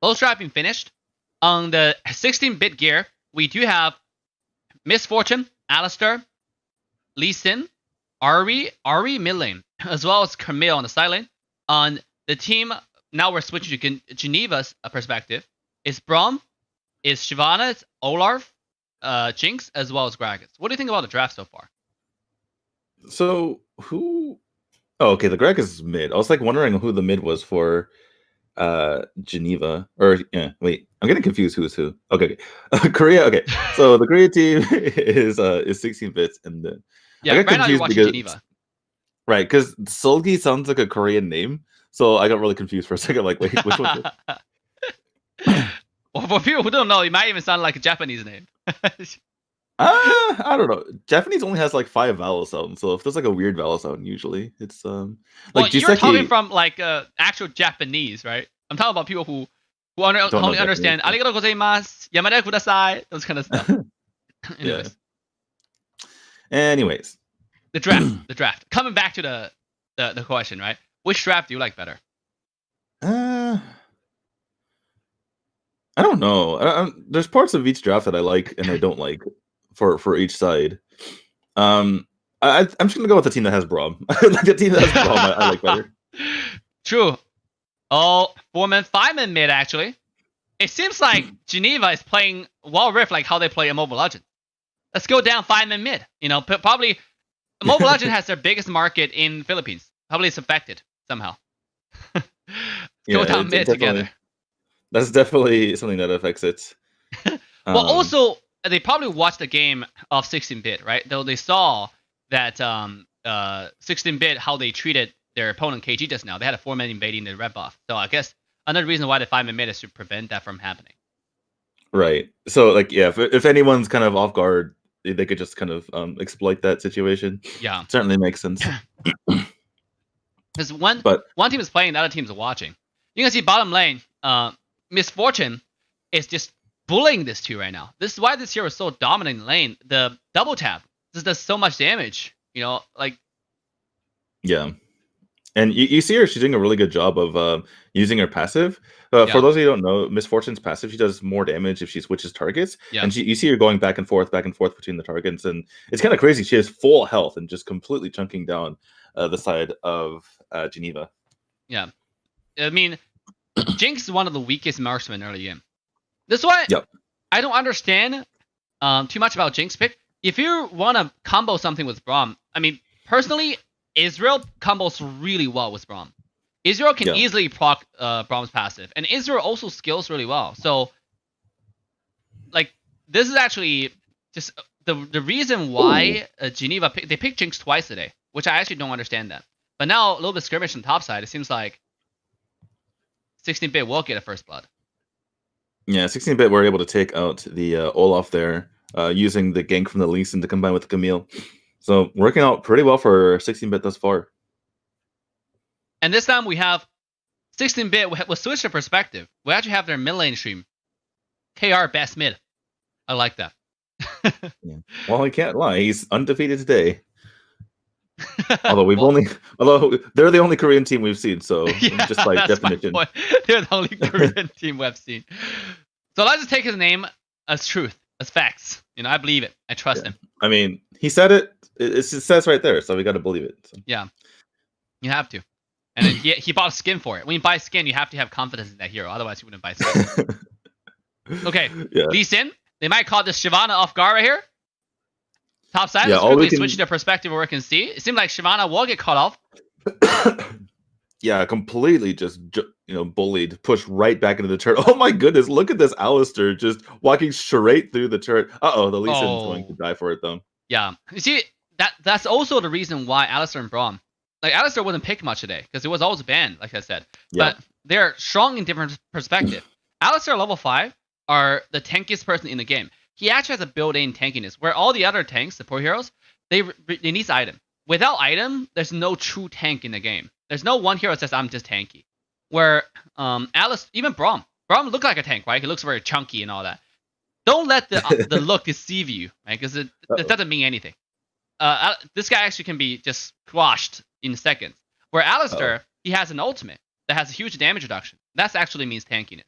both have been finished. On the 16-bit gear, we do have Misfortune, Alistar, Lee Sin, Ari mid lane, as well as Camille on the side lane. On the team, now we're switching to Geneva's perspective. It's Braum, it's Shyvana, it's Olaf, Jinx, as well as Gragas. What do you think about the draft so far? So who? Oh, okay. The Gragas is mid. I was wondering who the mid was for Geneva. Or wait, I'm getting confused. Who's who? Okay. Korea. Okay. So the Korea team is 16 bits, and then I got right now you're watching Geneva. Right, because Solgi sounds like a Korean name, so I got really confused for a second. Wait, which one? Well, for people who don't know, it might even sound like a Japanese name. I don't know. Japanese only has 5 vowel sounds, so if there's a weird vowel sound, usually it's well, you're talking from actual Japanese, right? I'm talking about people who only understand arigatou gozaimasu, yamada kudasai, those kind of stuff. Anyways. The draft. Coming back to the question, right? Which draft do you like better? I don't know. There's parts of each draft that I like and I don't like for each side. I'm just gonna go with the team that has Braum. The team that has Braum, I like better. True. Oh, 4-man, 5-man mid actually. It seems like Geneva is playing Wild Rift like how they play a Mobile Legend. Let's go down 5-man mid. Probably. Mobile Legend has their biggest market in Philippines. Probably it's affected somehow. Go down mid together. That's definitely something that affects it. Well, also, they probably watched the game of 16-bit, right? Though they saw that 16-bit, how they treated their opponent KG just now. They had a 4-man invading the red buff. So I guess another reason why the 5-man mid is to prevent that from happening. Right. So, if anyone's kind of off guard, they could just kind of exploit that situation. Yeah. Certainly makes sense. Because one team is playing, the other team is watching. You can see bottom lane, Misfortune is just bullying this 2 right now. This is why this hero is so dominant in lane. The double tap just does so much damage. Yeah. And you see her, she's doing a really good job of using her passive. For those of you who don't know, Misfortune's passive, she does more damage if she switches targets. Yeah. And you see her going back and forth between the targets. And it's kind of crazy. She has full health and just completely chunking down the side of Geneva. Yeah. I mean, Jinx is one of the weakest marksmen early game. This is why I don't understand too much about Jinx pick. If you want to combo something with Braum, I mean, personally, Israel combos really well with Braum. Israel can easily proc Braum's passive, and Israel also skills really well. So, this is actually just the reason why Geneva they picked Jinx twice today, which I actually don't understand that. But now a little bit skirmish on the top side, it seems like 16-bit will get a first blood. Yeah, 16-bit were able to take out the Olaf there, using the gank from the Lee Sin to combine with the Camille. So working out pretty well for 16-bit thus far. And this time we have 16-bit with switch to perspective. We actually have their mid lane stream. KR best mid. I like that. Well, he can't lie. He's undefeated today. Although they're the only Korean team we've seen, so just by definition. They're the only Korean team we've seen. So let's just take his name. as truth, as facts. I believe it. I trust him. I mean, he said it. It says right there, so we got to believe it. So. Yeah, you have to. And then he bought a skin for it. When you buy skin, you have to have confidence in that hero. Otherwise, you wouldn't buy skin. Okay, Lee Sin. They might call this Shyvana off guard right here. Top side. Let's quickly switch to perspective where we can see. It seems like Shyvana will get caught off. Yeah, completely just bullied, pushed right back into the turret. Oh my goodness, look at this Alistair just walking straight through the turret. The Lee Sin's going to die for it though. Yeah, you see that's also the reason why Alistair and Braum. Like Alistair wasn't picked much today because it was always banned, like I said. Yeah. But they're strong in different perspective. Alistair level 5 are the tankiest person in the game. He actually has a built-in tankiness, where all the other tanks, support heroes, they need item. Without item, there's no true tank in the game. There's no one hero that says I'm just tanky. Where even Braum look like a tank, right? He looks very chunky and all that. Don't let the look deceive you, right? Because it doesn't mean anything. This guy actually can be just squashed in seconds. Where Alistair, he has an ultimate that has a huge damage reduction. That actually means tankiness.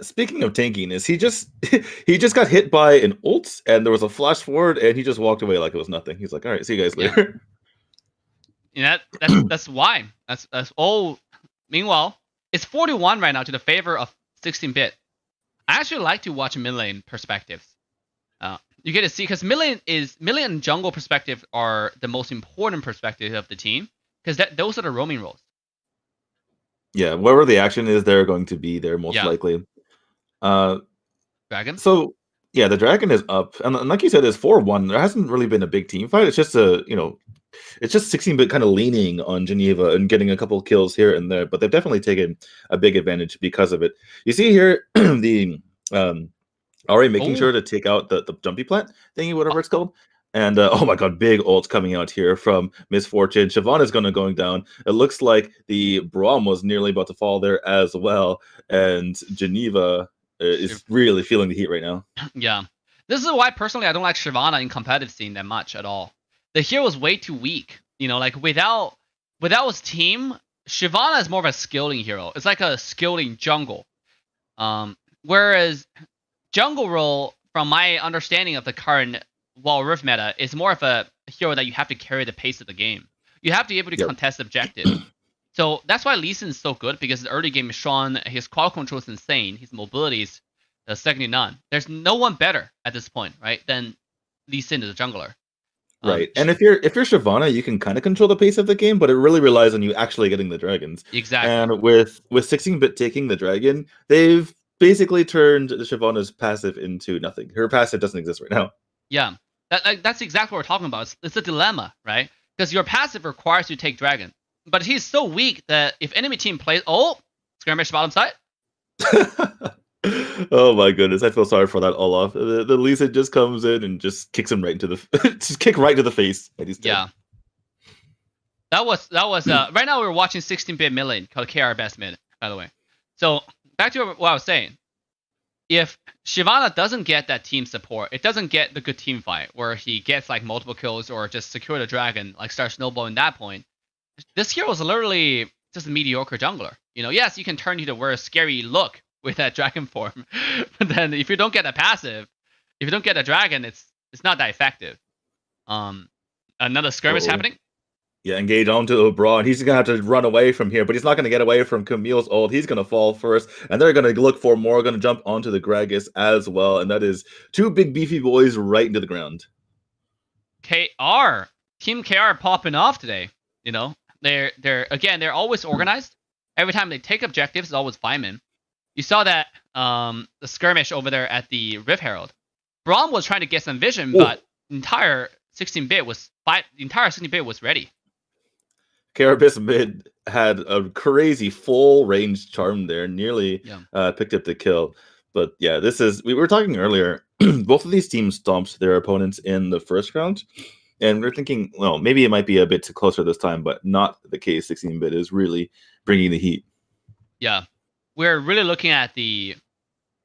Speaking of tankiness, he just got hit by an ult, and there was a flash forward, and he just walked away like it was nothing. He's like, "All right, see you guys later." Yeah, that's why. That's all. Meanwhile, it's 4-1 right now to the favor of 16-bit. I actually like to watch mid lane perspectives. You get to see because mid lane and jungle perspective are the most important perspective of the team because those are the roaming roles. Yeah, wherever the action is, they're going to be there most likely. Dragon? So, yeah, the Dragon is up. And like you said, it's 4-1. There hasn't really been a big team fight. It's just it's just 16-bit kind of leaning on Geneva and getting a couple kills here and there. But they've definitely taken a big advantage because of it. You see here, the already making sure to take out the jumpy plant thingy, whatever it's called. And oh my god, big ult coming out here from Misfortune. Shyvana is going down. It looks like the Braum was nearly about to fall there as well. And Geneva is really feeling the heat right now. Yeah. This is why personally I don't like Shyvana in competitive scene that much at all. The hero is way too weak. Like without his team, Shyvana is more of a skilling hero. It's like a skilling jungle. Whereas jungle role, from my understanding of the current Wild Rift meta, is more of a hero that you have to carry the pace of the game. You have to be able to contest objectives. So that's why Lee Sin is so good, because the early game is strong, his quad control is insane, his mobility is second to none. There's no one better at this point, right, than Lee Sin as a jungler. Right, and if you're Shyvana, you can kind of control the pace of the game, but it really relies on you actually getting the dragons. Exactly. And with 16-bit taking the dragon, they've basically turned Shyvana's passive into nothing. Her passive doesn't exist right now. Yeah. That's exactly what we're talking about. It's a dilemma, right? Because your passive requires you to take dragon, but he's so weak that if enemy team plays, skirmish bottom side. Oh my goodness, I feel sorry for that Olaf. The Lisa just comes in and just kicks him right into the just kick right to the face. And he's dead. Yeah. That was right now we're watching 16-bit mid lane called KR best mid, by the way. So back to what I was saying. If Shyvana doesn't get that team support, it doesn't get the good team fight where he gets like multiple kills or just secure the dragon, like start snowballing that point. This hero is literally just a mediocre jungler. Yes, you can turn you to wear a scary look with that dragon form, but then if you don't get a passive, if you don't get a dragon, it's not that effective. Another skirmish happening. Yeah, engage onto Braum. He's going to have to run away from here, but he's not going to get away from Camille's ult. He's going to fall first, and they're going to look for more, going to jump onto the Gragas as well, and that is two big beefy boys right into the ground. Team KR popping off today. They're always organized. Every time they take objectives, it's always Feynman. You saw that the skirmish over there at the Rift Herald. Braum was trying to get some vision, but the entire 16-bit was ready. Carabas mid had a crazy full range charm there, nearly picked up the kill. But yeah, we were talking earlier, both of these teams stomped their opponents in the first round. And we're thinking, well, maybe it might be a bit too closer this time, but not the case. 16-bit is really bringing the heat. Yeah, we're really looking at the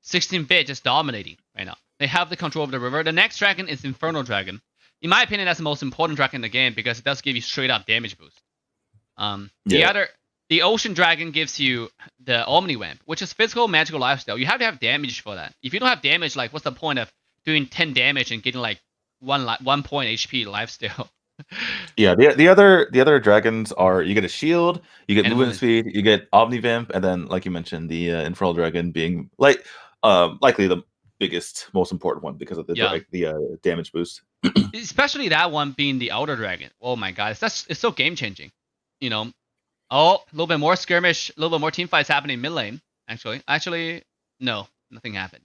16-bit just dominating right now. They have the control of the river. The next dragon is Infernal Dragon. In my opinion, that's the most important dragon in the game because it does give you straight up damage boost. The the Ocean Dragon gives you the Omni Vamp, which is physical magical lifesteal. You have to have damage for that. If you don't have damage, like what's the point of doing 10 damage and getting like 1 point HP lifesteal? Yeah, the other dragons are, you get a shield, you get movement speed, you get Omni Vamp, and then like you mentioned, the Infernal Dragon being like likely the biggest, most important one because of the damage boost. Especially that one being the Outer Dragon. Oh my god, it's so game changing. You know, a little bit more skirmish, a little bit more team fights happening mid lane. Actually, no, nothing happened.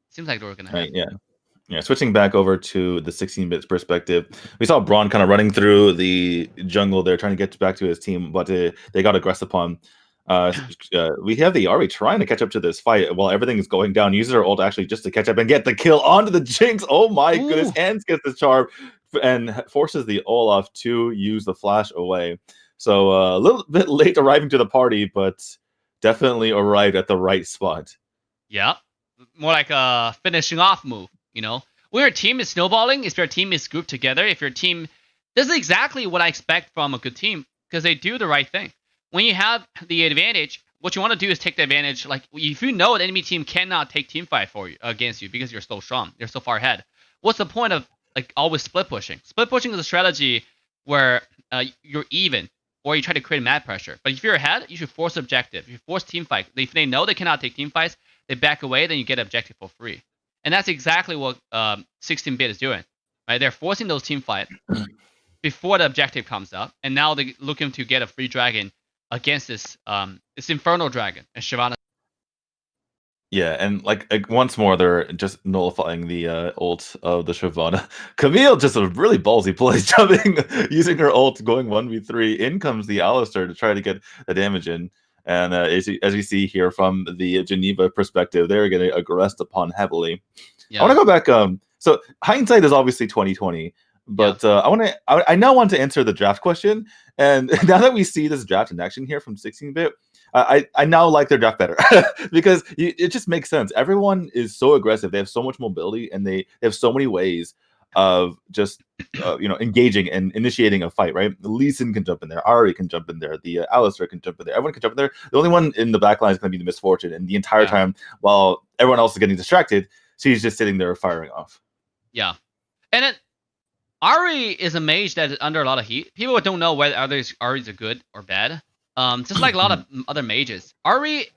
Seems like they were gonna happen. Yeah, switching back over to the 16-bit perspective, we saw Braun kind of running through the jungle there, trying to get back to his team, but they got aggressed upon. We have the Ahri trying to catch up to this fight while everything is going down. Uses her ult actually just to catch up and get the kill onto the Jinx. Oh my goodness, and gets the charm and forces the Olaf to use the flash away. So a little bit late arriving to the party, but definitely arrived at the right spot. Yeah, more like a finishing off move. You know, when your team is snowballing, if your team is grouped together, if your team, this is exactly what I expect from a good team because they do the right thing. When you have the advantage, what you want to do is take the advantage. Like if you know an enemy team cannot take team fight for you against you because you're so strong, you're so far ahead. What's the point of like always split pushing? Split pushing is a strategy where you're even or you try to create mad pressure. But if you're ahead, you should force objective. If you force team fight, if they know they cannot take team fights, they back away. Then you get objective for free. And that's exactly what 16-bit is doing, right? They're forcing those team fights before the objective comes up, and now they're looking to get a free dragon against this Infernal Dragon and Shyvana. Yeah, and like once more, they're just nullifying the ult of the Shyvana. Camille just a really ballsy play, jumping, using her ult, going 1v3. In comes the Alistar to try to get the damage in. And as we see here from the Geneva perspective, they're getting aggressed upon heavily. Yeah. I want to go back. So hindsight is obviously 2020, but I now want to answer the draft question. And now that we see this draft in action here from 16-bit, I now like their draft better because it just makes sense. Everyone is so aggressive; they have so much mobility, and they have so many ways of just engaging and initiating a fight, right? Lee Sin can jump in there, Ahri can jump in there, the Alistar can jump in there, everyone can jump in there. The only one in the back line is going to be the Misfortune, and the entire time while everyone else is getting distracted, she's just sitting there firing off. Yeah, and Ahri is a mage that is under a lot of heat. People don't know whether Ahri's are good or bad. Just like a lot of other mages, Ahri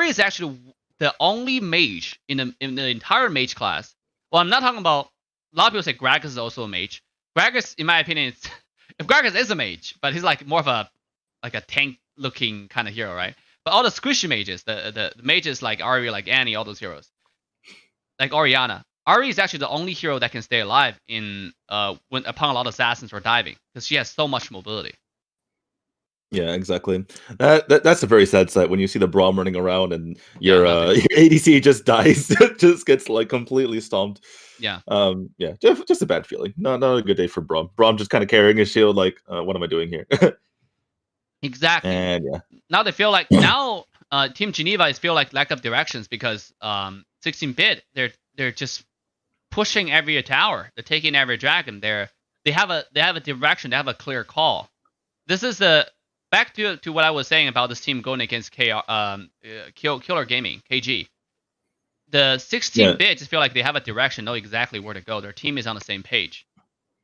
is actually the only mage in the entire mage class. Well, I'm not talking about. A lot of people say Gragas is also a mage. Gragas, in my opinion, if Gragas is a mage, but he's like more of a tank-looking kind of hero, right? But all the squishy mages, the mages like Ahri, like Annie, all those heroes, like Orianna. Ahri is actually the only hero that can stay alive upon a lot of assassins or diving because she has so much mobility. Yeah, exactly. That's a very sad sight when you see the Braum running around and your ADC just dies, just gets like completely stomped. Yeah. Just a bad feeling. Not a good day for Braum. Braum just kind of carrying his shield, like, what am I doing here? Exactly. And now they feel like Team Geneva is feel like lack of directions because 16-bit they're just pushing every tower. They're taking every dragon. They have a direction. They have a clear call. This is back to what I was saying about this team going against Killer Gaming, KG. The 16-bit just feel like they have a direction, know exactly where to go. Their team is on the same page.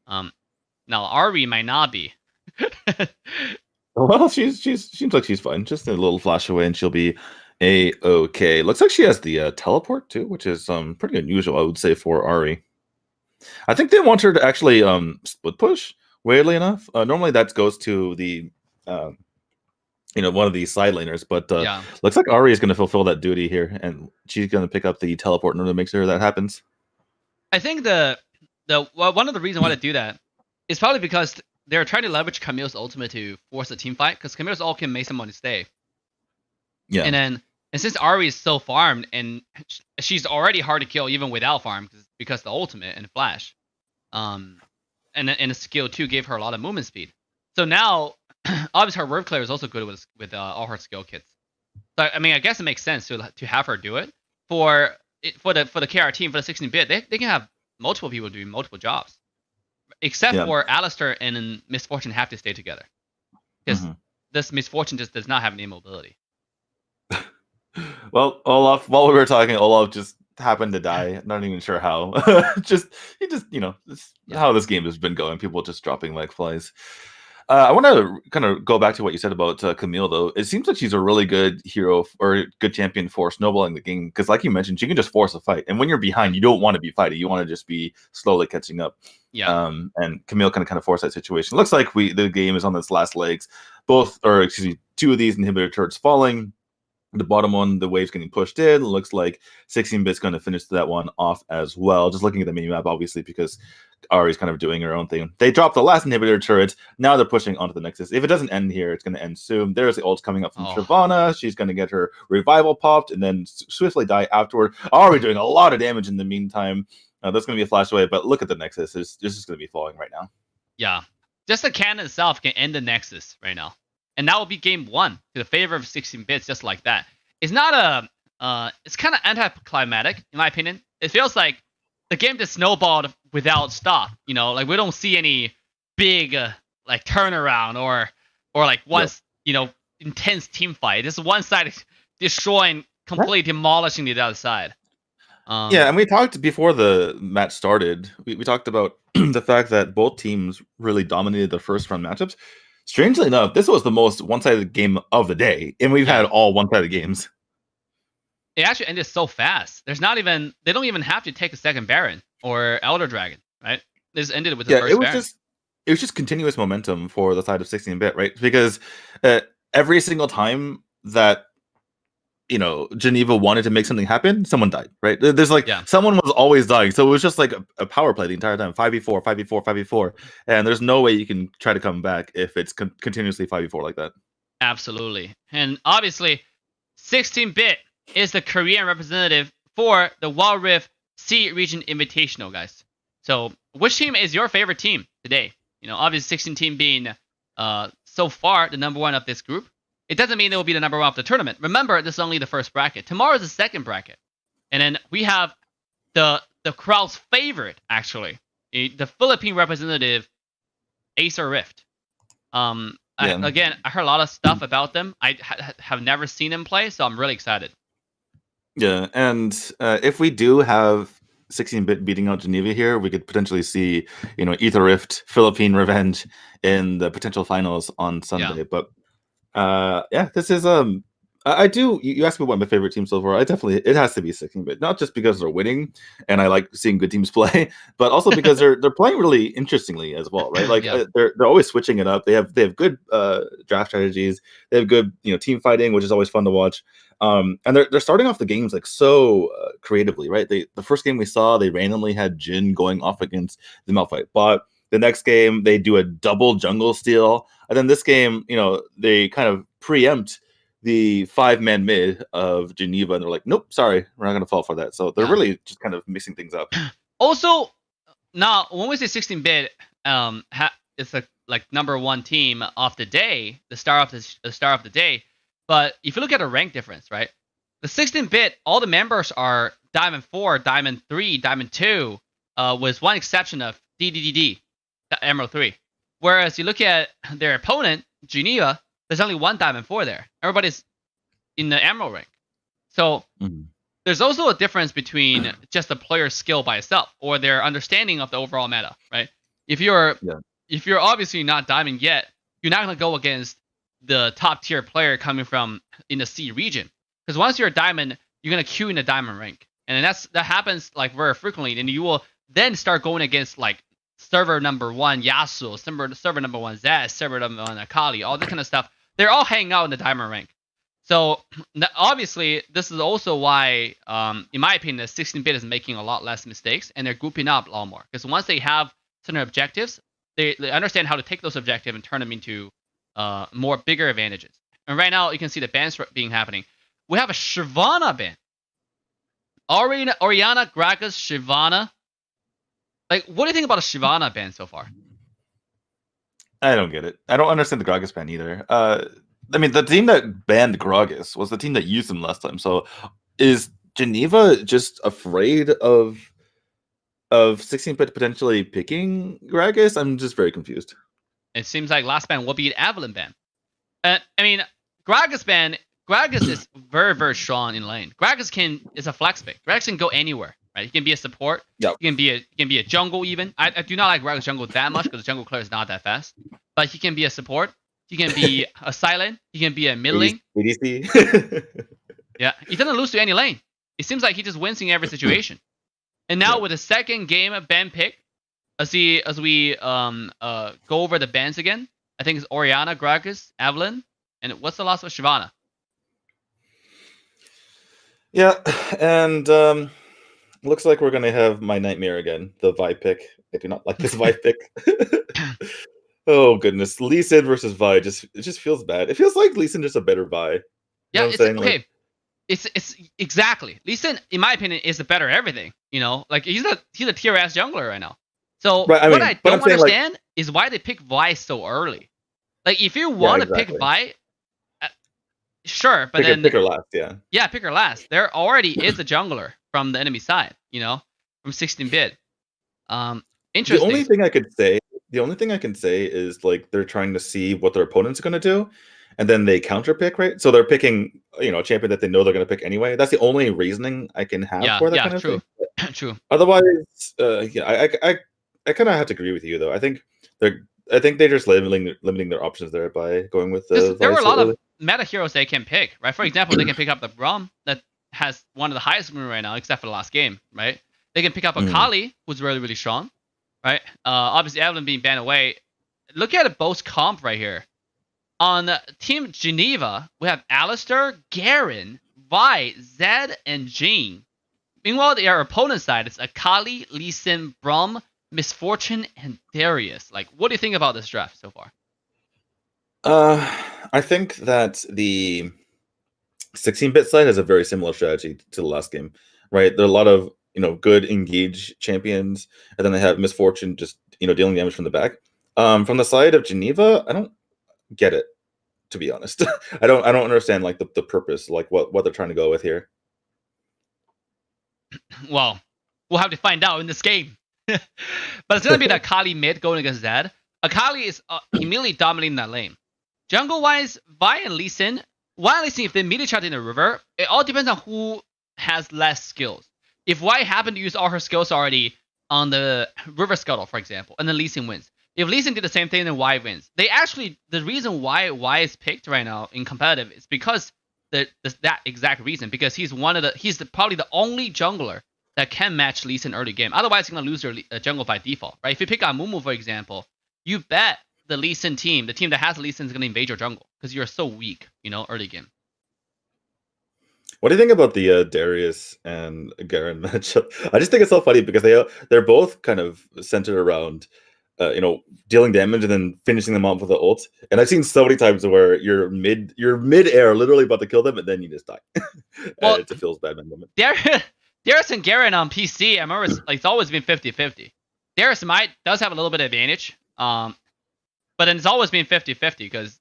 Now Ahri might not be. Well, she seems like she's fine. Just a little flash away, and she'll be okay. Looks like she has the teleport too, which is pretty unusual, I would say, for Ahri. I think they want her to actually split push. Weirdly enough, normally that goes to the one of these side laners, but looks like Ahri is going to fulfill that duty here, and she's going to pick up the teleport in order to make sure that happens. I think one of the reasons why they do that is probably because they're trying to leverage Camille's ultimate to force a team fight, because Camille's ult can make someone stay. Yeah. And since Ahri is so farmed, and she's already hard to kill even without farm, because the ultimate and flash, and the skill 2 gave her a lot of movement speed. So now, obviously, her word clear is also good with all her skill kits. So I mean, I guess it makes sense to have her do it for the KR team, for the 16-bit. They can have multiple people doing multiple jobs, except for Alistar and Misfortune have to stay together because this misfortune just does not have any mobility. Well, Olaf, while we were talking, Olaf just happened to die. Not even sure how. He just, how this game has been going. People just dropping like flies. I want to kind of go back to what you said about Camille, though. It seems like she's a really good hero or good champion for snowballing the game. Because, like you mentioned, she can just force a fight. And when you're behind, you don't want to be fighting. You want to just be slowly catching up. Yeah. And Camille kind of force that situation. Looks like the game is on its last legs. Two of these inhibitor turrets falling. The bottom one, the wave's getting pushed in. It looks like 16-bit's going to finish that one off as well. Just looking at the mini map, obviously, because Ari's kind of doing her own thing. They dropped the last inhibitor turret. Now they're pushing onto the Nexus. If it doesn't end here, it's going to end soon. There's the ult coming up from Shyvana. She's going to get her revival popped and then swiftly die afterward. Ari doing a lot of damage in the meantime. That's going to be a flash away, but look at the Nexus. This is going to be falling right now. Yeah. Just the cannon itself can end the Nexus right now. And that will be game 1 to the favor of 16 bits, just like that. It's not it's kind of anticlimactic, in my opinion. It feels like the game just snowballed without stop. Like we don't see any big like turnaround or like intense team fight. This one side destroying, completely demolishing the other side. And we talked before the match started. We talked about the fact that both teams really dominated the first round matchups. Strangely enough, this was the most one-sided game of the day, and we've had all one-sided games. It actually ended so fast. They don't even have to take a second Baron or Elder Dragon, right? This ended with the first Baron. It was just continuous momentum for the side of 16-bit, right? Because every single time that Geneva wanted to make something happen, someone died, right? There's someone was always dying. So it was just like a power play the entire time. 5v4, 5v4, 5v4. And there's no way you can try to come back if it's continuously 5v4 like that. Absolutely. And obviously, 16-bit is the Korean representative for the Wild Rift C Region Invitational, guys. So which team is your favorite team today? Obviously 16 team being so far the number 1 of this group. It doesn't mean they will be the number 1 of the tournament. Remember, this is only the first bracket. Tomorrow is the second bracket. And then we have the crowd's favorite, actually. The Philippine representative, Acer Rift. Again, I heard a lot of stuff about them. I have never seen them play, so I'm really excited. Yeah, and if we do have 16-bit beating out Geneva here, we could potentially see, Ether Rift, Philippine Revenge in the potential finals on Sunday. Yeah. But this is I do. You asked me what my favorite team so far. It has to be 16-bit, not just because they're winning and I like seeing good teams play, but also because they're playing really interestingly as well, right? Like they're always switching it up. They have good draft strategies. They have good team fighting, which is always fun to watch. And they're starting off the games like so creatively, right? The first game we saw, they randomly had Jin going off against the Malphite bot. The next game they do a double jungle steal, and then this game, they kind of preempt the 5-man mid of Geneva, and they're like, nope, sorry, we're not going to fall for that. So they're really just kind of mixing things up. Also, now when we say 16-bit, it's like number 1 team of the day, the star of the day. But if you look at the rank difference, right, the 16-bit, all the members are Diamond 4, Diamond 3, Diamond 2, with one exception of DDDD, Emerald 3. Whereas you look at their opponent, Geneva, there's only 1 Diamond 4 there. Everybody's in the Emerald rank. So there's also a difference between just the player's skill by itself or their understanding of the overall meta, right? If you're obviously not Diamond yet, you're not going to go against the top tier player coming from in the C region. Because once you're a Diamond, you're going to queue in the Diamond rank. And that happens like very frequently. And you will then start going against like server number 1 Yasuo, server number 1 Zed, server number 1 Akali, all that kind of stuff. They're all hanging out in the Diamond rank. So obviously, this is also why, in my opinion, the 16-bit is making a lot less mistakes, and they're grouping up a lot more. Because once they have certain objectives, they understand how to take those objectives and turn them into more bigger advantages. And right now, you can see the bans being happening. We have a Shyvana ban. Oriana, Gragas, Shyvana. Like, what do you think about a Shyvana ban so far? I don't get it. I don't understand the Gragas ban either. I mean, the team that banned Gragas was the team that used him last time. So is Geneva just afraid of 16-bit potentially picking Gragas? I'm just very confused. It seems like last ban will be an Evelyn ban. I mean, Gragas is very, very strong in lane. Gragas is a flex pick. Gragas can go anywhere, right? He can be a support. Yep. He can be a jungle even. I do not like Gragas jungle that much because the jungle clear is not that fast. But he can be a support. He can be a silent. He can be a mid lane. ADC. Yeah, he doesn't lose to any lane. It seems like he just wins in every situation. And now with the second game ban pick, as we go over the bans again, I think it's Orianna, Gragas, Evelynn, and what's the last one? Shyvana. Yeah, and looks like we're gonna have my nightmare again. The Vi pick. I do not like this Vi pick. Oh goodness, Lee Sin versus Vi. It just feels bad. It feels like Lee Sin just a better Vi. Yeah, it's okay. Like, it's exactly. Lee Sin, in my opinion, is the better everything. You know, like he's a tier S jungler right now. So right, what I don't understand is why they pick Vi so early. Like if you want to pick Vi, sure, but then pick her last, yeah. Yeah, pick her last. There already is a jungler from the enemy side, you know, from 16-bit. Interesting. The only thing I can say is like they're trying to see what their opponent's going to do, and then they counter pick, right? So they're picking, you know, a champion that they know they're going to pick anyway. That's the only reasoning I can have for that kind of true. thing. True. Otherwise, I kind of have to agree with you though. I think they're just limiting their options there by going with the. There were a lot of meta heroes they can pick, right? For example, they can pick up the Braum that has one of the highest moon right now, except for the last game, right? They can pick up a Kali, who's really, really strong, right? Obviously, Evelynn being banned away. Look at both comp right here. On Team Geneva, we have Alistar, Garen, Vi, Zed, and Jhin. Meanwhile, their opponent side is Akali, Lee Sin, Braum, Miss Fortune, and Darius. Like, what do you think about this draft so far? I think that the 16-bit side has a very similar strategy to the last game, right? There are a lot of, you know, good engage champions, and then they have Miss Fortune just, you know, dealing damage from the back. From the side of Geneva, I don't get it, to be honest. I don't understand like the purpose, like what they're trying to go with here. Well, we'll have to find out in this game. But it's gonna be the Akali mid going against Zed. Akali is immediately dominating that lane. Jungle wise, Vi and Lee Sin, if they meet each other in the river, it all depends on who has less skills. If Vi happened to use all her skills already on the river scuttle, for example, and then Lee Sin wins. If Lee Sin did the same thing, then Y wins. The reason why Y is picked right now in competitive is because that exact reason. Because he's probably the only jungler that can match Lee Sin early game. Otherwise, you're gonna lose your jungle by default, right? If you pick Amumu, for example, you bet the Lee Sin team, the team that has Lee Sin, is gonna invade your jungle because you're so weak, you know, early game. What do you think about the Darius and Garen matchup? I just think it's so funny because they're both kind of centered around, you know, dealing damage and then finishing them off with the ult. And I've seen so many times where you're mid-air, literally about to kill them, and then you just die. Well, it feels bad in moment. Darius and Garen on PC, I remember it's always been 50-50. Darius does have a little bit of advantage, but then it's always been 50-50 because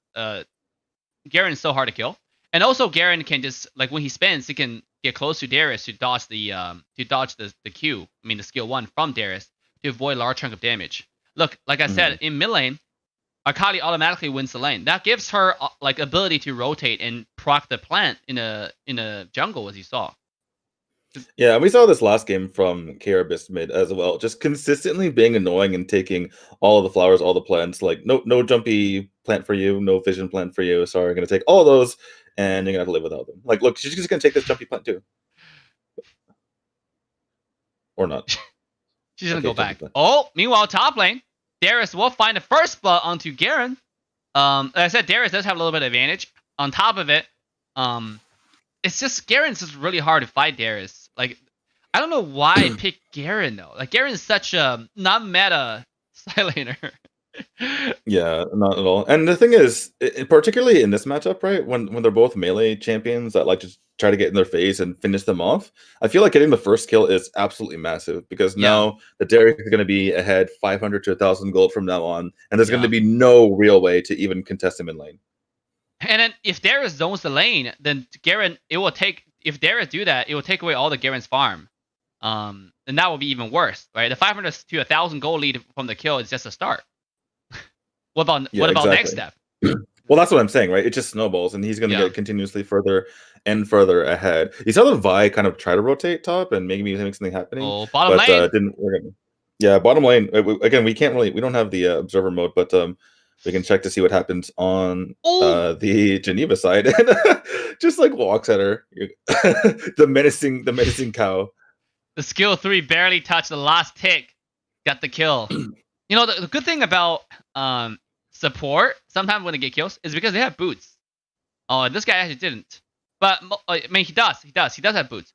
Garen is so hard to kill. And also Garen can just, like, when he spins, he can get close to Darius to dodge the Q, I mean the skill 1 from Darius to avoid a large chunk of damage. Look, like I said, in mid lane, Akali automatically wins the lane. That gives her like ability to rotate and proc the plant in a jungle, as you saw. Yeah, and we saw this last game from Karabis mid as well, just consistently being annoying and taking all of the flowers, all the plants. Like no jumpy plant for you, no vision plant for you. Sorry, I'm gonna take all those, and you're gonna have to live without them. Like, look, she's just gonna take this jumpy plant too, or not. She's gonna go back. Oh, meanwhile, top lane, Darius will find the first blood onto Garen. Like I said, Darius does have a little bit of advantage. On top of it, it's just Garen's just really hard to fight Darius. Like, I don't know why I picked Garen though. Like, Garen's such a not meta side laner. Yeah, not at all. And the thing is, particularly in this matchup, right, when they're both melee champions that like just try to get in their face and finish them off, I feel like getting the first kill is absolutely massive because now the Darius is going to be ahead 500 to 1,000 gold from now on, and there's going to be no real way to even contest him in lane. And then if Darius zones the lane, then Garen, if Darius do that, it will take away all the Garen's farm. And that will be even worse, right? The 500 to 1,000 gold lead from the kill is just a start. What about next step? Well, that's what I'm saying, right? It just snowballs, and he's going to get continuously further and further ahead. You saw the Vi kind of try to rotate top and maybe make something happening, bottom lane. Didn't work. Yeah, bottom lane. Again, we don't have the observer mode, but we can check to see what happens on the Geneva side, and just like walks at her. the menacing cow. The skill 3 barely touched the last tick, got the kill. You know, the good thing about support, sometimes when they get kills, is because they have boots. Oh, this guy actually didn't. But, I mean, he does have boots.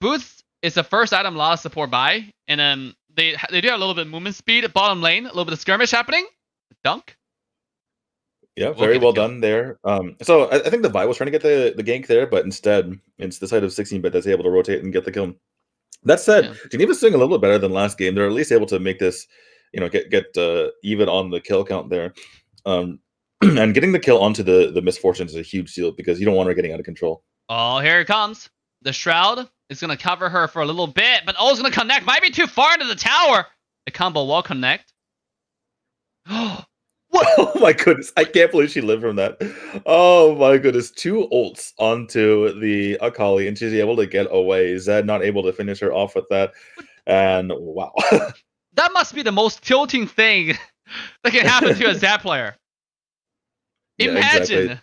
Boots is the first item a lot of support buy, and they do have a little bit of movement speed at bottom lane, a little bit of skirmish happening. Dunk. Yeah, very well done there. So I think the Vi was trying to get the gank there, but instead, it's the side of 16-bit that's able to rotate and get the kill. That said, Geneva's doing a little bit better than last game. They're at least able to make this, get even on the kill count there. And getting the kill onto the Misfortune is a huge deal because you don't want her getting out of control. Oh, here it comes. The Shroud is going to cover her for a little bit, but it's going to connect. Might be too far into the tower. The combo will connect. What? Oh my goodness. I can't believe she lived from that. Oh my goodness. 2 ults onto the Akali, and she's able to get away. Zed not able to finish her off with that. And wow. That must be the most tilting thing that can happen to a Zed player. Imagine. Exactly.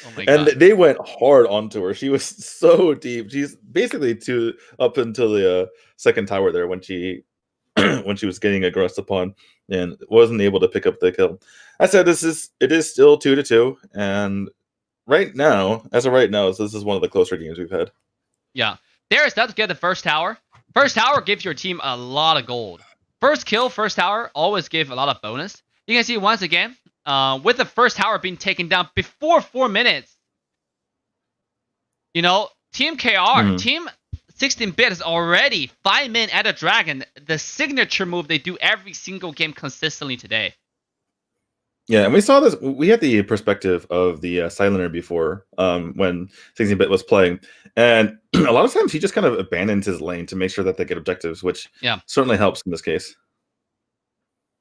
Oh my God. And they went hard onto her. She was so deep. She's basically up until the second tower there when she was getting aggressed upon and wasn't able to pick up the kill. I said it is still 2-2, and right now, this is one of the closer games we've had. Yeah. Darius does get the first tower. First tower gives your team a lot of gold. First kill, first tower, always give a lot of bonus. You can see once again, with the first tower being taken down before 4 minutes, Team KR, Team 16-bit is already 5 men at a dragon, the signature move they do every single game consistently today. Yeah, and we saw this. We had the perspective of the Silenter before when 16-bit was playing, and a lot of times he just kind of abandons his lane to make sure that they get objectives, which certainly helps in this case.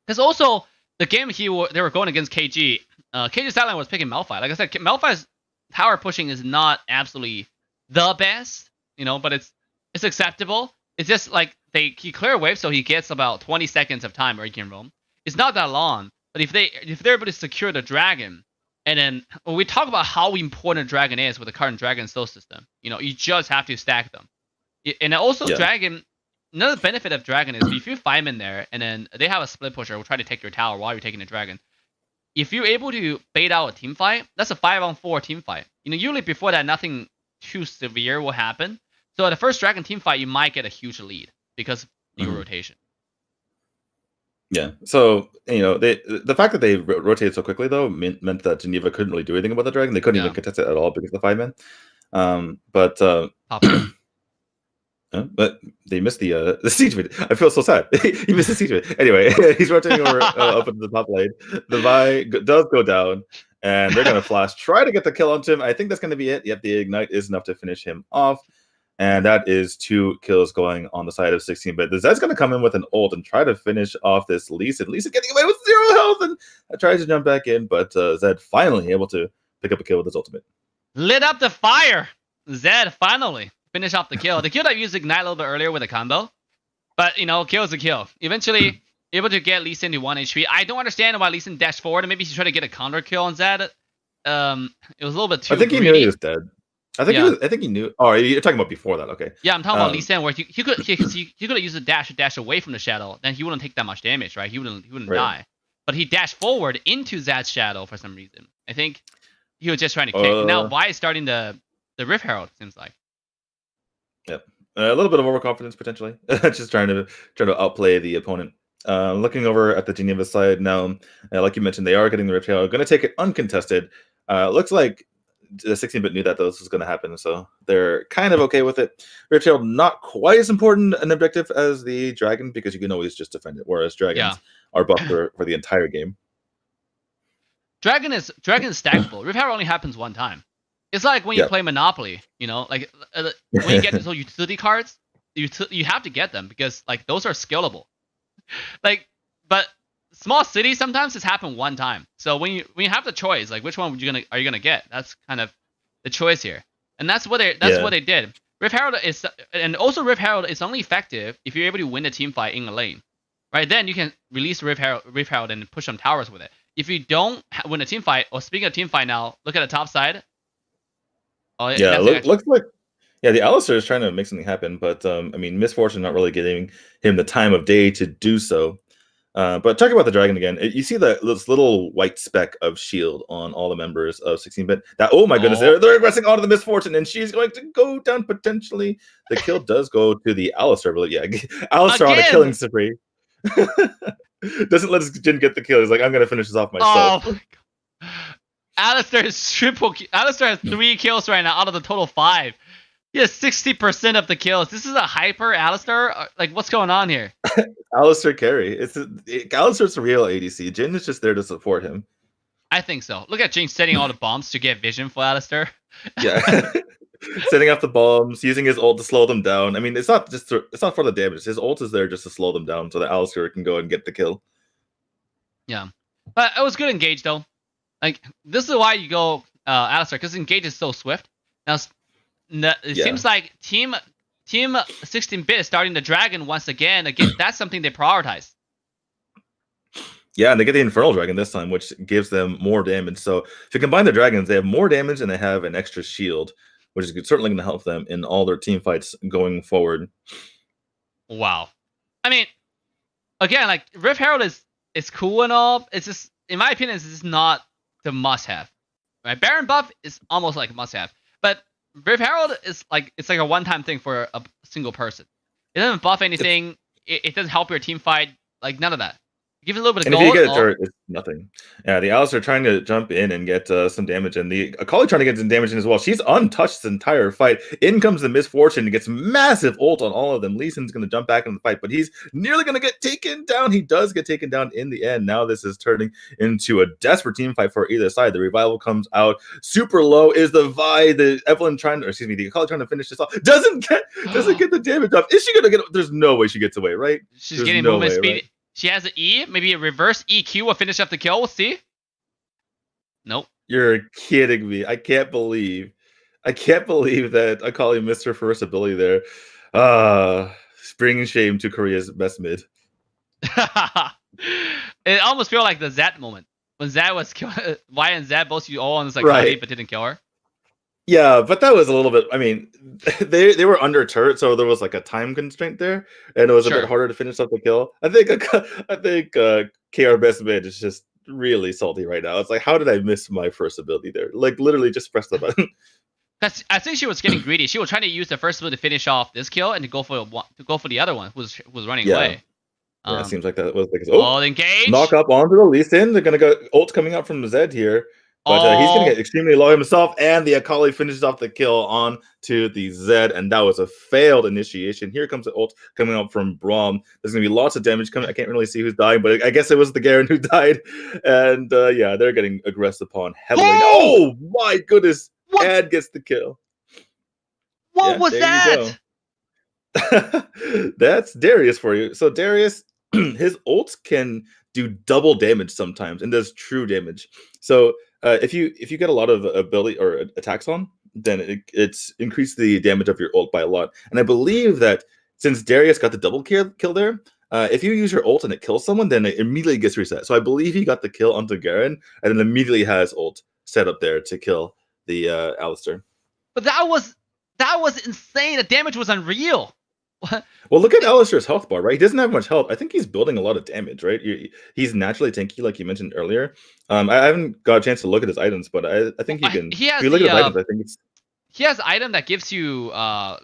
Because also, the game they were going against KG, KG Silent was picking Malphite. Like I said, Malphite's tower pushing is not absolutely the best, but it's acceptable. It's just like he clear wave, so he gets about 20 seconds of time where he can roam. It's not that long, but if they're able to secure the dragon, and then when we talk about how important dragon is with the current dragon soul system, you just have to stack them. And also dragon, another benefit of dragon is if you 5 men there, and then they have a split pusher who will try to take your tower while you're taking the dragon. If you're able to bait out a team fight, that's a 5-on-4 team fight. Usually before that, nothing too severe will happen. So at the first dragon team fight, you might get a huge lead because of your rotation. Yeah. So the fact that they rotated so quickly though meant that Geneva couldn't really do anything about the dragon. They couldn't even contest it at all because of the 5 men. But they missed the siege mid. I feel so sad. He missed the siege mid. Anyway, he's rotating over up into the top lane. The Vi does go down, and they're gonna flash, try to get the kill onto him. I think that's gonna be it. Yep, the ignite is enough to finish him off. And that is 2 kills going on the side of 16-bit. The Zed's going to come in with an ult and try to finish off this Lee Sin. Lee Sin getting away with 0 health and tries to jump back in, but Zed finally able to pick up a kill with his ultimate. Lit up the fire! Zed finally finish off the kill. The kill that used ignite a little bit earlier with a combo. But, kill is a kill. Eventually, able to get Lee Sin to 1 HP. I don't understand why Lee Sin dashed forward and maybe he's trying to get a counter kill on Zed. It was a little bit too I think greedy. He knew he was dead. I think he knew. Oh, you're talking about before that, okay? Yeah, I'm talking about Lee Sin, where he could have used a dash away from the shadow, then he wouldn't take that much damage, right? He wouldn't die. But he dashed forward into Zed's shadow for some reason. I think he was just trying to kick. Now, why is starting the Rift Herald? Seems like. Yep, a little bit of overconfidence potentially, just trying to outplay the opponent. Looking over at the Geneva side now, like you mentioned, they are getting the Rift Herald. Going to take it uncontested. Looks like the 16-bit knew that this was going to happen, so they're kind of okay with it. Rift Herald not quite as important an objective as the dragon because you can always just defend it, whereas dragons are buffed for the entire game. Dragon is stackable. Rift Herald only happens one time. It's like when you play Monopoly, like when you get those utility cards, you have to get them because like those are scalable. But small cities sometimes it's happened one time. So when you have the choice, like which one are you gonna get? That's kind of the choice here, and that's what they did. Rift Herald is, and also Rift Herald is only effective if you're able to win a team fight in a lane, right? Then you can release Rift Herald and push some towers with it. If you don't win a team fight, or speaking of team fight now, look at the top side. Oh yeah, looks like the Alistair is trying to make something happen, but I mean, Misfortune not really giving him the time of day to do so. But talking about the dragon again, you see this little white speck of shield on all the members of 16-bit. That, oh my goodness, they're aggressing onto the Misfortune, and she's going to go down potentially. The kill does go to the Alistair, but yeah, Alistair on a killing spree. Doesn't let his Jin get the kill. He's like, I'm going to finish this off myself. Oh my God. Alistair has 3 kills right now out of the total 5. He has 60% of the kills. This is a hyper Alistair? Like, what's going on here? Alistair carry. Alistair's a real ADC. Jin is just there to support him. I think so. Look at Jin setting all the bombs to get vision for Alistair. Yeah. Setting up the bombs, using his ult to slow them down. I mean, it's not for the damage. His ult is there just to slow them down so that Alistair can go and get the kill. Yeah. But it was good engage, though. Like, this is why you go Alistair, because engage is so swift. Now, it seems like Team 16-bit is starting the dragon once again. Again, that's something they prioritize. Yeah, and they get the Infernal Dragon this time, which gives them more damage. So if you combine the dragons, they have more damage and they have an extra shield, which is certainly going to help them in all their team fights going forward. Wow. I mean, again, like, Rift Herald is cool and all. It's just, in my opinion, it's just not the must-have. Right? Baron buff is almost like a must-have. But Rift Herald is like, it's like a one-time thing for a single person. It doesn't buff anything. It doesn't help your team fight. Like, none of that. Give it a little bit of gold. If you get a turret, it's nothing. Yeah, the Alistair trying to jump in and get some damage, and the Akali trying to get some damage in as well. She's untouched this entire fight. In comes the Misfortune and gets massive ult on all of them. Lee Sin's going to jump back in the fight, but he's nearly going to get taken down. He does get taken down in the end. Now this is turning into a desperate team fight for either side. The Revival comes out super low. Is the Vi, the Evelyn the Akali trying to finish this off. Doesn't get the damage off. Is she going to get? There's no way she gets away, right? She's getting movement speed. Right? She has an E, maybe a reverse EQ will finish up the kill. We'll see. Nope. You're kidding me. I can't believe that Akali missed her first ability there. Bringing shame to Korea's best mid. It almost feels like the Zed moment. When Zed was killing, Y and Zed both used all on this like body, but didn't kill her. Yeah, but that was a little bit. I mean, they were under turret, so there was like a time constraint there, and it was a bit harder to finish up the kill. I think KR best mid is just really salty right now. It's like, how did I miss my first ability there? Like, literally just press the button. Because I think she was getting greedy. She was trying to use the first ability to finish off this kill and to go for the other one who was running away. Yeah, it seems like that was like engage. Knock up onto the Lee Sin. They're gonna go ult coming up from the Zed here. But he's going to get extremely low himself, and the Akali finishes off the kill on to the Zed, and that was a failed initiation. Here comes the ult coming up from Braum. There's going to be lots of damage coming. I can't really see who's dying, but I guess it was the Garen who died. And yeah, they're getting aggressed upon heavily. Oh my goodness. Ad gets the kill. What was that? That's Darius for you. So Darius, his ults can do double damage sometimes and does true damage. So if you get a lot of ability or attacks on, then it's increased the damage of your ult by a lot. And I believe that since Darius got the double kill there, if you use your ult and it kills someone, then it immediately gets reset. So I believe he got the kill onto Garen and then immediately has ult set up there to kill the Alistair. But that was insane. The damage was unreal. What? Well, look at Alistair's health bar, right? He doesn't have much health. I think he's building a lot of damage, right? He's naturally tanky, like you mentioned earlier. I haven't got a chance to look at his items, but I think he can. If you look at his items, I think it's. He has an item that gives you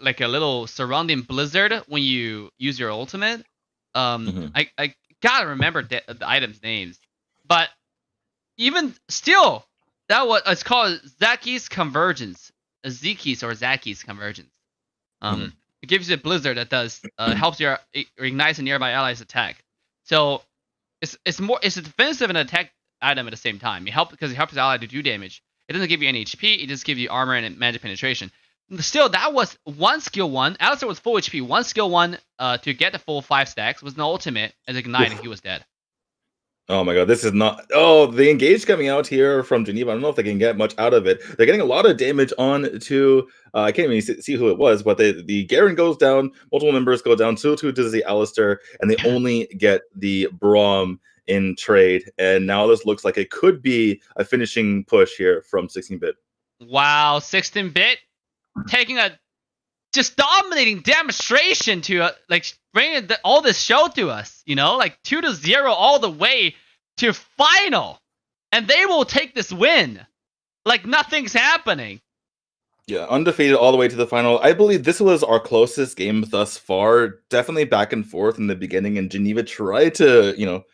like a little surrounding blizzard when you use your ultimate. I gotta remember the items names, but even still, it's called Zaki's Convergence, Zeki's or Zaki's Convergence. It gives you a blizzard that does helps your ignites a nearby ally's attack. So it's a defensive and attack item at the same time. It helps because it helps the ally to do damage. It doesn't give you any HP. It just gives you armor and magic penetration. Still, that was one skill one. Alistair was full HP. One skill one to get the full 5 stacks was an ultimate as ignite, and he was dead. Oh my god, this is not. Oh, the engage coming out here from Geneva. I don't know if they can get much out of it. They're getting a lot of damage on to. I can't even see who it was, but the Garen goes down. Multiple members go down. 2-2 to the Alistair, and they only get the Braum in trade. And now this looks like it could be a finishing push here from 16-bit. Wow, 16-bit taking a just dominating demonstration to like bringing all this show to us, like 2-0 all the way to final, and they will take this win like nothing's happening. Yeah, undefeated all the way to the final. I believe this was our closest game thus far. Definitely back and forth in the beginning, and Geneva tried to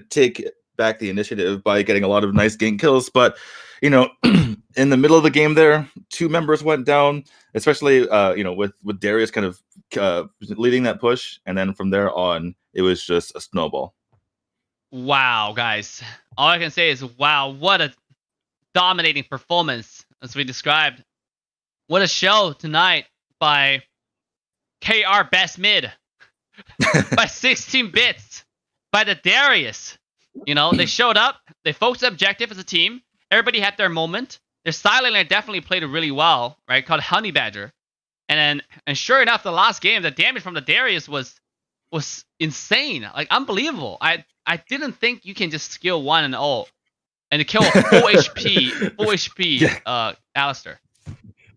take back the initiative by getting a lot of nice gank kills, but in the middle of the game there, 2 members went down, especially with Darius kind of leading that push, and then from there on it was just a snowball. Wow, guys, all I can say is wow, what a dominating performance as we described. What a show tonight by KR Best Mid by 16 bits by the Darius. They showed up, they focused the objective as a team. Everybody had their moment. Their silent laner definitely played it really well, right? Called Honey Badger. And sure enough, the last game, the damage from the Darius was insane. Like unbelievable. I didn't think you can just skill 1 and ult and kill a full HP Alistair.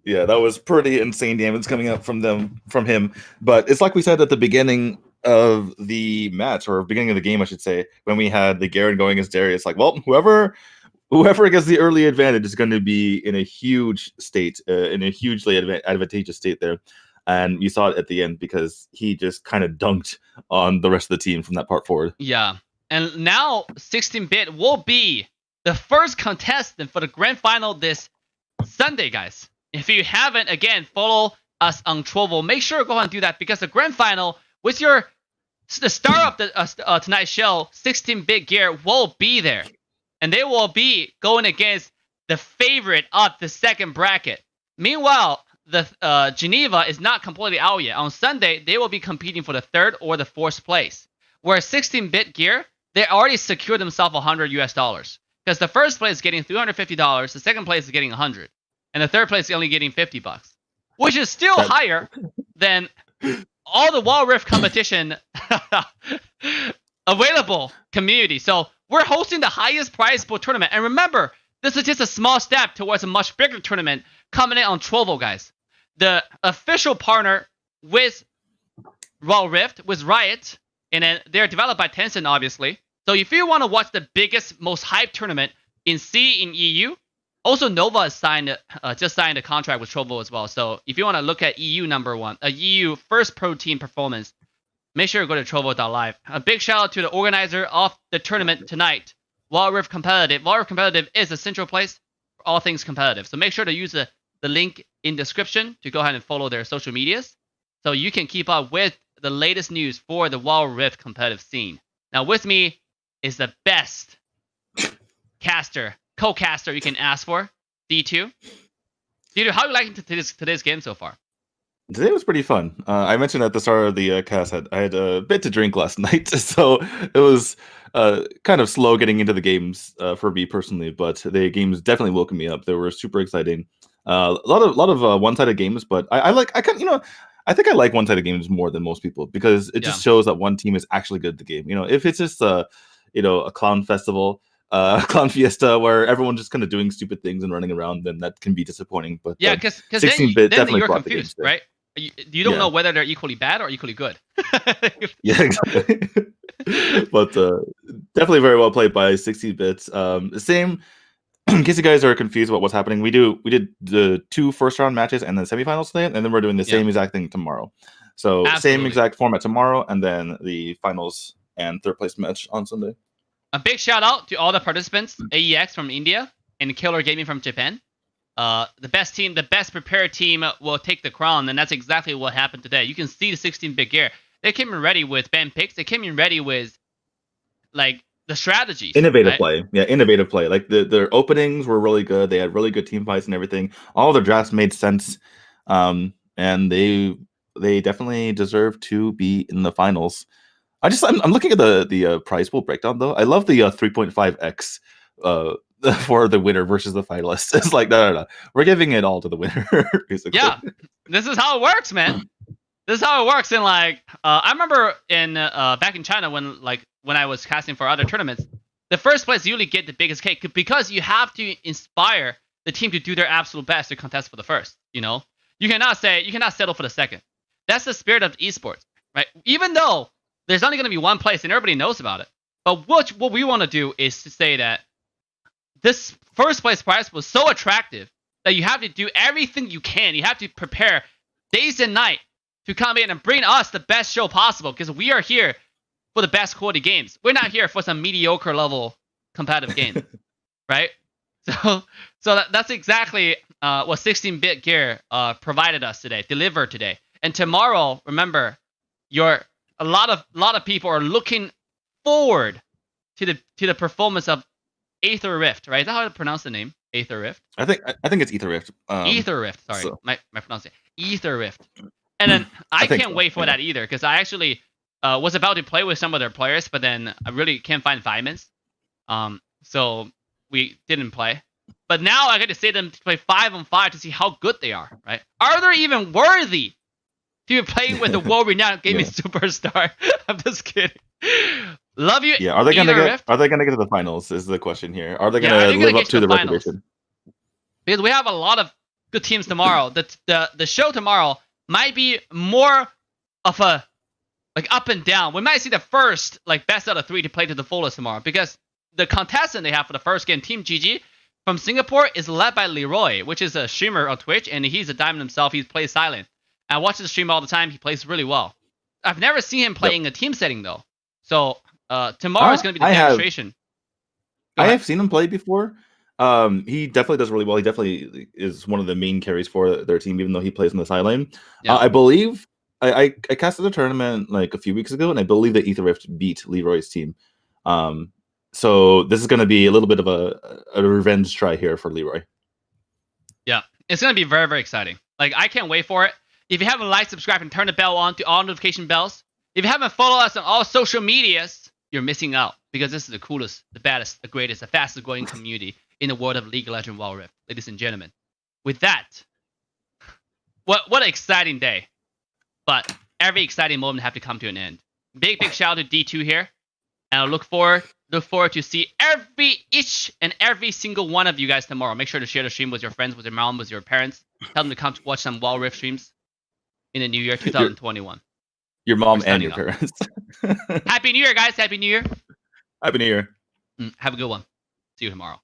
Yeah, that was pretty insane damage coming up from him. But it's like we said at the beginning of the match, or beginning of the game, I should say, when we had the Garen going against Darius, like, well, whoever gets the early advantage is going to be in a huge state, in a hugely advantageous state there. And you saw it at the end because he just kind of dunked on the rest of the team from that part forward. Yeah. And now 16-bit will be the first contestant for the grand final this Sunday, guys. If you haven't, again, follow us on Trovo. Make sure to go ahead and do that, because the grand final, with the star of the tonight's show, 16-bit gear, will be there. And they will be going against the favorite of the second bracket. Meanwhile, the Geneva is not completely out yet. On Sunday, they will be competing for the 3rd or the 4th place. Whereas 16-bit gear, they already secured themselves $100 US. Because the first place is getting $350, the second place is getting $100. And the 3rd place is only getting $50, which is still higher than all the Wild Rift competition available community. So we're hosting the highest prize pool tournament. And remember, this is just a small step towards a much bigger tournament coming in on Trovo, guys. The official partner with Wild Rift, with Riot, and then they're developed by Tencent, obviously. So if you want to watch the biggest, most hyped tournament in C in EU, also Nova has just signed a contract with Trovo as well. So if you want to look at EU #1, a EU first pro team performance, make sure to go to Trovo.live. A big shout out to the organizer of the tournament tonight, Wild Rift Competitive. Wild Rift Competitive is a central place for all things competitive. So make sure to use the link in description to go ahead and follow their social medias, so you can keep up with the latest news for the Wild Rift competitive scene. Now with me is the best co-caster you can ask for, D2. D2, how are you liking today's game so far? Today was pretty fun. I mentioned at the start of the cast, I had a bit to drink last night, so it was kind of slow getting into the games for me personally. But the games definitely woke me up. They were super exciting. A lot of one-sided games, but I think I like one-sided games more than most people, because it just shows that one team is actually good at the game. If it's just a clown festival, clown fiesta where everyone's just kind of doing stupid things and running around, then that can be disappointing. But yeah, because then you're confused, right? You don't know whether they're equally bad or equally good. Yeah, exactly. But definitely very well played by 16-bits. Same. In case you guys are confused about what's happening, we did the 2 first-round matches and then semifinals today, and then we're doing the same exact thing tomorrow. So same exact format tomorrow, and then the finals and 3rd place match on Sunday. A big shout out to all the participants, AEX from India and Killer Gaming from Japan. The best team, the best prepared team will take the crown, and that's exactly what happened today. You can see the 16-bit gear. They came in ready with band picks. They came in ready with like the strategies. Innovative play. Yeah, innovative play. Like their openings were really good. They had really good team fights and everything. All their drafts made sense. And they definitely deserve to be in the finals. I'm looking at the prize pool breakdown though. I love the 3.5x for the winner versus the finalists. It's like no. We're giving it all to the winner, basically. Yeah, this is how it works, man. This is how it works. And like, I remember in back in China when I was casting for other tournaments, the first place usually get the biggest cake because you have to inspire the team to do their absolute best to contest for the first. You know, you cannot settle for the second. That's the spirit of esports, right? Even though there's only going to be one place and everybody knows about it, but what we want to do is to say that this first place prize was so attractive that you have to do everything you can. You have to prepare days and night to come in and bring us the best show possible because we are here for the best quality games. We're not here for some mediocre level competitive game, right? So that's exactly what 16-bit gear provided us today, delivered today. And tomorrow, remember, a lot of people are looking forward to the performance of Aether Rift, right? Is that how to pronounce the name? Aether Rift? I think it's Aether Rift. Aether Rift, sorry. So. My pronunciation. Aether Rift. And then I can't wait for that either, because I actually was about to play with some of their players, but then I really can't find Vimans. So we didn't play. But now I get to see them play 5-on-5 to see how good they are, right? Are they even worthy to play with the world-renowned gaming superstar? I'm just kidding. Love you. Yeah, are they gonna get to the finals? Is the question here. Are they gonna live up to the reputation? Because we have a lot of good teams tomorrow. The show tomorrow might be more of a up and down. We might see the first best out of 3 to play to the fullest tomorrow, because the contestant they have for the first game, Team GG from Singapore, is led by Leroy, which is a streamer on Twitch, and he's a diamond himself. He plays silent. I watch his stream all the time. He plays really well. I've never seen him playing a team setting though. So tomorrow is going to be the demonstration. I have seen him play before. He definitely does really well. He definitely is one of the main carries for their team, even though he plays in the side lane. Yeah. I believe I casted a tournament a few weeks ago, and I believe that Aether Rift beat Leroy's team. So this is going to be a little bit of a revenge try here for Leroy. Yeah, it's going to be very, very exciting. I can't wait for it. If you haven't liked, subscribe, and turn the bell on to all notification bells. If you haven't followed us on all social medias, you're missing out, because this is the coolest, the baddest, the greatest, the fastest growing community in the world of League of Legends Wild Rift, ladies and gentlemen. With that, what an exciting day. But every exciting moment have to come to an end. Big shout out to D2 here. And I look forward to see each and every single one of you guys tomorrow. Make sure to share the stream with your friends, with your mom, with your parents. Tell them to come to watch some Wild Rift streams in the new year 2021. Your mom and your parents. Happy New Year, guys. Happy New Year. Happy New Year. Have a good one. See you tomorrow.